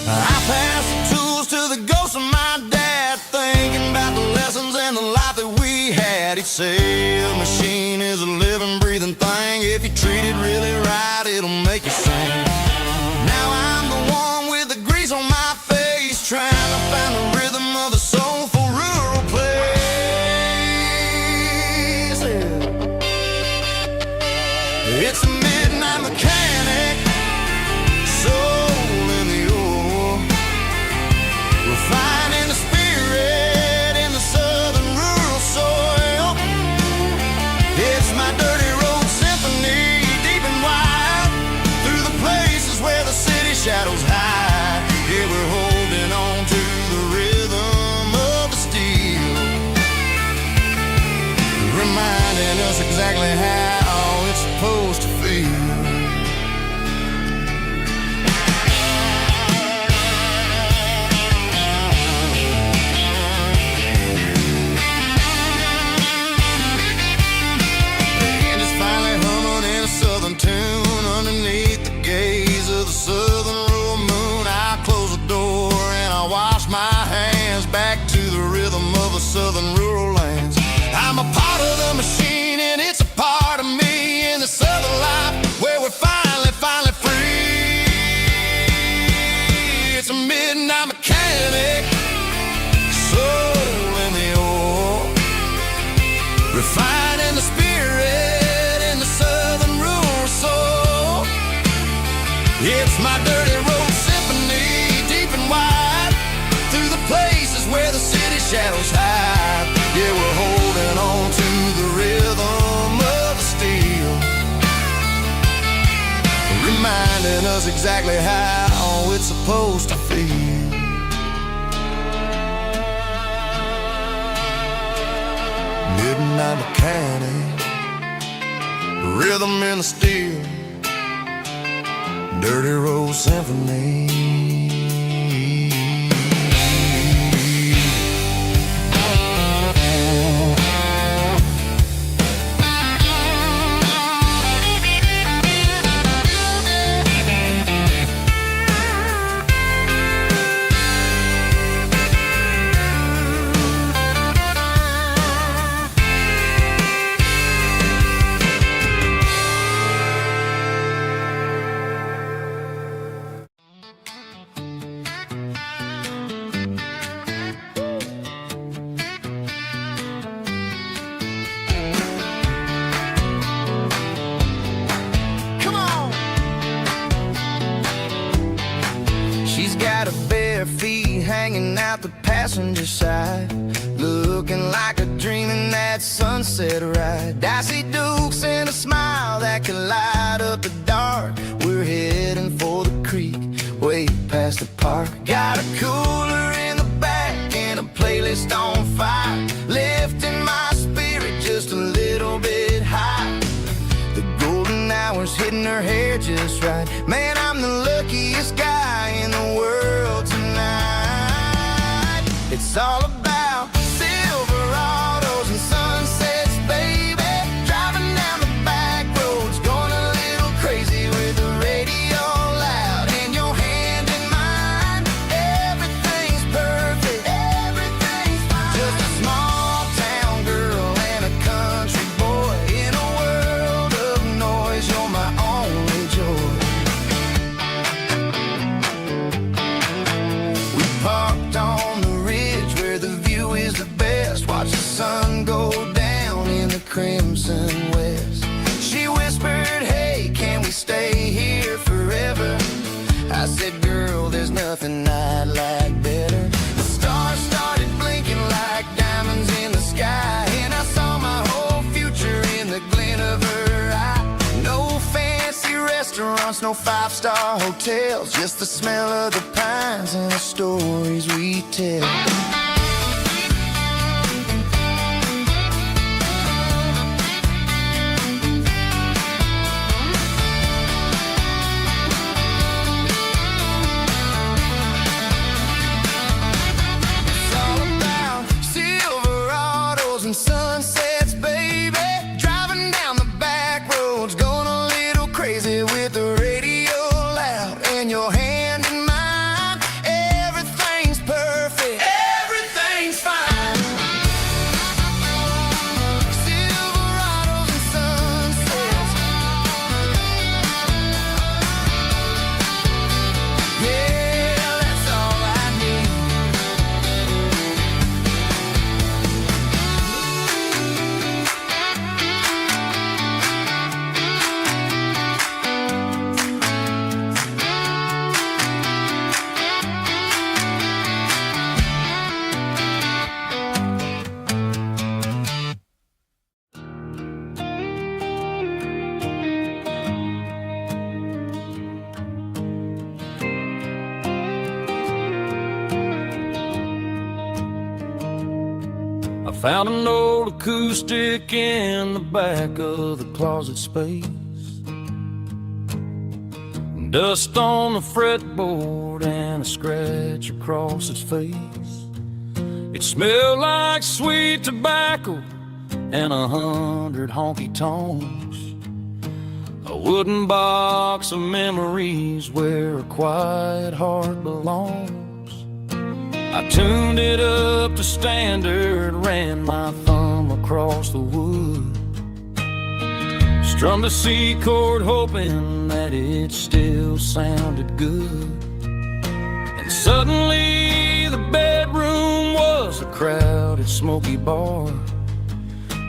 I pass the tools to the ghost of my dad, thinking about the lessons and the life that we had. He'd say a machine is a living, breathing thing. If you treat it really right, it'll make you sing. Now I'm the one with the grease on my face, trying to find the rhythm of the soulful rural place. It's a midnight mechanic, soul in the ore, refining the spirit in the southern rural soil. It's my dirty road symphony, deep and wide, through the places where the city shadows hide. Yeah, we're holding on to the rhythm of the steel, reminding us exactly how it's supposed to feel. Tune underneath the gaze of the southern rural moon. I close the door and I wash my hands back to the rhythm of the southern rural lands. I'm a part of the machine and it's a part of me in the southern life where we're finally free. It's a midnight mechanic, soul in the ore, refining the spirit in the southern rural soul. It's my dirty road symphony, deep and wide, through the places where the city shadows hide. Yeah, we're holding on to the rhythm of the steel, reminding us exactly how it's supposed to feel. Midnight mechanic, rhythm in the steel, dirty road symphony. Got her bare feet hanging out the passenger side, looking like a dream in that sunset ride. Dicey dukes and a smile that can light up the dark. We're heading for the creek, way past the park. Got a cooler in the back and a playlist on fire, lifting my spirit just a little bit high. The golden hours hitting her hair just right. Man, I'm the luckiest guy in the world tonight. It's all about Silverados and sunsets, baby. Driving down the back roads, going a little crazy with the radio loud and your hand in mine. Everything's perfect, everything's fine. Just a small town girl and a country boy in a world of restaurants, no five-star hotels, just the smell of the pines and the stories we tell. And sunsets, baby, driving down the back roads, going a little crazy with the radio loud and your hand in mine. Everything's perfect, everything's fine. Silverados and sunsets, yeah, that's all I need. I found an old acoustic in the back of the closet space. Dust on the fretboard and a scratch across its face. It smelled like sweet tobacco and 100 honky-tonks. A wooden box of memories where a quiet heart belongs. I tuned it up to standard, ran my thumb across the wood, strummed a C chord hoping that it still sounded good. And suddenly the bedroom was a crowded smoky bar,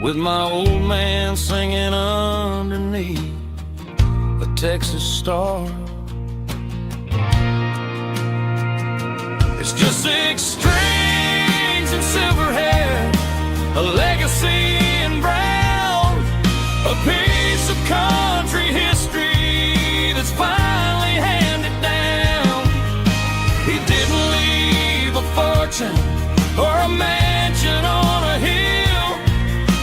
with my old man singing underneath a Texas star. It's just 6 strings and silver hair, a legacy in brown, a piece of country history that's finally handed down. He didn't leave a fortune or a mansion on a hill,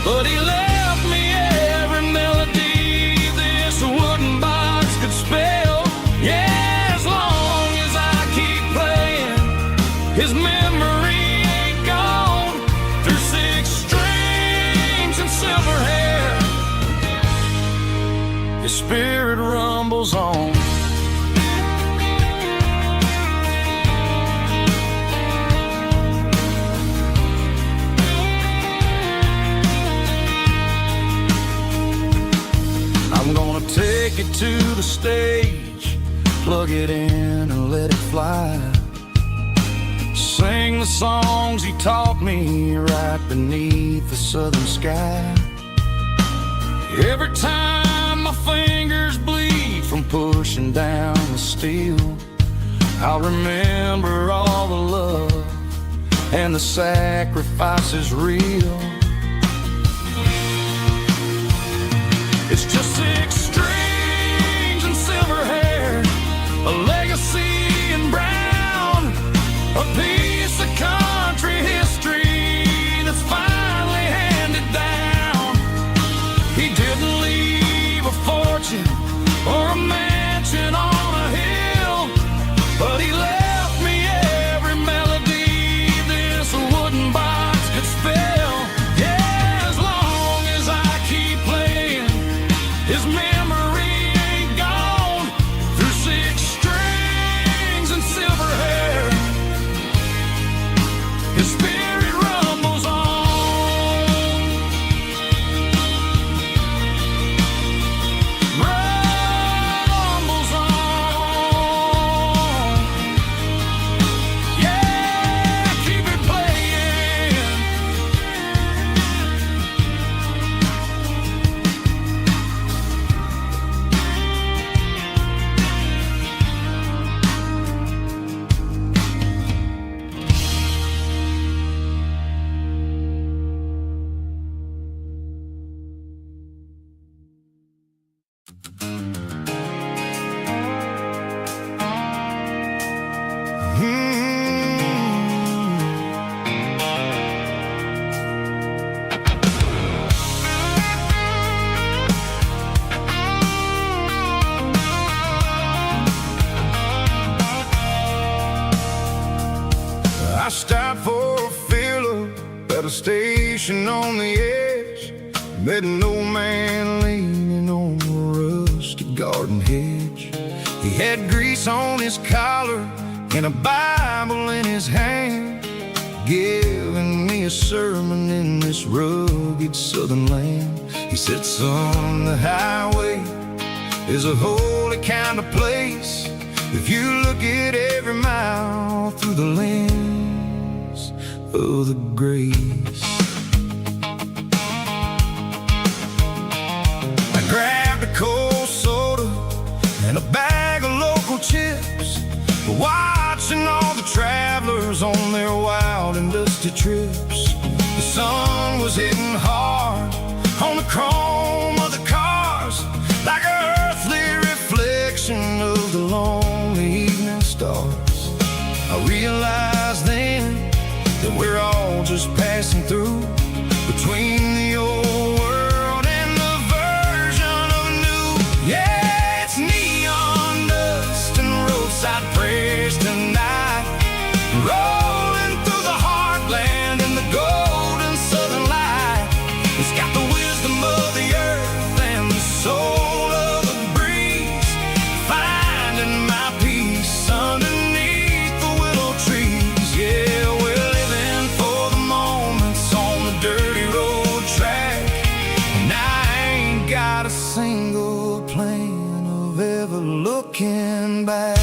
but he left me every melody this wooden box could spell. Yeah, as long as I keep playing, his memory ain't gone. Through 6 strings and silver hair, his spirit rumbles on. I'm gonna take it to the stage, plug it in and let it fly. Sing the songs he taught me right beneath the southern sky. Every time my fingers bleed from pushing down the steel, I'll remember all the love and the sacrifices real. It's just 6 strings and silver hair, a legacy in brown, a piece of country history that's finally handed down. He didn't leave a fortune or a mansion on a hill, but he left me every melody this wooden box could spell. Yeah, as long as I keep playing, at a station on the edge, met an old man leaning on a rusty garden hedge. He had grease on his collar and a Bible in his hand, giving me a sermon in this rugged southern land. He said, son, the highway is a holy kind of place if you look at every mile through the lens of the grace. I grabbed a cold soda and a bag of local chips, watching all the travelers on their wild and dusty trips. The sun was hitting hard on the chrome of the cars, like an earthly reflection of the lonely evening stars. I realized then that we're all just passing through, between the old world and the version of new. Yeah, it's neon dust and roadside prayers tonight, rolling through the heartland in the golden southern light. It's got the wisdom of the earth and the soul of the breeze, finding my peace underneath the willow trees. Yeah, we're living for the moments on the dirty road track, and I ain't got a single plan of ever looking back.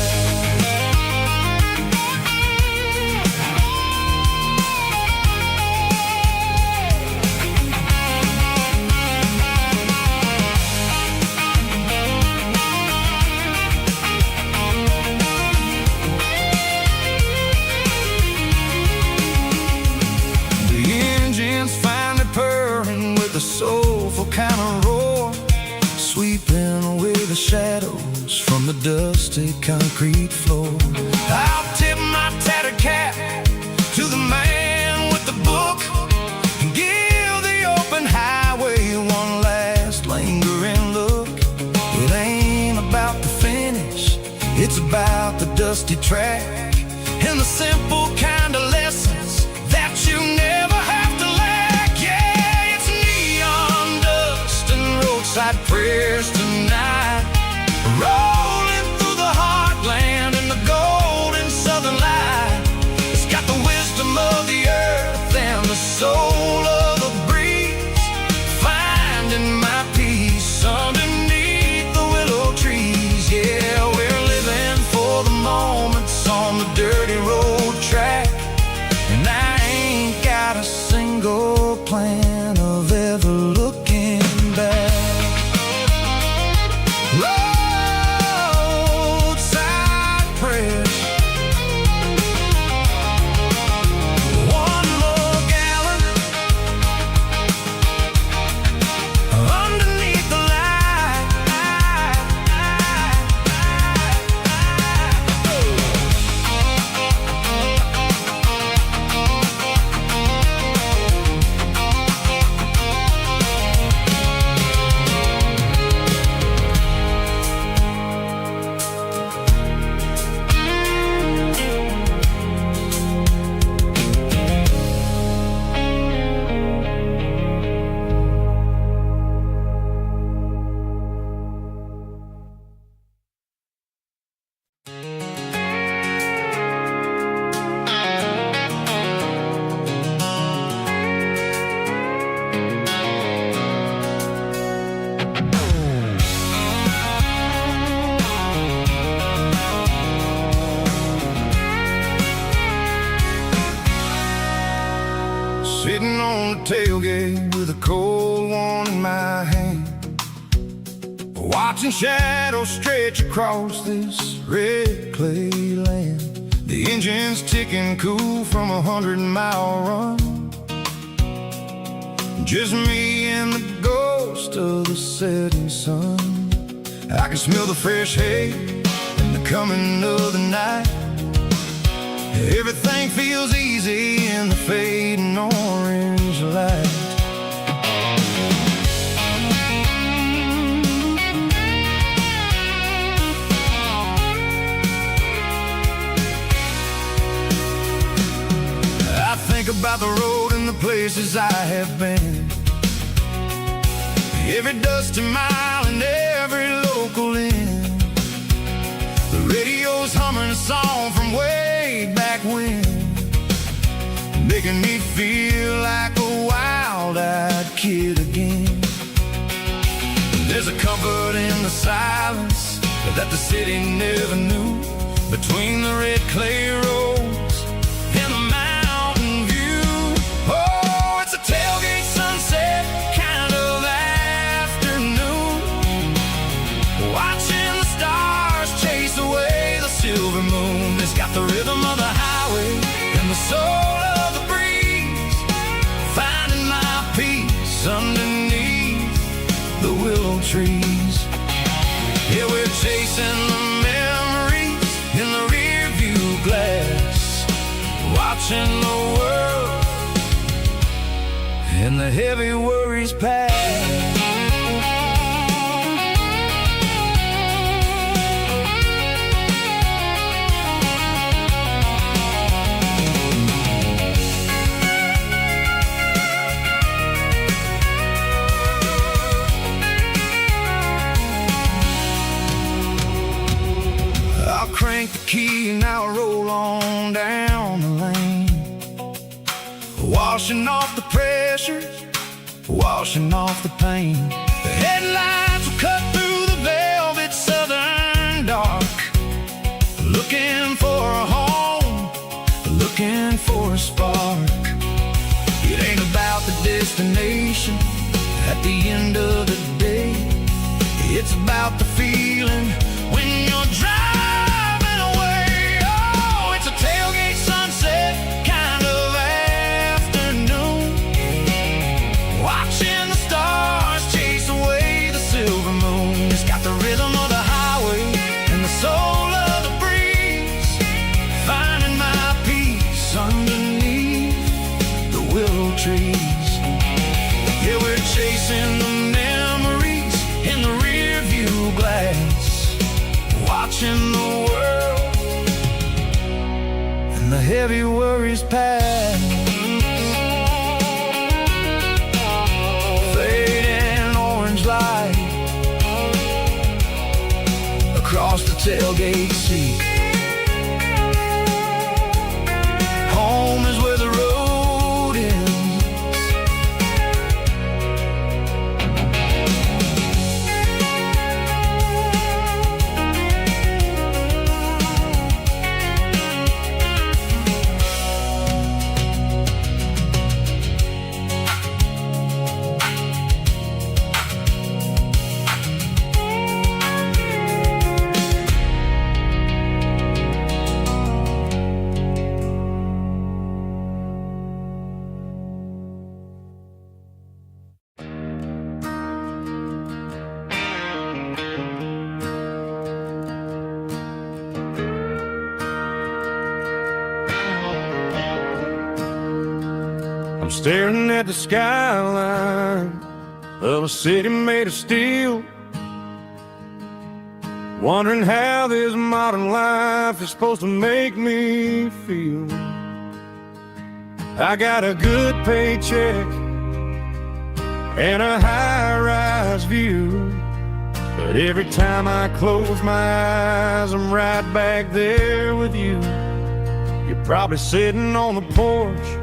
Soulful kind of roar, sweeping away the shadows from the dusty concrete floor. I'll tip my tattered cap to the man with the book and give the open highway one last lingering look. It ain't about the finish, it's about the dusty track and the simple kind of lessons that you never have to lack. Roadside prayers tonight, rolling through the heartland in the golden southern light. It's got the wisdom of the earth and the soul of the breeze, finding my peace underneath the willow trees. Yeah, we're living for the moments on the dirty road track, and I ain't got a single plan of ever looking back. Roadside prayers, one more gallon underneath the light. Sitting on the tailgate with a cold one in my hand, watching shadows stretch across this red clay land. The engine's ticking cool from a 100-mile run, just me and the ghost of the setting sun. I can smell the fresh hay and the coming of the night. Everything feels easy in the fading orange light. I think about the road and the places I have been. Every dusty mile and every local inn. The radio's humming a song from way back when, making me feel like a wild-eyed kid again. There's a comfort in the silence that the city never knew, between the red clay roads and the mountain view. Oh, it's a tailgate sunset kind of afternoon, watching the stars chase away the silver moon. It's got the rhythm of the highway and the soul of the breeze, finding my peace underneath the willow trees. Yeah, we're chasing the memories in the rear view glass, watching the world and the heavy worries pass. Crank the key and now I roll on down the lane, washing off the pressure, washing off the pain. The headlights will cut through the velvet southern dark, looking for a home, looking for a spark. It ain't about the destination at the end of the day, it's about the feeling when you're driving. Tailgate sunset kind of afternoon, watching the stars chase away the silver moon. It's got the rhythm of the highway and the soul of the breeze, finding my peace underneath the willow trees. Yeah, we're chasing the memories in the rear view glass, watching the world the heavy worries pass. Fading orange light across the tailgate seat. Home is where the road ends. Staring at the skyline of a city made of steel, wondering how this modern life is supposed to make me feel. I got a good paycheck and a high-rise view, but every time I close my eyes, I'm right back there with you. You're probably sitting on the porch,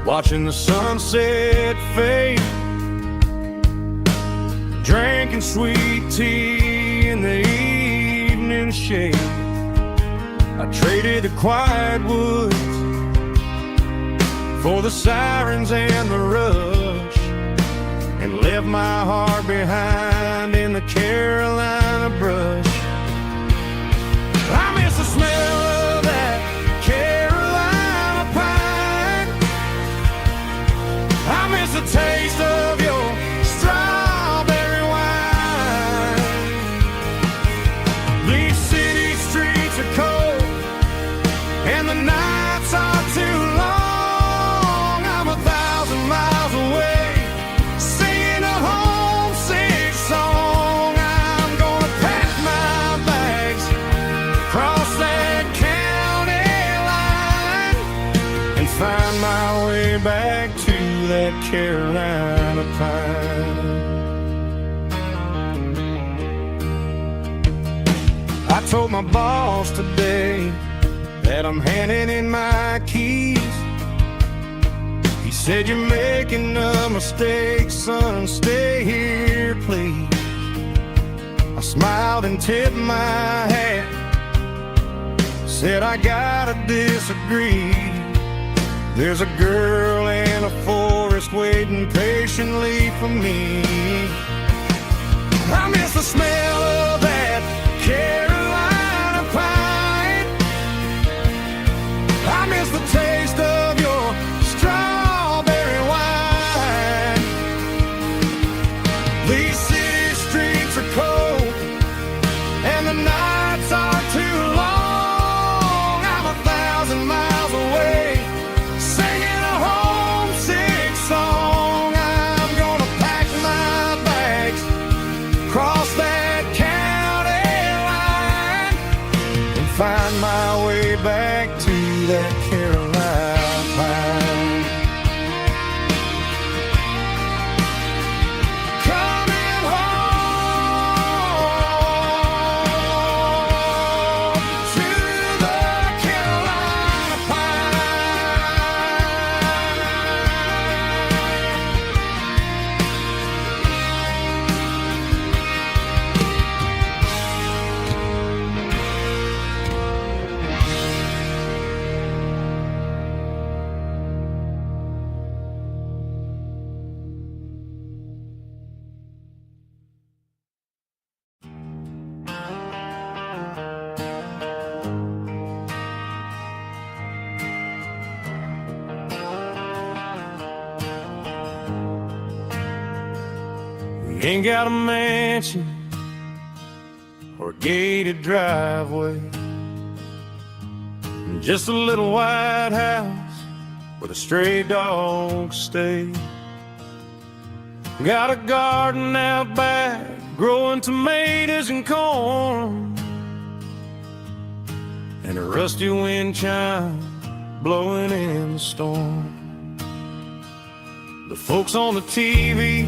watching the sunset fade, drinking sweet tea in the evening shade. I traded the quiet woods for the sirens and the rush, and left my heart behind in the Carolina brush. I miss the smell of that Carolina pine, I miss the taste of your strawberry wine. These city streets are cold and the nights are too long. I'm 1,000 miles away, singing a homesick song. I'm gonna my way back to that Carolina pine. I told my boss today that I'm handing in my keys. He said, "You're making a mistake, son, stay here, please." I smiled and tipped my hat, said, "I gotta disagree. There's a girl in a forest waiting patiently for me. I miss the smell of that Carolina pine. I miss the taste of your strawberry wine. These city streets are cold and the nights are too long. I'm 1,000 miles away, singing a homesick song. I'm gonna pack my bags, cross that county line, and find my way back to that Carolina pine. Coming home to the Carolina We ain't got a mansion or a gated driveway, just a little white house where the stray dogs stay. Got a garden out back, growing tomatoes and corn, and a rusty wind chime blowing in the storm. The folks on the TV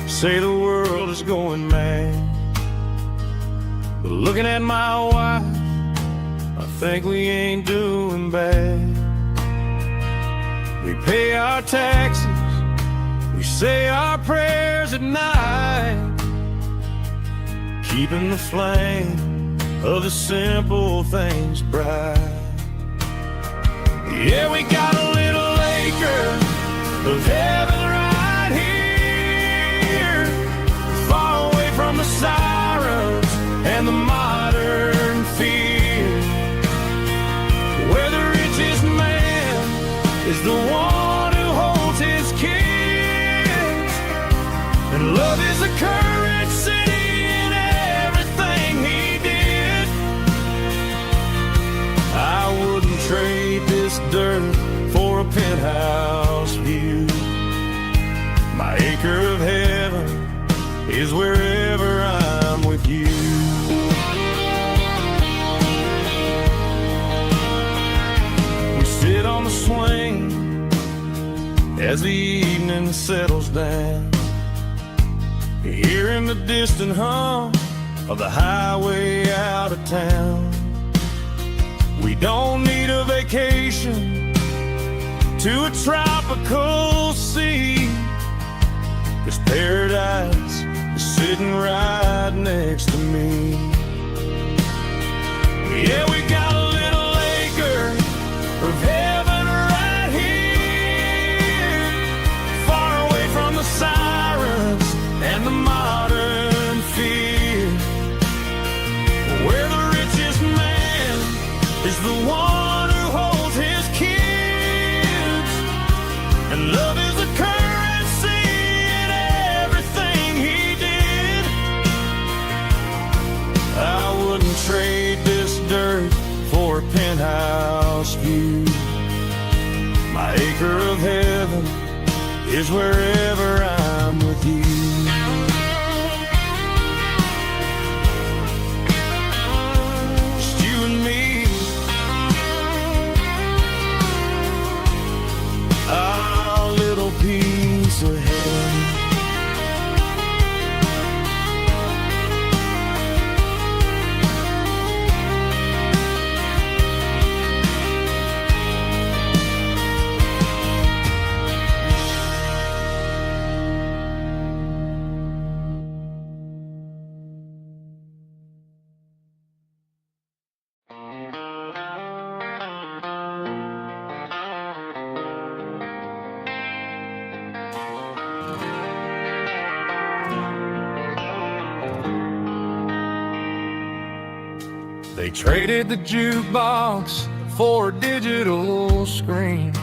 say the world is going mad, but looking at my wife, I think we ain't doing bad. We pay our taxes, we say our prayers at night, keeping the flame of the simple things bright. Yeah, we got a little acre of heaven right here, far away from the sirens and the modern fear, where the richest man is the one who holds his kids, and love is a currency in everything he did. I wouldn't trade this dirt for a penthouse view. My acre of heaven is wherever I'm with you. We sit on the swing as the evening settles down, hearing the distant hum of the highway out of town. We don't need a vacation to a tropical sea, 'cause paradise is sitting right next to me. Yeah, we got a little acre of heaven right here, far away from the sirens and the modern fear, where the richest man is the one who holds his kids, and love is a currency in everything he did. I wouldn't trade this dirt for a penthouse view. My acre of heaven is wherever I'm with you. Just you and me, They traded the jukebox for a digital screen,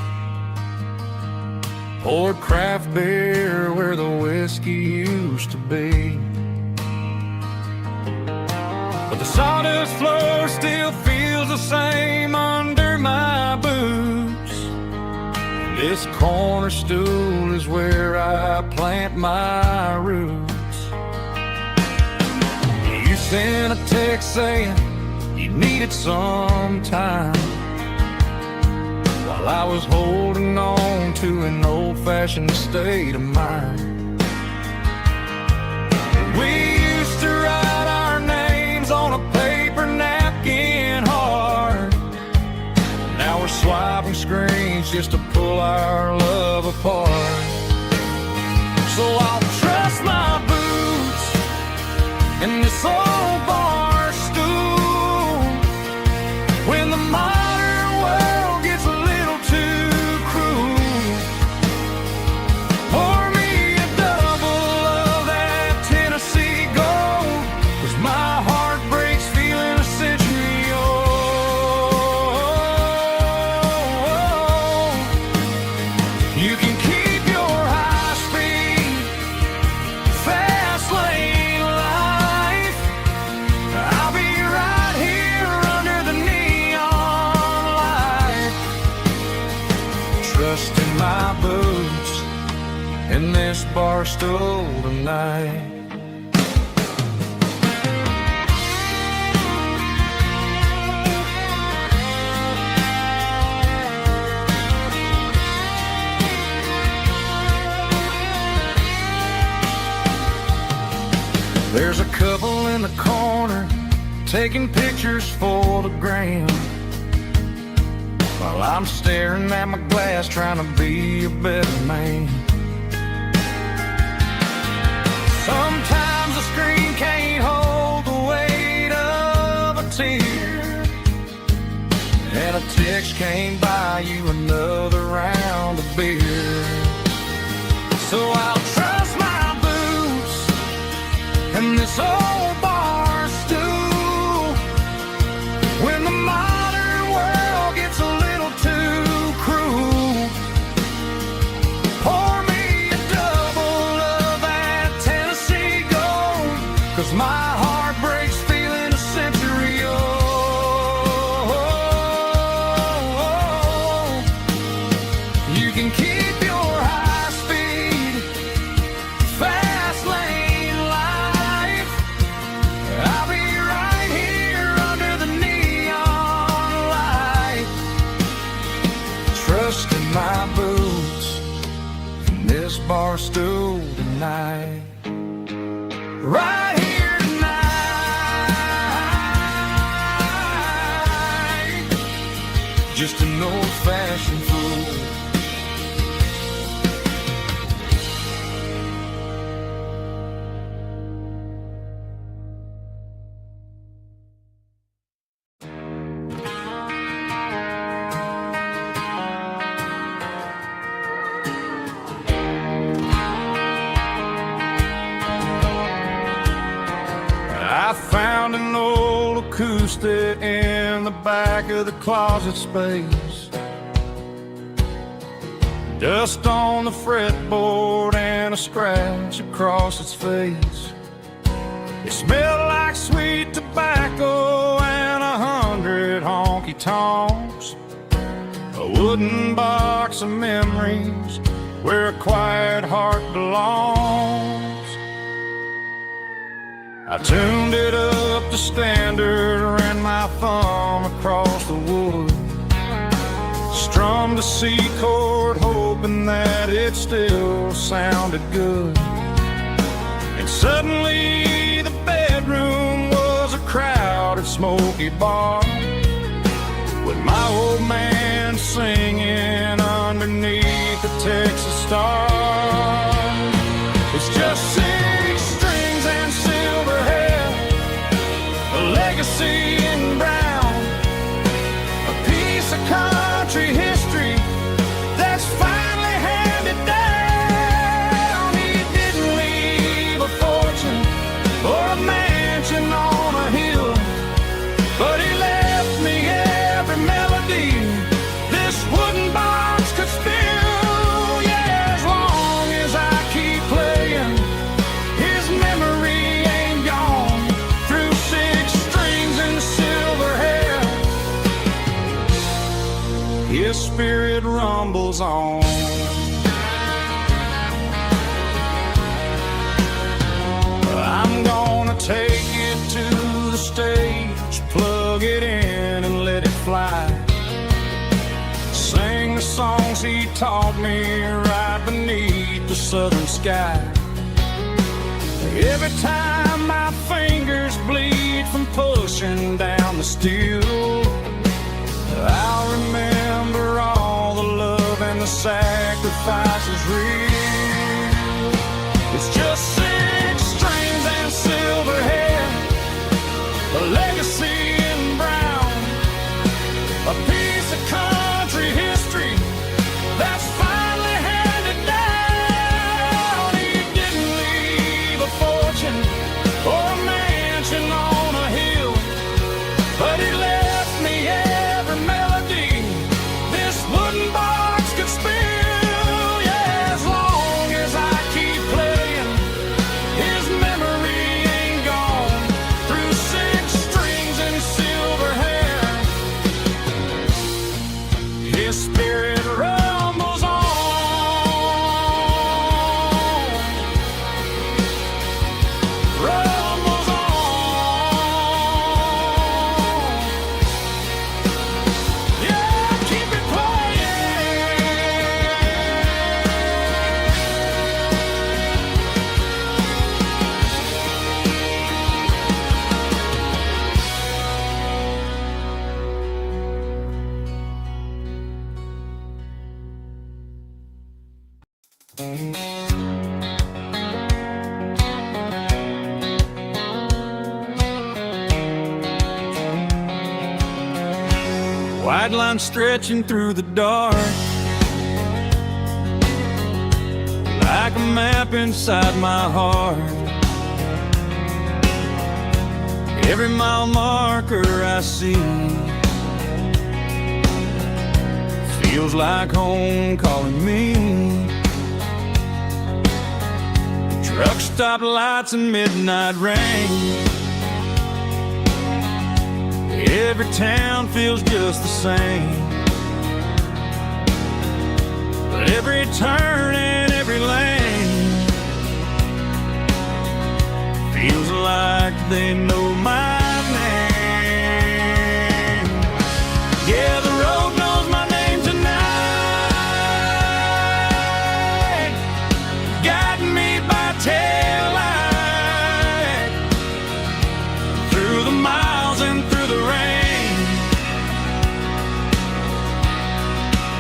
poured craft beer where the whiskey used to be. But the sawdust floor still feels the same under my boots. This corner stool is where I plant my roots. You sent a text saying you needed some time, while I was holding on to an old-fashioned state of mind. We used to write our names on a paper napkin hard. Now we're swiping screens just to pull our love apart. So I'll trust my boots in this old bar stool when the modern world gets a little too cruel. Pour me a double of that Tennessee Gold, 'cause my heart breaks feeling a century old. You can keep your high-speed, fast lane life. I'll be right here under the neon light, trusting my boots in this bar stool tonight. There's a couple in the corner taking pictures for the gram, while I'm staring at my glass trying to be a better man. Sometimes the screen can't hold the weight of a tear, and a text can't buy you another round of beer. So I'll trust my boots and this old bar stool when the modern world gets a little too cruel. Pour me a double of that Tennessee Gold, 'cause my heart breaks feeling a century old. You can keep your high-speed, fast lane life. I'll be right here under the neon light, trusting my boots in this bar stool tonight. Right here tonight, just an old-fashioned fool. I found an old acoustic in the back of the closet space. Dust on the fretboard and a scratch across its face. It smelled like sweet tobacco and 100 honky-tonks. A wooden box of memories where a quiet heart belongs. I tuned it up to standard, ran my thumb across the wood, strummed a C chord hoping that it still sounded good. And suddenly the bedroom was a crowded smoky bar, with my old man singing underneath the Texas stars. It's just 6 strings and silver hair, a legacy in brown, a piece of country history that's finally handed down. He didn't leave a fortune or a mansion on a hill, but he home. I'm gonna take it to the stage, plug it in and let it fly. Sing the songs he taught me right beneath the southern sky. Every time my fingers bleed from pushing down the steel, I'll remember all the love and the sacrifices real. It's just 6 strings and silver hair, a legacy in brown, a piece of country history that's finally handed down. He didn't leave a fortune or a mansion on a hill, but he left me every melody this wooden box could spill. Yeah, as long as I keep playing, his memory ain't gone. Through 6 strings and silver hair, his spirit rumbles on, rumbles on. Yeah, keep it playing. White line stretching through the dark, like a map inside my heart. Every mile marker I see feels like home calling me. Truck stop lights and midnight rain, every town feels just the same. But every turn and every lane feels like they know my name. Yeah, the road knows my name tonight, guiding me by taillight through the miles and through the rain.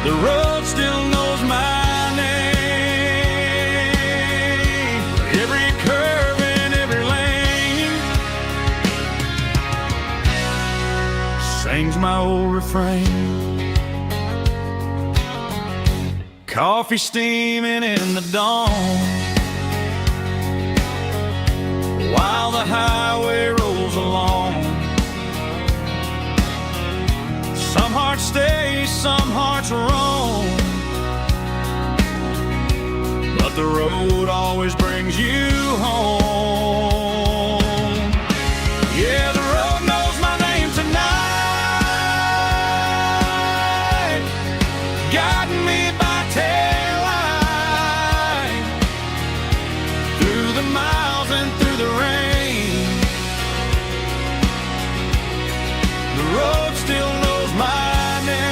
The road still knows my name. Every curve and every lane sings my old refrain. Coffee steaming in the dawn, while the highway rolls along. Some hearts stay, some hearts roam, but the road always brings you home. Yeah, the road knows my name tonight, guiding me by taillight through the miles and through the rain. The road still knows my name.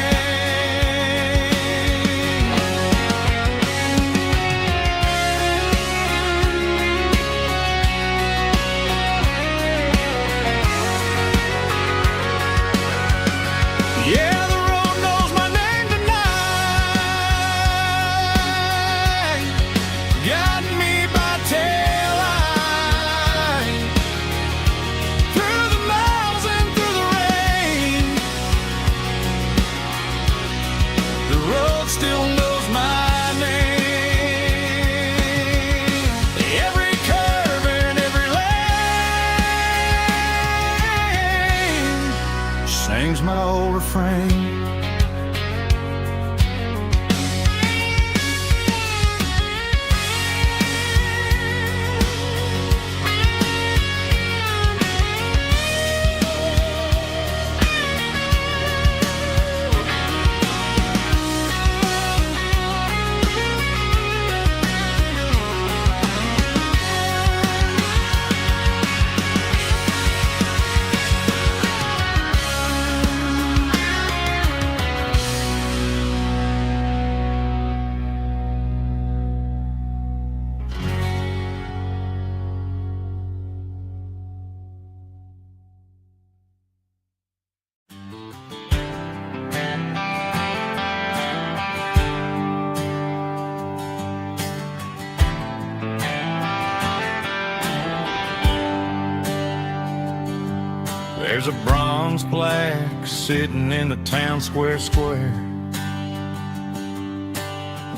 There's a bronze plaque sitting in the town square.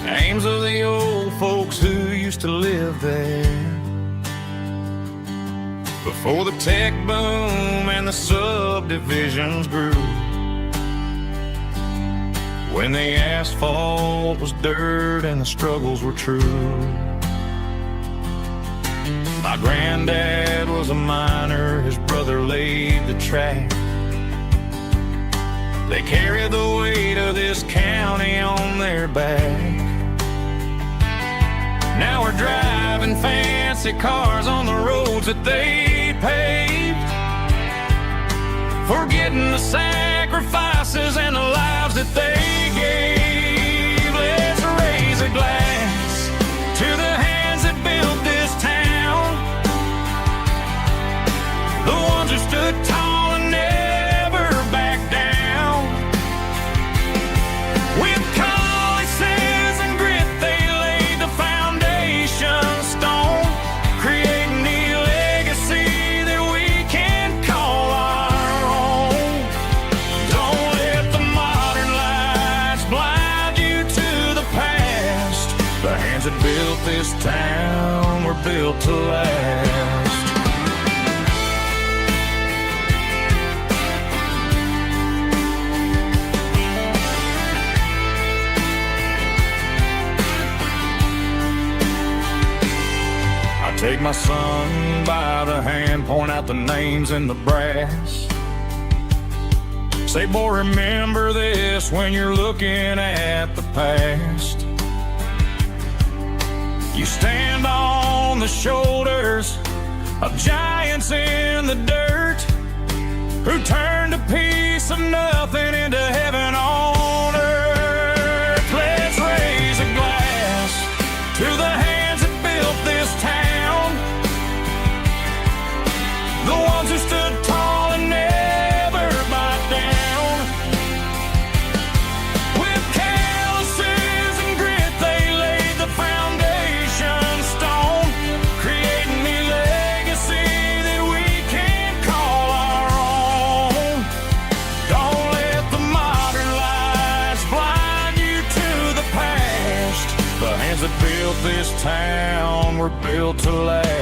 Names of the old folks who used to live there before the tech boom and the subdivisions grew, when the asphalt was dirt and the struggles were true. My granddad was a miner, his brother laid the track. They carried the weight of this county on their back. Now we're driving fancy cars on the roads that they paved, forgetting the sacrifices and the lives that they gave. Let's raise a glass to the hands that built this town, the ones who stood tall and never backed down. With calluses and grit they laid the foundation stone, creating the legacy that we can call our own. Don't let the modern lights blind you to the past. The hands that built this town were built to last. Take my son by the hand, point out the names in the brass. Say, boy, remember this when you're looking at the past. You stand on the shoulders of giants in the dirt, who turned a piece of nothing into heaven on earth. Let's raise a glass to the hands that built this town, the ones who stood tall and never backed down. With calluses and grit they laid the foundation stone, creating the legacy that we can call our own. Don't let the modern lights blind you to the past. The hands that built this town were built to last.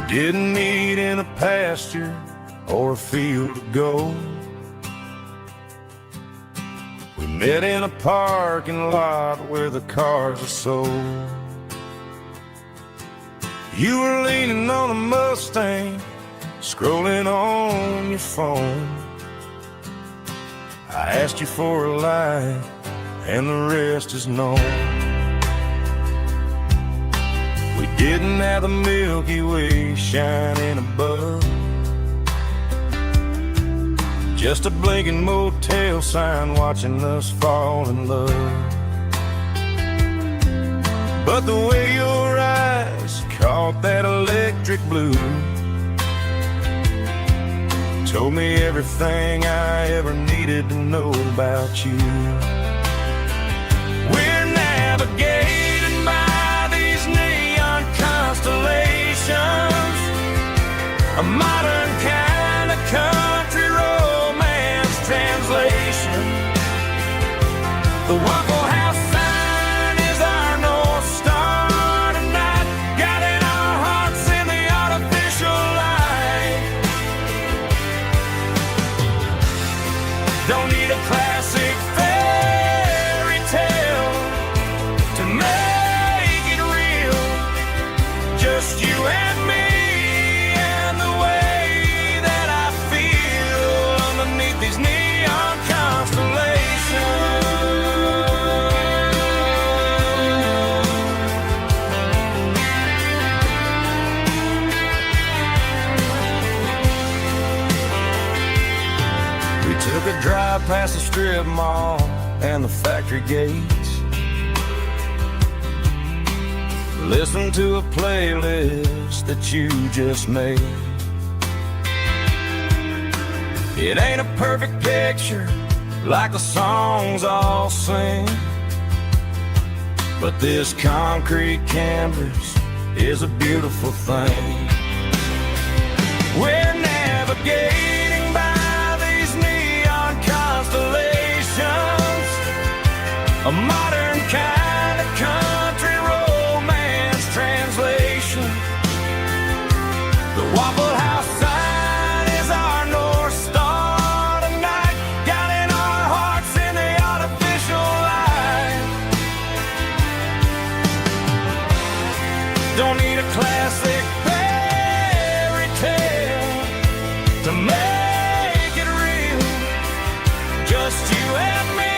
Didn't meet in a pasture or a field of gold. We met in a parking lot where the cars are sold. You were leaning on a Mustang, scrolling on your phone. I asked you for a light, and the rest is known. We didn't have the Milky Way shining above, just a blinking motel sign watching us fall in love. But the way your eyes caught that electric blue told me everything I ever needed to know about you. We're navigating by these neon constellations, a modern kind of country romance translation. The Waffle House sign is our North Star tonight, guiding our hearts in the artificial light. Don't need a classic fairy tale to make it real, just you and me. strip mall and the factory gates. Listen to a playlist that you just made. It ain't a perfect picture like the songs all sing, but this concrete canvas is a beautiful thing. We're navigating by these neon constellations, a modern kind of country romance translation. The Waffle House sign is our North Star tonight, guiding our hearts in the artificial light. Don't need a classic fairy tale to make it real, just you and me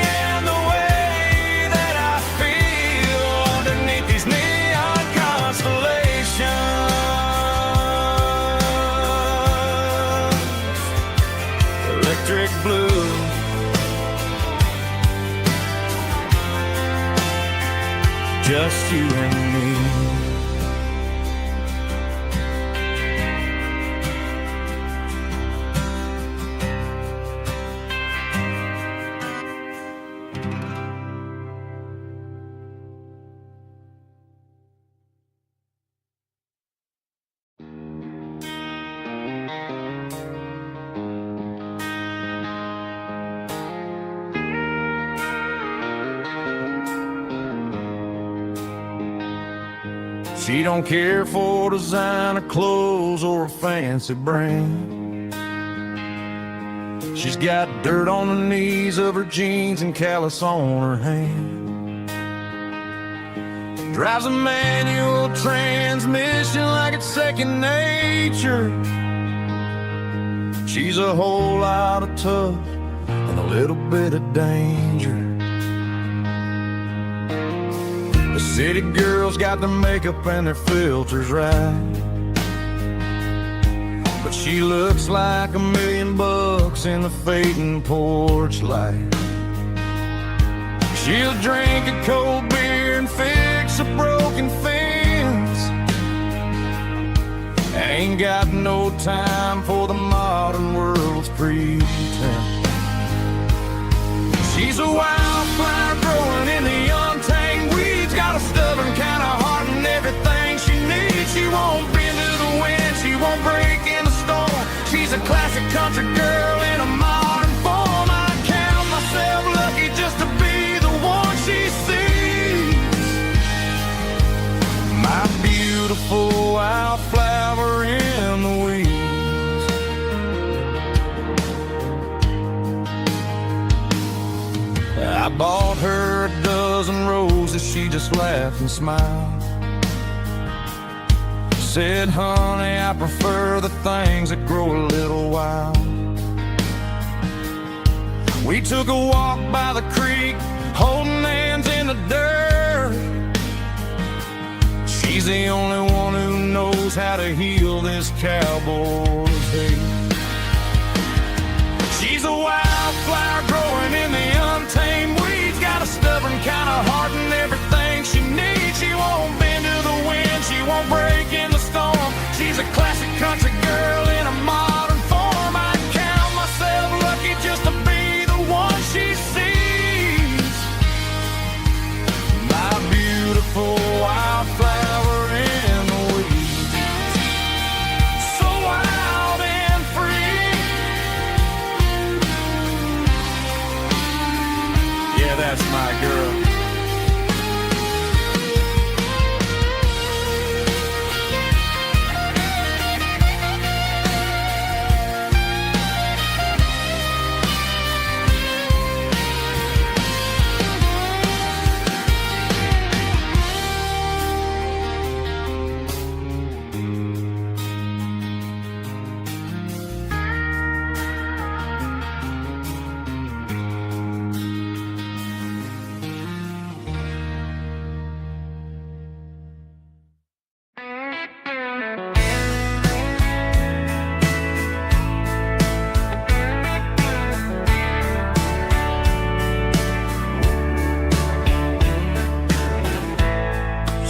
and the way that I feel underneath these neon constellations. Electric blue, just you and me. She don't care for designer clothes or a fancy brand. She's got dirt on the knees of her jeans and callus on her hand. Drives a manual transmission like it's second nature. She's a whole lot of tough and a little bit of danger. The city girls got their makeup and their filters right, but she looks like $1 million in the fading porch light. She'll drink a cold beer and fix a broken fence. Ain't got no time for the modern world's pretense. She's a wildflower growing in the untamed weeds, got a stubborn kind of heart and everything she needs. She won't bend to the wind, she won't break in the storm. She's a classic country girl in a modern form. I count myself lucky just to be the one she sees. My beautiful wildflower in the weeds. I bought her a dozen roses, she just laughed and smiled. Said, honey, I prefer the things that grow a little wild. We took a walk by the creek, holding hands in the dirt. She's the only one who knows how to heal this cowboy's hate. She's a wildflower growing in the untamed weeds, got a stubborn kind of heart and everything she needs. She won't bend to the wind, she won't break in the storm. She's a classic country girl in a modern form. I count myself lucky just to be the one she sees. My beautiful wildflower in the weeds, so wild and free. Yeah, that's my girl.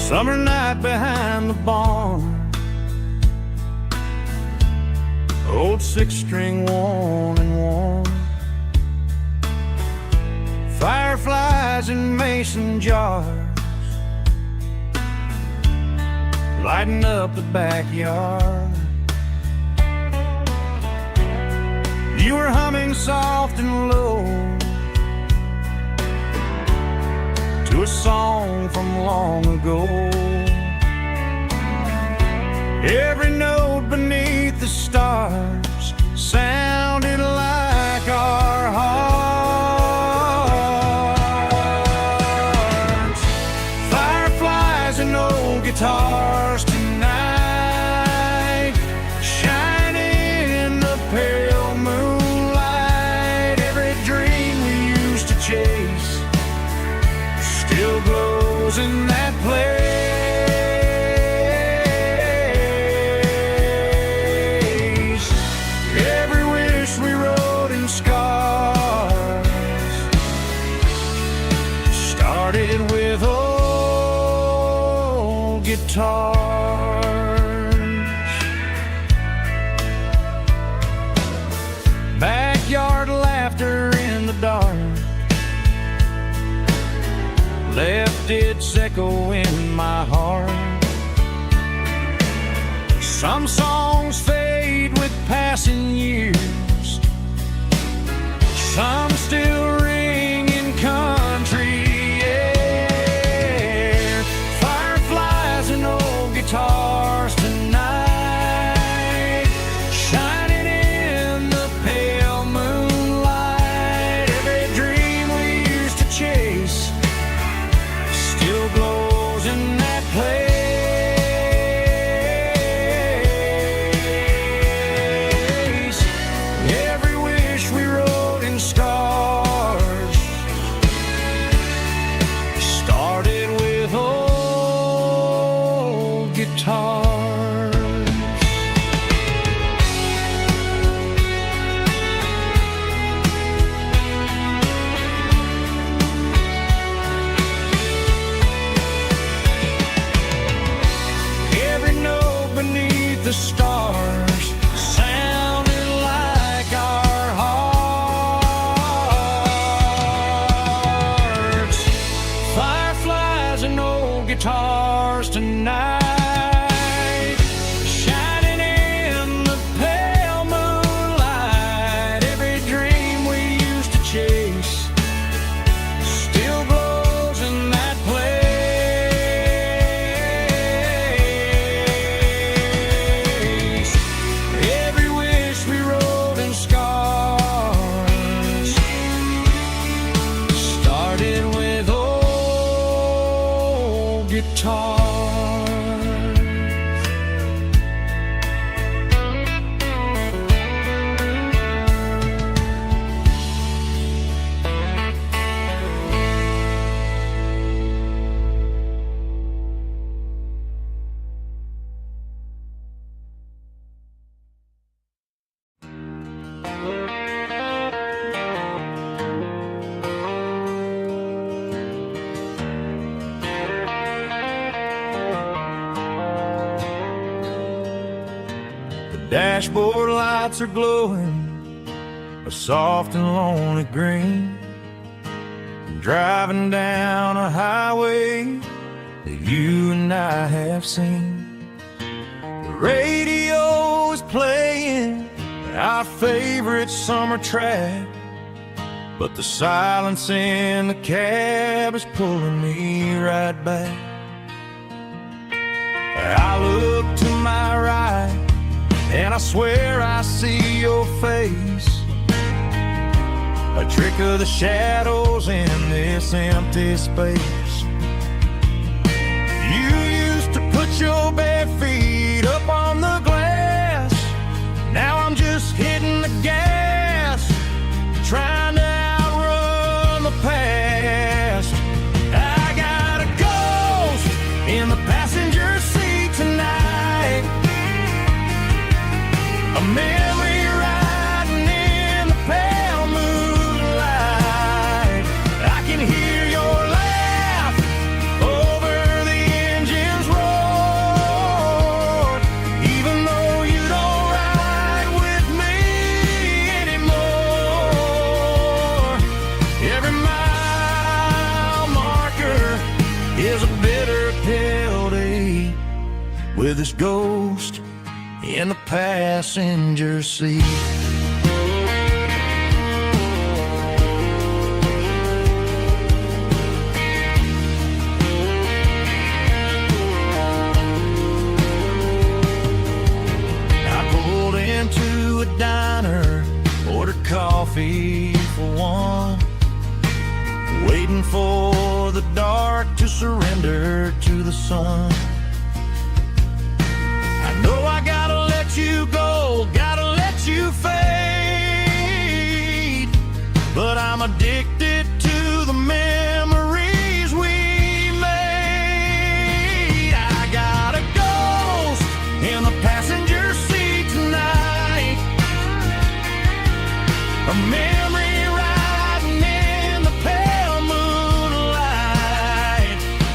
Summer night behind the barn, old six-string worn and worn, fireflies in mason jars lighting up the backyard. You were humming soft and low to a song from long ago. Every note beneath the stars sounded like our hearts. Fireflies and old guitars tonight, shining in the pale moonlight. Every dream we used to chase still glows in that place. Every wish we wrote in scars started with old guitars. Backyard laughter in the dark left its echo in my heart. Some songs fade with passing years, some still ring in country air. Fireflies and old guitars tonight, shining in the pale moonlight. Every dream we used to chase still glows in that place. Every wish we wrote in stars started with old guitars. Every note beneath the stars sounded like our hearts. Fireflies and old guitars tonight, shining in the pale moonlight. Every dream we used to chase still glows in that place. Every wish we wrote in scars started with old guitars. The dashboard lights are glowing a soft and lonely green. I'm driving down a highway that you and I have seen. The radio is playing our favorite summer track, but the silence in the cab is pulling me right back. I look to my right and I swear I see your face, a trick of the shadows in this empty space. You used to put your bare feet up on the glass. Now I'm just hitting the gas, trying to outrun the past. I got a ghost in the passenger seat tonight, a memory riding in the pale moonlight. I can hear your laugh over the engine with his ghost in the passenger seat. I pulled into a diner, ordered coffee for one, waiting for the dark to surrender to the sun. I know I gotta let you go, gotta let you fade, but I'm addicted to the memories we made. I got a ghost in the passenger seat tonight, a memory riding in the pale moonlight.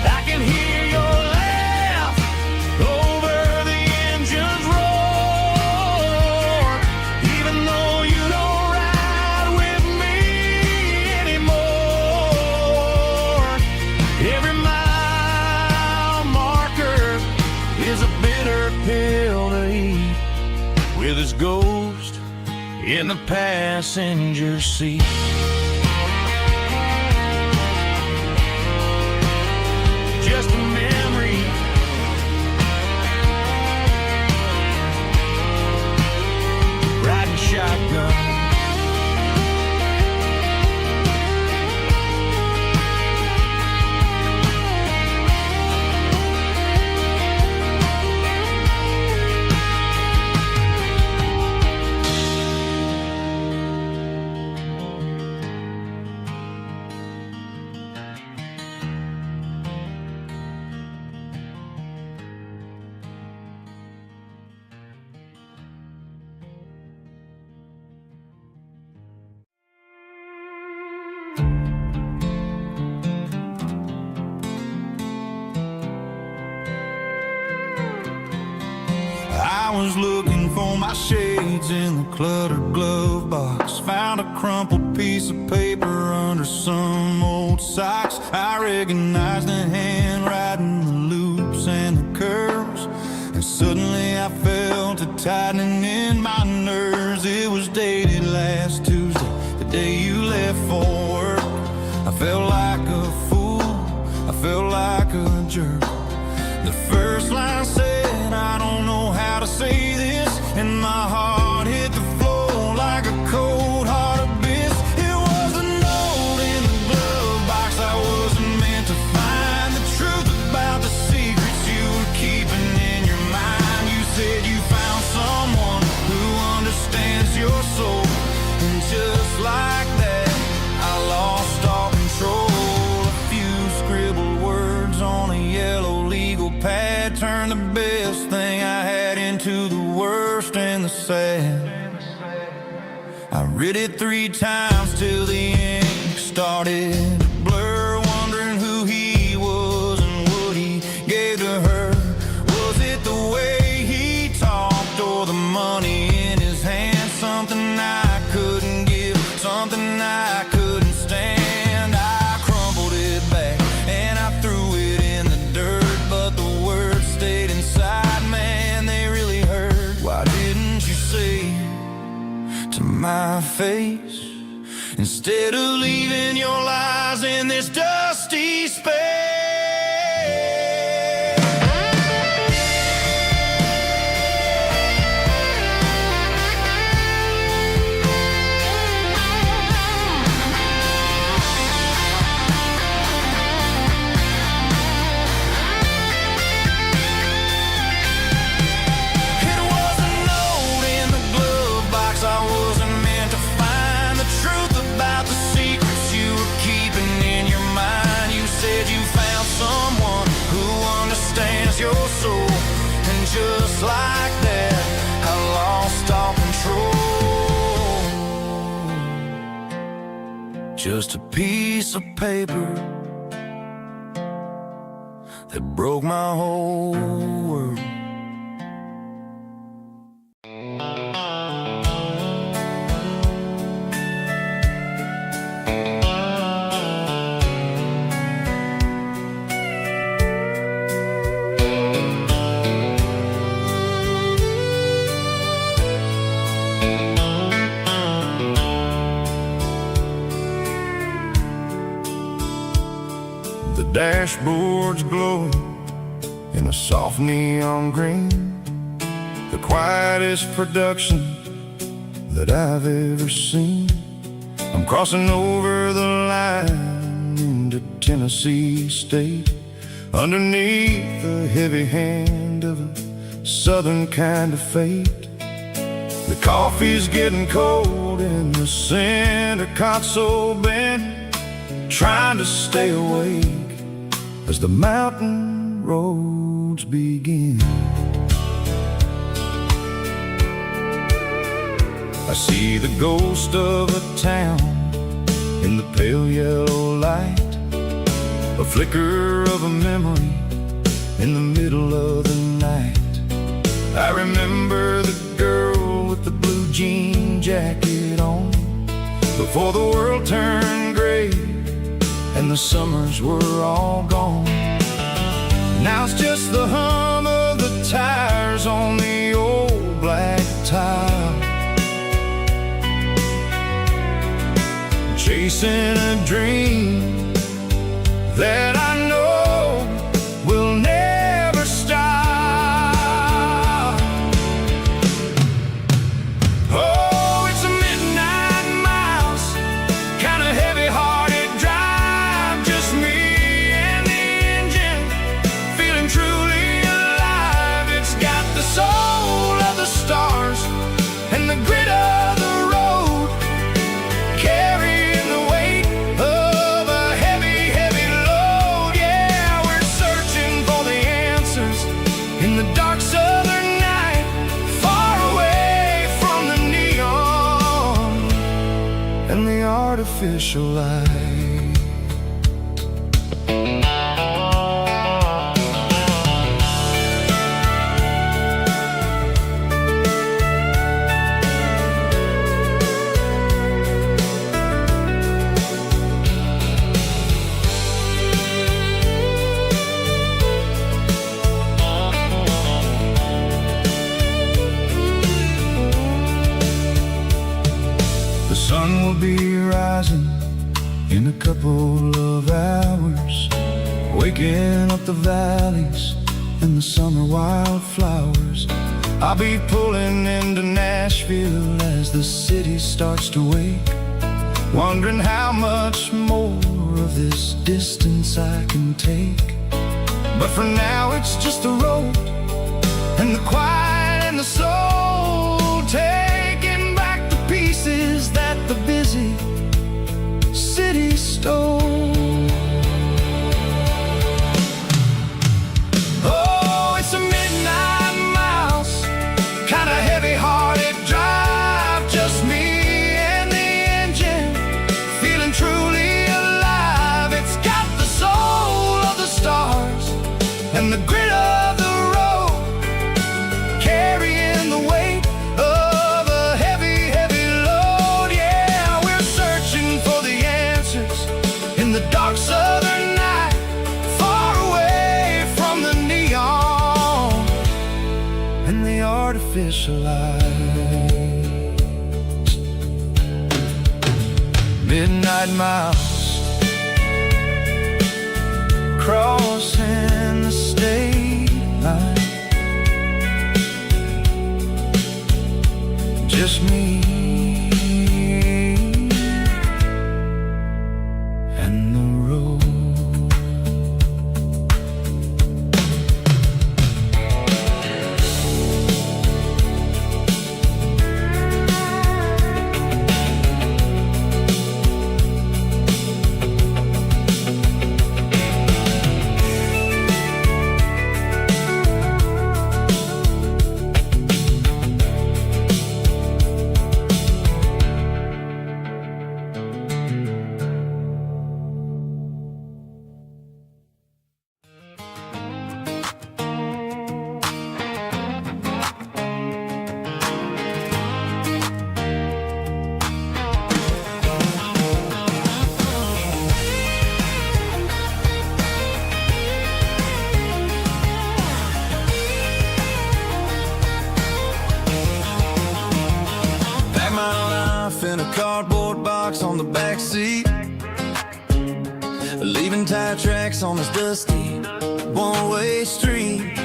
I can hear your laugh over the engine's roar, even though you don't ride with me anymore. Every mile marker is a bitter pill to eat, with his ghost in the passenger seat. Just a memory, riding shotgun. I was looking for my shades in the cluttered glove box, found a crumpled piece of paper under some old socks. I recognized the handwriting, the loops and the curves, and suddenly I felt a tightening in my nerves. It was dated last Tuesday, the day you left for work. I felt like a fool, I felt like a jerk. The first line said, I don't know how to say this, and my heart hit the floor like a cold heart abyss. It was a note in the glove box I wasn't meant to find, the truth about the secrets you were keeping in your mind. You said you found someone who understands your soul, and just like that I lost all control. A few scribbled words on a yellow legal pad turned the best thing I had into the worst and the sad. I read it 3 times till the ink started to blur, wondering who he was and what he gave to her. Was it the way he talked or the money in his hand? Something I couldn't give, something I couldn't stand. I crumpled it back and I threw it in the dirt, but the words stayed inside, man, they really hurt. Why didn't you say to my face, instead of leaving your lies in this dusty space? It was a note in the glove box I wasn't meant to find, the truth about the secrets you were keeping in your mind. You said you found someone who understands your soul, and just like that I lost all control. Just a piece of paper that broke my whole world. The dashboard's glowing in a soft neon green, the quietest production that I've ever seen. I'm crossing over the line into Tennessee State, underneath the heavy hand of a southern kind of fate. The coffee's getting cold in the center console bin, trying to stay awake as the mountain roads begin. I see the ghost of a town in the pale yellow light, a flicker of a memory in the middle of the night. I remember the girl with the blue jean jacket on, before the world turned gray and the summers were all gone. Now it's just the hum of the tires on the old black tile, chasing a dream that I know will never stop. Oh, it's a midnight miles, kind of heavy-hearted drive, just me and the engine, feeling truly alive. It's got the soul of the stars and the grit of the road, carrying the weight of a heavy, heavy load. Yeah, we're searching for the answers in the dark southern night, far away from the neon and the artificial light. The sun will be rising in a couple of hours, waking up the valleys and the summer wildflowers. I'll be pulling into Nashville as the city starts to wake, wondering how much more of this distance I can take. But for now it's just the road and the quiet and the soul, taking back the pieces that the busy city stole. Oh, it's a midnight miles, kind of heavy-hearted drive, just me and the engine, feeling truly alive. It's got the soul of the stars and the grit of the road, carrying the weight of a heavy, heavy load. Yeah, we're searching for the answers in the dark southern night, far away from the neon and the artificial lights. Midnight miles, crossing the state line, just me and the road. In a cardboard box on the back seat, leaving tire tracks on this dusty one-way street.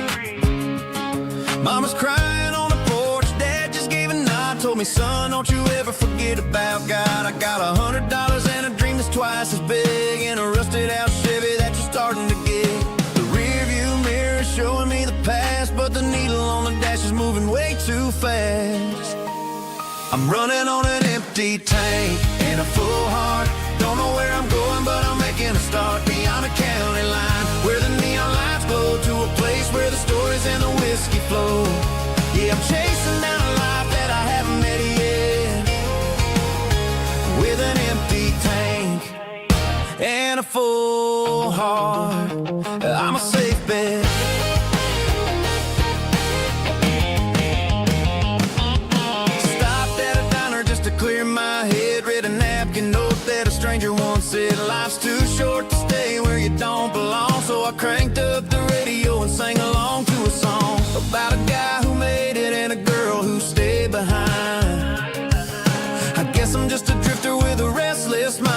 Mama's crying on the porch, Dad just gave a nod, told me, son, don't you ever forget about God. I got $100 and a dream that's twice as big, and a rusted out Chevy that you're starting to get. The rear view mirror is showing me the past, but the needle on the dash is moving way too fast. I'm running on an empty tank and a full heart. Don't know where I'm going, but I'm making a start beyond a county line, where the neon lights glow, to a place where the stories and the whiskey flow. Yeah, I'm chasing down a life that I haven't met yet, with an empty tank and a full heart. I'm a safe bet. Stopped at a diner just to clear my head, read a napkin note that a stranger once said, life's too short to stay where you don't belong. So I cranked up the radio and sang along to a song about a guy who made it and a girl who stayed behind. I guess I'm just a drifter with a restless mind.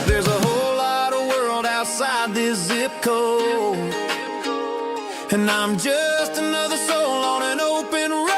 There's a whole lot of world outside this zip code, and I'm just another soul on an open road.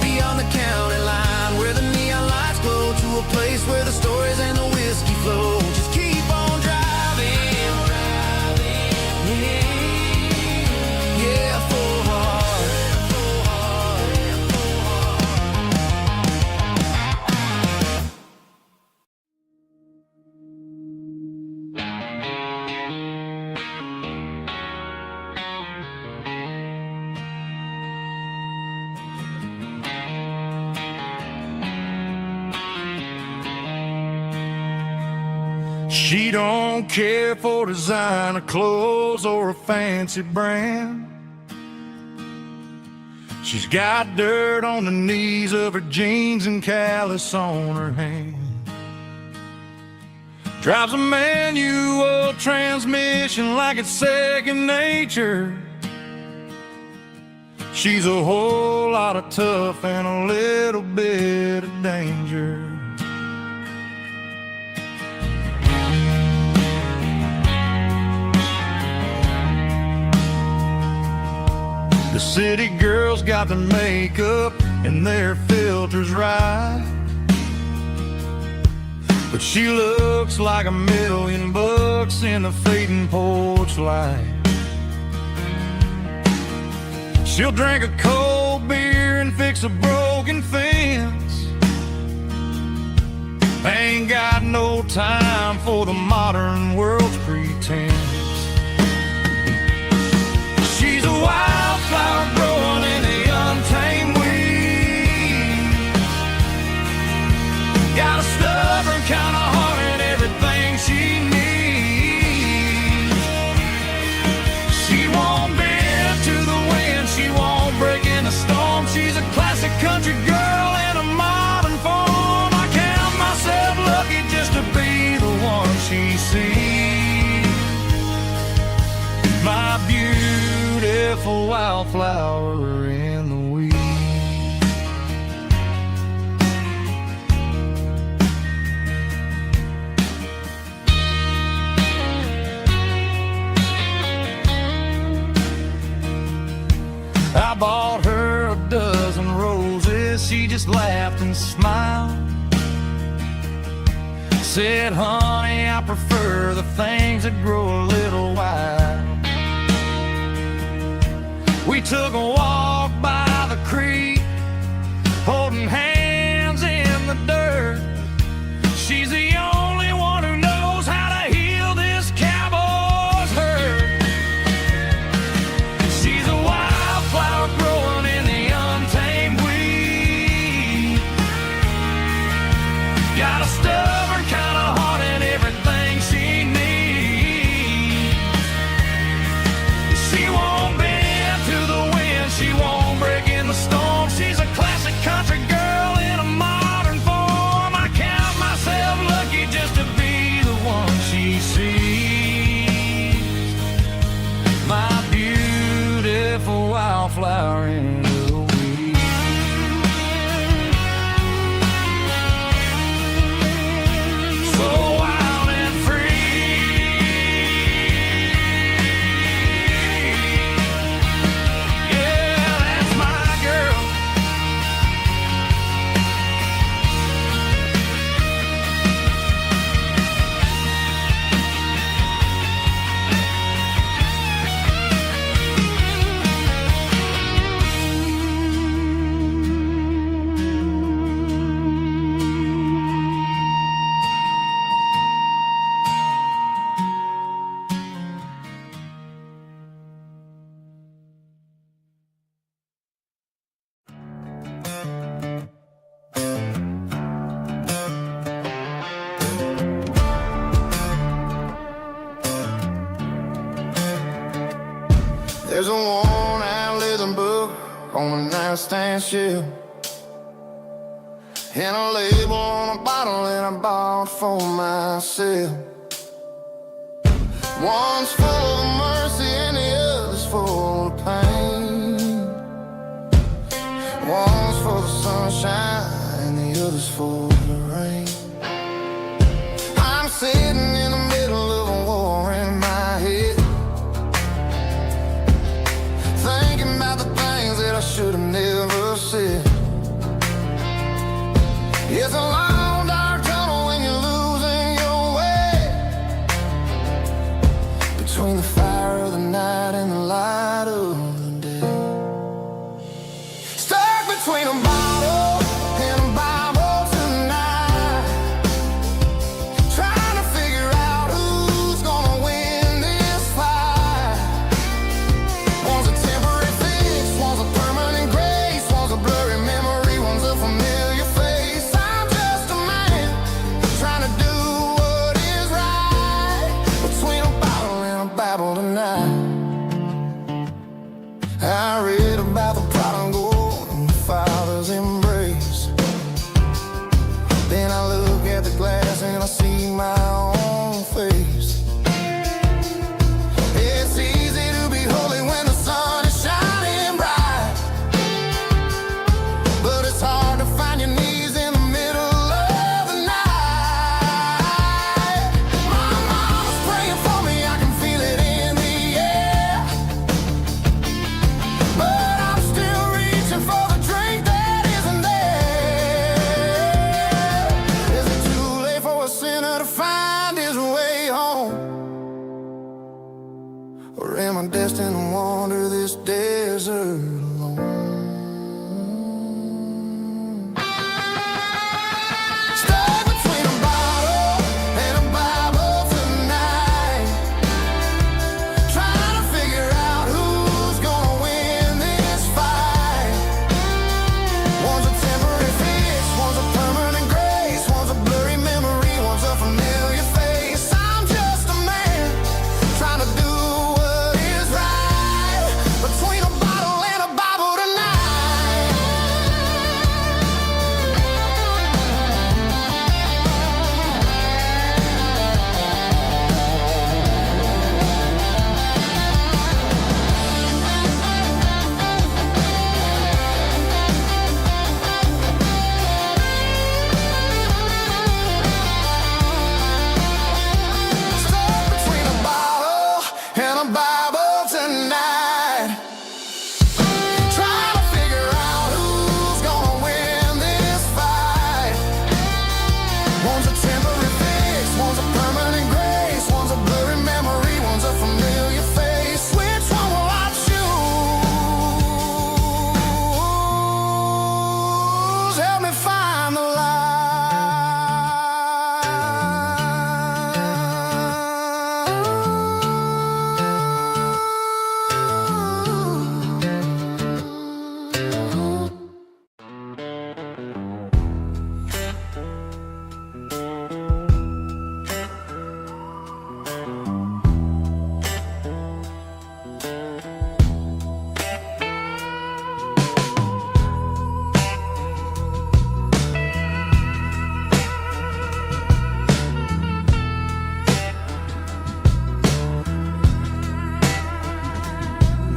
Beyond the county line, where the neon lights glow, to a place where the stories and the whiskey flow. Just keep on driving, yeah, full heart. She don't care for designer clothes or a fancy brand. She's got dirt on the knees of her jeans and callus on her hand. Drives a manual transmission like it's second nature. She's a whole lot of tough and a little bit of danger. The city girls got their makeup and their filters right, but she looks like $1,000,000 in the fading porch light. She'll drink a cold beer and fix a broken fence. Ain't got no time for the modern world's pretense. She's a wildflower growing in the untamed weeds. Got a stubborn kind of heart and everything she needs. She won't bend to the wind, she won't break in the storm. She's a classic country girl in a modern form. I count myself lucky just to be the one she sees. My beautiful wildflower in the weeds. I bought her a dozen roses, she just laughed and smiled. Said, honey, I prefer the things that grow a little wild. We took a walk by the creek, holding hands in the dirt. She's the only one who knows how to heal this cowboy's hurt. She's a wildflower growing in the untamed weed. Got a stubborn kind of heart and everything There's a worn-out leather book on the nightstand shelf, and a label on a bottle that I bought for myself. One's full of mercy and the other's full of pain. One's full of sunshine and the other's full of rain. I'm sitting in the middle of a war in my head, thinking about the things that I should have never said. It's a long dark tunnel when you're losing your way, between the fire of the night and the light of the day. Stuck between a bottle and a Bible tonight, trying to figure out who's gonna win this fight. One's a temporary fix, one's a permanent grace, one's a blurry memory, one's a familiar face. I'm just a man trying to do what is right, between a bottle and a Bible tonight. I read about the prodigal and the father's embrace. Then I look at the glass and I see my own face. It's easy to be holy when the sun is shining bright, but it's hard to find your knees in the middle of the night. My mama's praying for me, I can feel it in the air, but I'm still reaching for the drink that isn't there. Is it too late for a sinner to find his way home? Or am I destined to wander this desert alone? Stuck between a bottle and a Bible tonight, trying to figure out who's gonna win this fight. One's a temporary fix, one's a permanent grace, one's a blurry memory, one's a familiar face. I'm just a man trying to do what is right, between a bottle and a Bible tonight. Stuck between a bottle and a Bible tonight, trying to figure out who's gonna win this fight. One's a temporary fix, one's a permanent grace, one's a blurry memory, one's a familiar face. Which one will I choose? Help me find the light.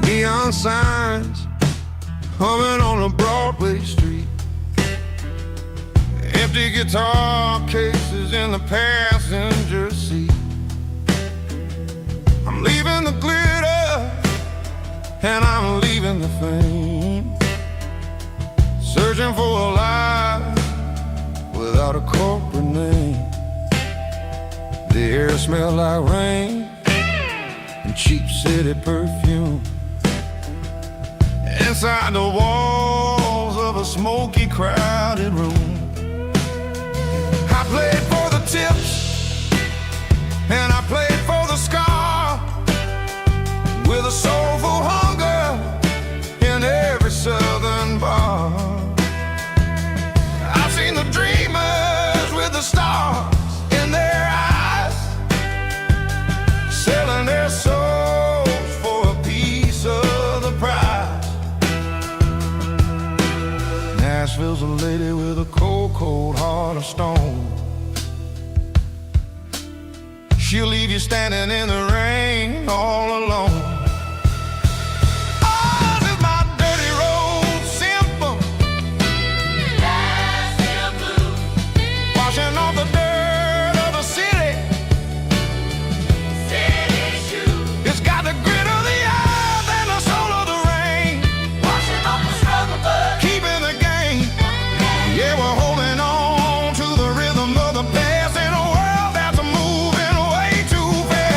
Neon signs humming on a Broadway street, empty guitar cases in the passenger seat. I'm leaving the glitter and I'm leaving the fame, searching for a life without a corporate name. The air smelled like rain and cheap city perfume. Inside the walls of a smoky, crowded room, I played for the tips and I played for the scar, with a soulful hunger in every southern bar. I've seen the dreamers with the stars in their eyes, selling their souls for a piece of she'll leave you standing in the rain all alone. Oh, this is my dirty road symphony, Nashville blues, washing off the dirt of the city shoes. It's got the grit of the earth and the soul of the rain, washing off the struggle but keeping the game. Yeah, we're holding on to the rhythm of the past in a world that's moving way too fast.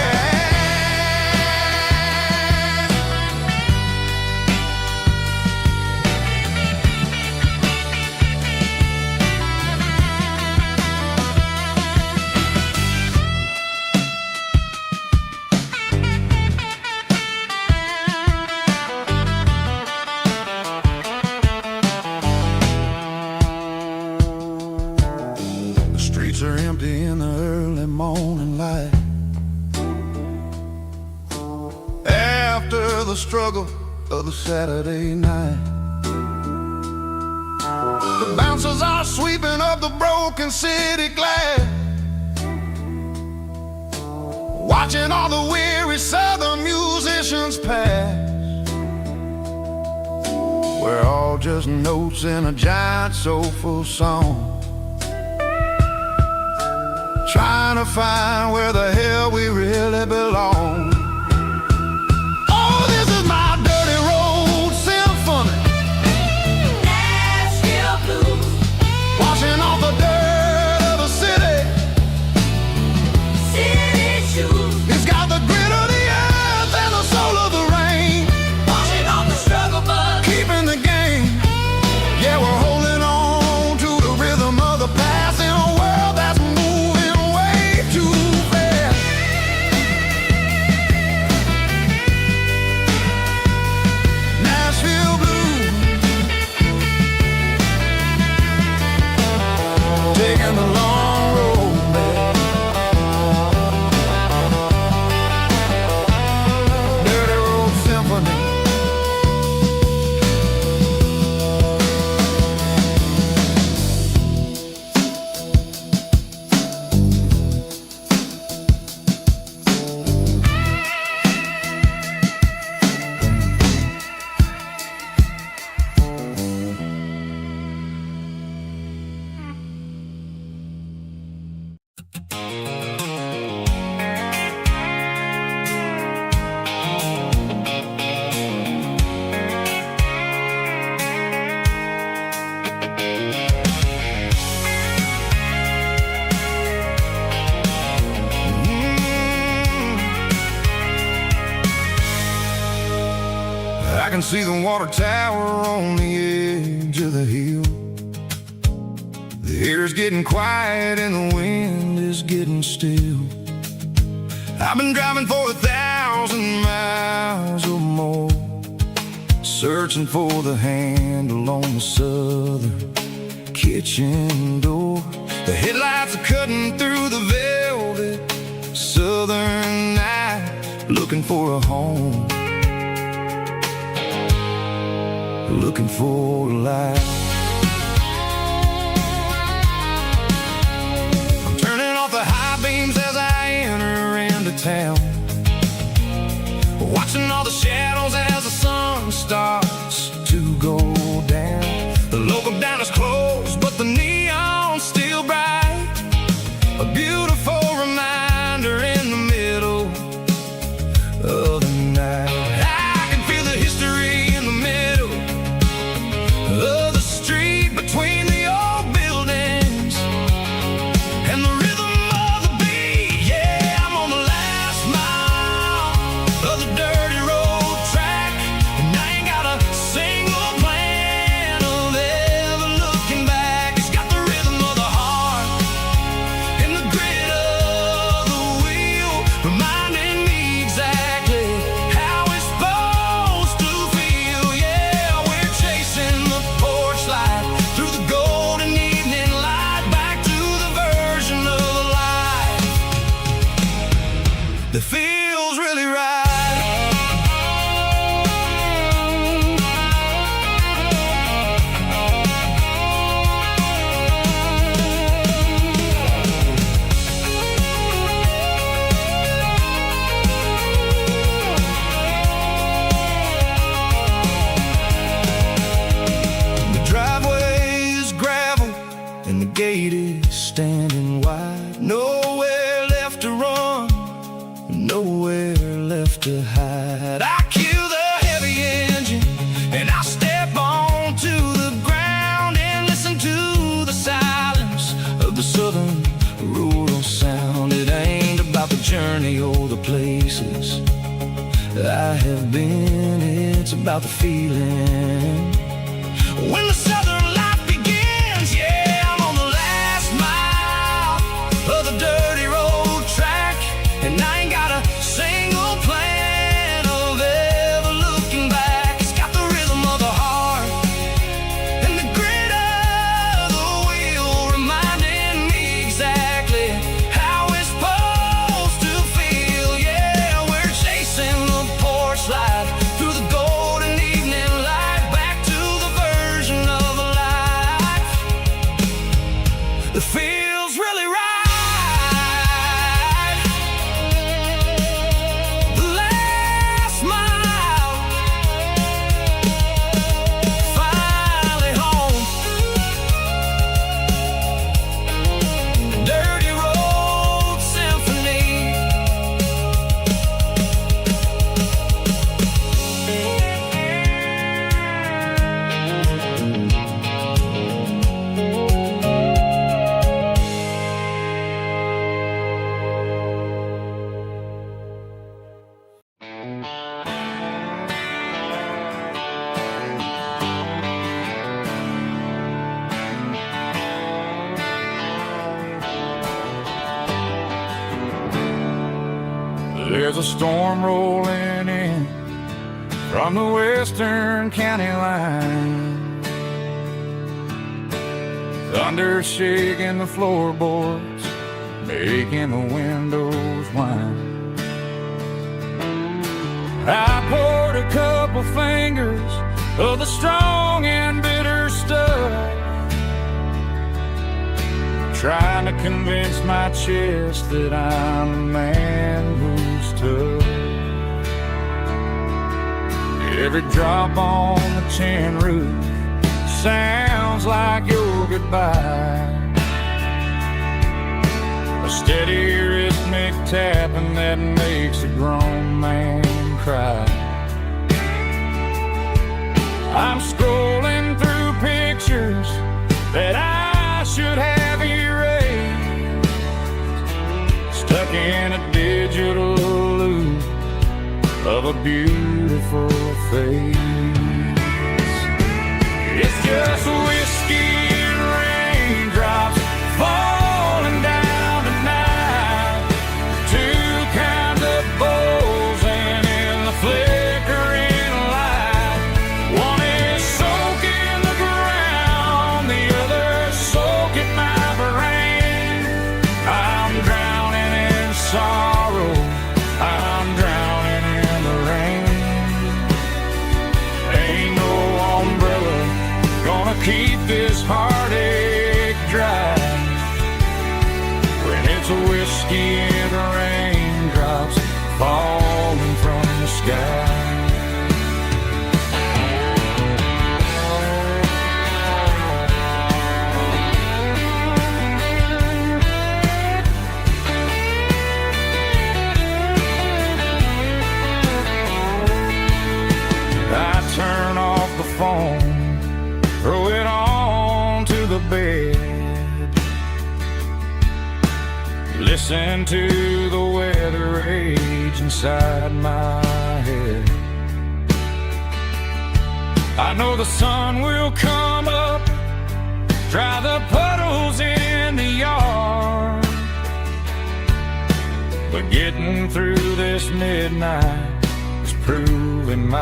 The streets are empty in the early morning light. After the struggle of the Saturday night, the bouncers are sweeping up the broken city glass, watching all the weary southern musicians pass. We're all just notes in a giant soulful song, trying to find where the hell we really belong. Oh, this is my dirty road symphony, Nashville blues, washing off the dirt of the city shoes. It's got the grit of the earth and the soul of the rain, washing off the struggle but keeping the game. Yeah, we're holding on to the rhythm of the past in a world that's moving way too fast. Nashville blues, taking the long road back. Dirty road symphony. I can see the water tower on the edge of the hill. The air's getting quiet and the wind is getting still. I've been driving for 1,000 miles or more, searching for the handle on the southern kitchen door. The headlights are cutting through the velvet southern night, looking for a home, looking for a life. I'm turning off the high beams as I enter into town, watching all the shadows as the sun starts to go down. The local diner's closed, but the neon's still bright, a beautiful reminder in the middle of the night. I can feel the history in the middle of the street between the old buildings and the rhythm of the beat. Yeah, I'm on the last mile of the dirty road track, and I ain't got a single plan of ever looking back. It's got the rhythm of the heart and the grit of the wheel, reminding me exactly how it's supposed to feel. Yeah, we're chasing the porch light through the golden evening light, back to the version of life that feels really right. to hide. I kill the heavy engine and I step onto the ground and listen to the silence of the southern rural sound. It ain't about the journey or the places I have been, it's about the feeling when the southern life begins. Yeah, I'm on the last mile of the dirty road track, and I ain't got a single plan of ever looking back. It's got the rhythm of the heart and the grit of the wheel, reminding me exactly how it's supposed to feel. Yeah, we're chasing the porch light through the golden evening light, back to the version of life that feels really right. The last mile, finally home. Dirty road symphony. There's a storm rolling in from the western county line. Thunder shaking the floorboards, making the windows whine. I poured a couple fingers of the strong and bitter stuff, trying to convince my chest that I'm a man who's tough. Every drop on the tin roof sounds like your goodbye, a steady rhythmic tapping that makes a grown man cry. I'm scrolling through pictures that I should have erased, stuck in a digital loop of a beautiful face. It's just whiskey and raindrops falling down tonight, two kinds of bowls and in the flickering light. One is soaking the ground, the other soaking my brain. I'm drowning in sorrow, I'm drowning in the rain. Ain't no umbrella gonna keep this heartache dry when it's a whiskey and raindrops falling from the sky. I turn off the phone, throw it on to the bed, listen to the weather rage inside my head. I know the sun will come up, dry the puddles in the yard, but getting through this midnight is proving my